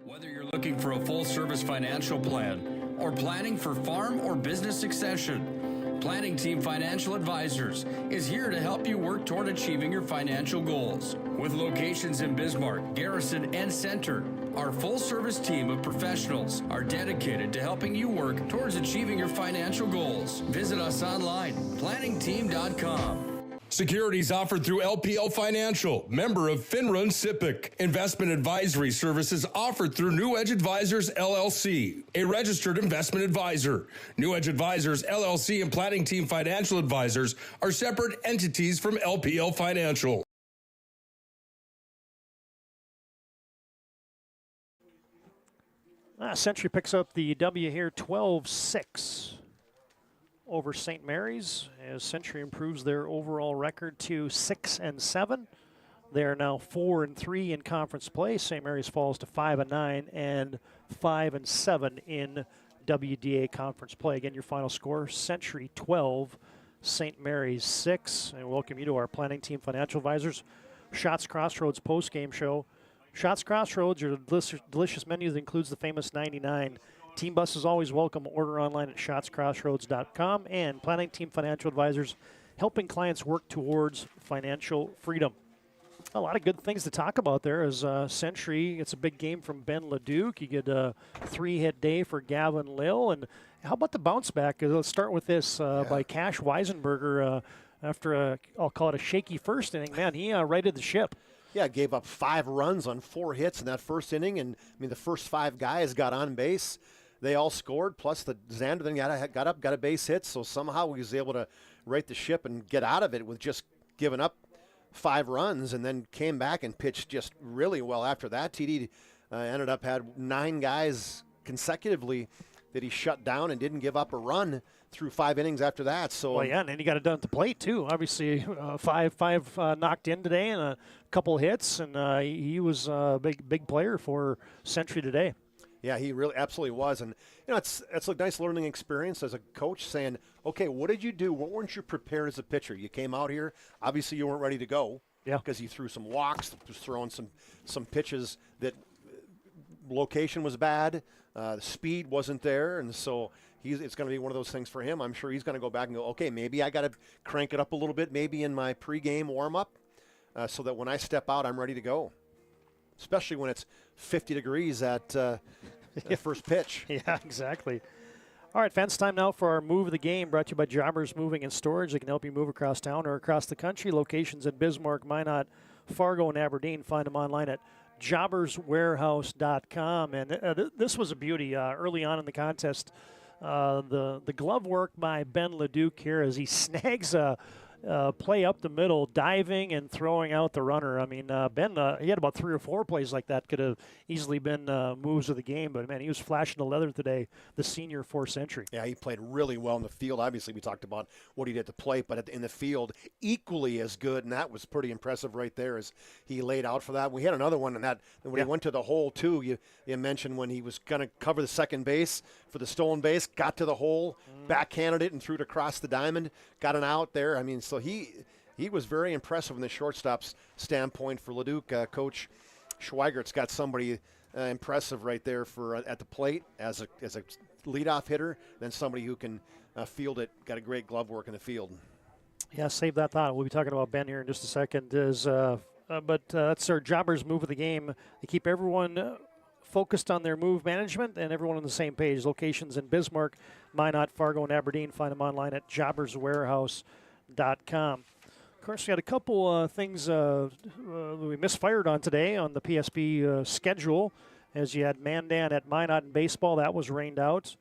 Whether you're looking for a full-service financial plan or planning for farm or business succession, Planning Team Financial Advisors is here to help you work toward achieving your financial goals. With locations in Bismarck, Garrison, and Center, our full-service team of professionals are dedicated to helping you work towards achieving your financial goals. Visit us online, planningteam.com. Securities offered through LPL Financial, member of Finra and SIPC. Investment advisory services offered through New Edge Advisors, LLC, a registered investment advisor. New Edge Advisors, LLC, and Planning Team Financial Advisors are separate entities from LPL Financial. Century picks up the W here 12-6. Over St. Mary's as Century improves their overall record to 6-7. They are now 4-3 in conference play. St. Mary's falls to 5-9 and 5-7 in WDA conference play. Again, your final score: Century 12, St. Mary's 6. And welcome you to our Planning Team Financial Advisors Shots Crossroads post-game show. Shots Crossroads are a delicious menu that includes the famous 99. Team Bus is always welcome. Order online at shotscrossroads.com. And Planning Team Financial Advisors, helping clients work towards financial freedom. A lot of good things to talk about there as Century. It's a big game from Ben Leduc. You get a 3-hit day for Gavin Lill. And how about the bounce back? Let's start with this by Cash Weisenberger after I'll call it a shaky first inning. Man, he righted the ship. Yeah, gave up 5 runs on 4 hits in that first inning. And, I mean, the first 5 guys got on base. They all scored, plus the Xander then got up, got a base hit, so somehow he was able to right the ship and get out of it with just giving up 5 runs, and then came back and pitched just really well after that. TD ended up had 9 guys consecutively that he shut down and didn't give up a run through 5 innings after that. So well, yeah, and then he got it done at the plate too. Obviously, five knocked in today and a couple hits, and he was a big player for Century today. Yeah, he really absolutely was. And, you know, it's a nice learning experience as a coach saying, okay, what did you do? What weren't you prepared as a pitcher? You came out here. Obviously, you weren't ready to go. Yeah. Because you threw some walks, was throwing some pitches that location was bad. The speed wasn't there. And so it's going to be one of those things for him. I'm sure he's going to go back and go, okay, maybe I got to crank it up a little bit, maybe in my pregame warm-up, so that when I step out, I'm ready to go. Especially when it's 50 degrees at the first pitch. Yeah, exactly. All right, fans, time now for our Move of the Game, brought to you by Jobbers Moving and Storage. They can help you move across town or across the country. Locations in Bismarck, Minot, Fargo, and Aberdeen. Find them online at jobberswarehouse.com. And this was a beauty early on in the contest. The glove work by Ben Leduc here as he snags a play up the middle, diving and throwing out the runner. I mean, Ben, he had about 3 or 4 plays like that. Could have easily been moves of the game, but, man, he was flashing the leather today, the senior for Century. Yeah, he played really well in the field. Obviously, we talked about what he did at the plate, but in the field, equally as good, and that was pretty impressive right there as he laid out for that. We had another one in that when he went to the hole, too. You mentioned when he was going to cover the second base for the stolen base, got to the hole, backhanded it, and threw it across the diamond, got an out there. I mean, so he was very impressive in the shortstop's standpoint for Leduc. Coach Schweigert's got somebody impressive right there for at the plate as a leadoff hitter, then somebody who can field it. Got a great glove work in the field. Yeah, save that thought. We'll be talking about Ben here in just a second. But that's our Jobbers Move of the Game. They keep everyone focused on their move management and everyone on the same page. Locations in Bismarck, Minot, Fargo, and Aberdeen. Find them online at jobberswarehouse.com. Of course, we had a couple things we misfired on today on the PSP schedule, as you had Mandan at Minot in baseball. That was rained out.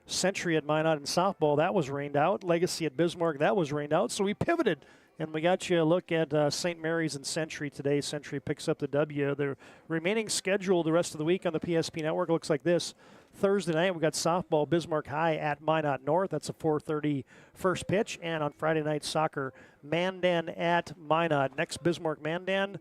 Century at Minot in softball. That was rained out. Legacy at Bismarck. That was rained out. So we pivoted And we got you a look at St. Mary's and Century today. Century picks up the W. The remaining schedule the rest of the week on the PSP Network looks like this. Thursday night, we got softball, Bismarck High at Minot North. That's a 4:30 first pitch. And on Friday night, soccer, Mandan at Minot. Next Bismarck Mandan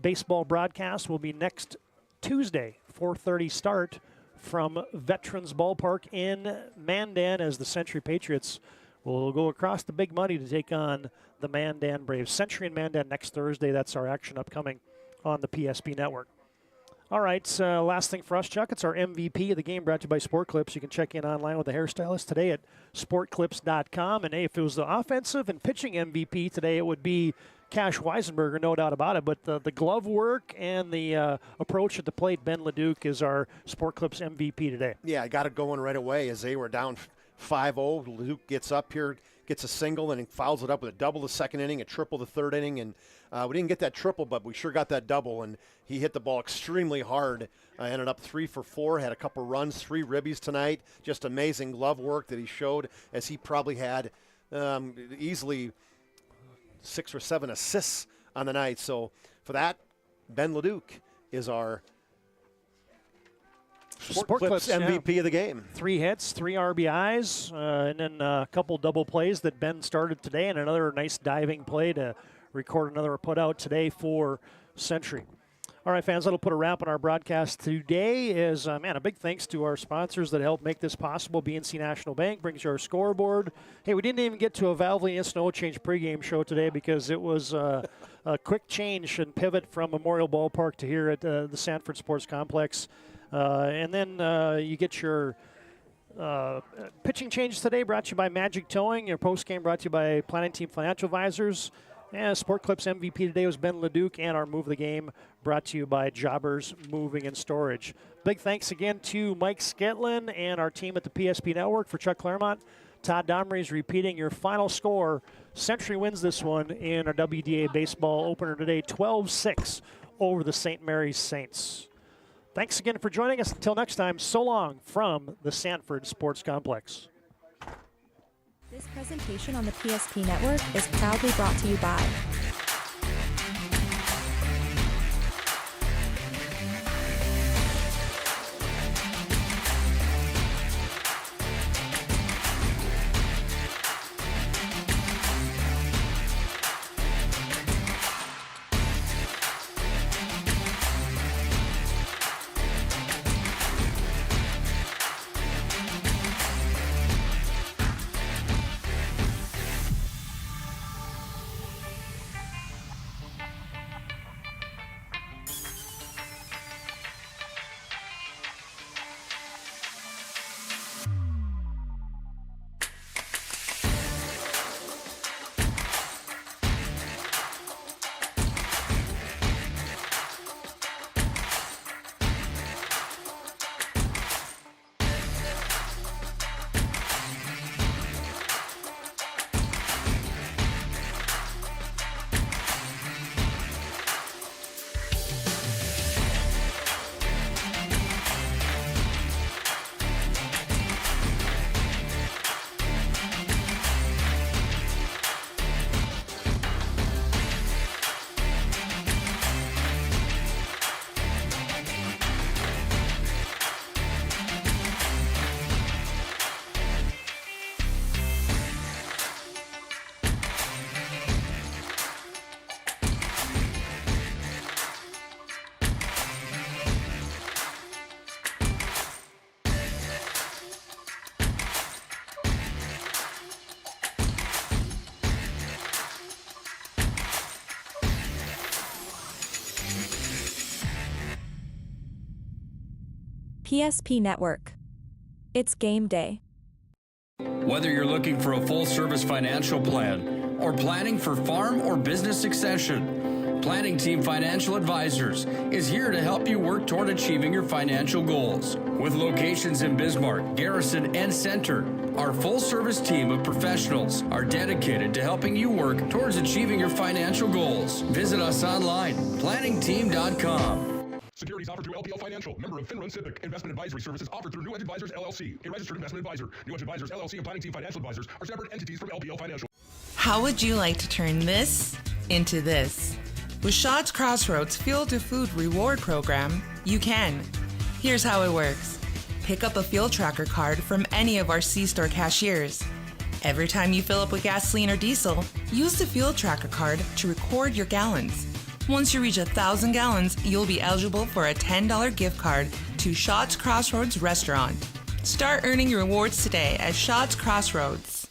baseball broadcast will be next Tuesday, 4:30 start from Veterans Ballpark in Mandan as the Century Patriots will go across the Big Muddy to take on the Mandan Braves. Century and Mandan next Thursday. That's our action upcoming on the PSP Network. All right, last thing for us, Chuck. It's our MVP of the game brought to you by Sport Clips. You can check in online with the hairstylist today at sportclips.com. And, hey, if it was the offensive and pitching MVP today, it would be Cash Weisenberger, no doubt about it. But the glove work and the approach at the plate, Ben Leduc is our Sport Clips MVP today. Yeah, I got it going right away as they were down 5-0. Leduc gets up here, gets a single, and he fouls it up with a double the second inning, a triple the third inning. And we didn't get that triple, but we sure got that double. And he hit the ball extremely hard. Ended up 3 for 4, had a couple runs, 3 ribbies tonight. Just amazing glove work that he showed, as he probably had easily 6 or 7 assists on the night. So for that, Ben Leduc is our Sport Clips MVP of the game. 3 hits, 3 RBIs, and then a couple double plays that Ben started today, and another nice diving play to record another put out today for Century. All right, fans, that'll put a wrap on our broadcast today. Is a big thanks to our sponsors that help make this possible. BNC National Bank brings you our scoreboard. Hey, we didn't even get to a Valvoline Instant Oil Change pregame show today because it was a quick change and pivot from Memorial Ballpark to here at the Sanford Sports Complex. And then you get your pitching changes today brought to you by Magic Towing. Your postgame brought to you by Planning Team Financial Advisors. And Sport Clips MVP today was Ben Leduc, and our Move of the Game brought to you by Jobbers Moving and Storage. Big thanks again to Mike Sketlin and our team at the PSP Network. For Chuck Claremont, Todd Domry is repeating your final score. Century wins this one in our WDA Baseball opener today, 12-6 over the St. Mary's Saints. Thanks again for joining us. Until next time, so long from the Sanford Sports Complex. This presentation on the PSP Network is proudly brought to you by PSP Network. It's game day. Whether you're looking for a full-service financial plan or planning for farm or business succession, Planning Team Financial Advisors is here to help you work toward achieving your financial goals. With locations in Bismarck, Garrison, and Center, our full-service team of professionals are dedicated to helping you work towards achieving your financial goals. Visit us online, planningteam.com. Securities offered through LPL Financial, member of Finrun Civic. Investment advisory services offered through New Edge Advisors, LLC, a registered investment advisor. New Edge Advisors, LLC, and Planning Team Financial Advisors are separate entities from LPL Financial. How would you like to turn this into this? With Shaw's Crossroads Fuel to Food Reward Program, you can. Here's how it works. Pick up a Fuel Tracker card from any of our C-Store cashiers. Every time you fill up with gasoline or diesel, use the Fuel Tracker card to record your gallons. Once you reach 1,000 gallons, you'll be eligible for a $10 gift card to Shaw's Crossroads Restaurant. Start earning your rewards today at Shaw's Crossroads.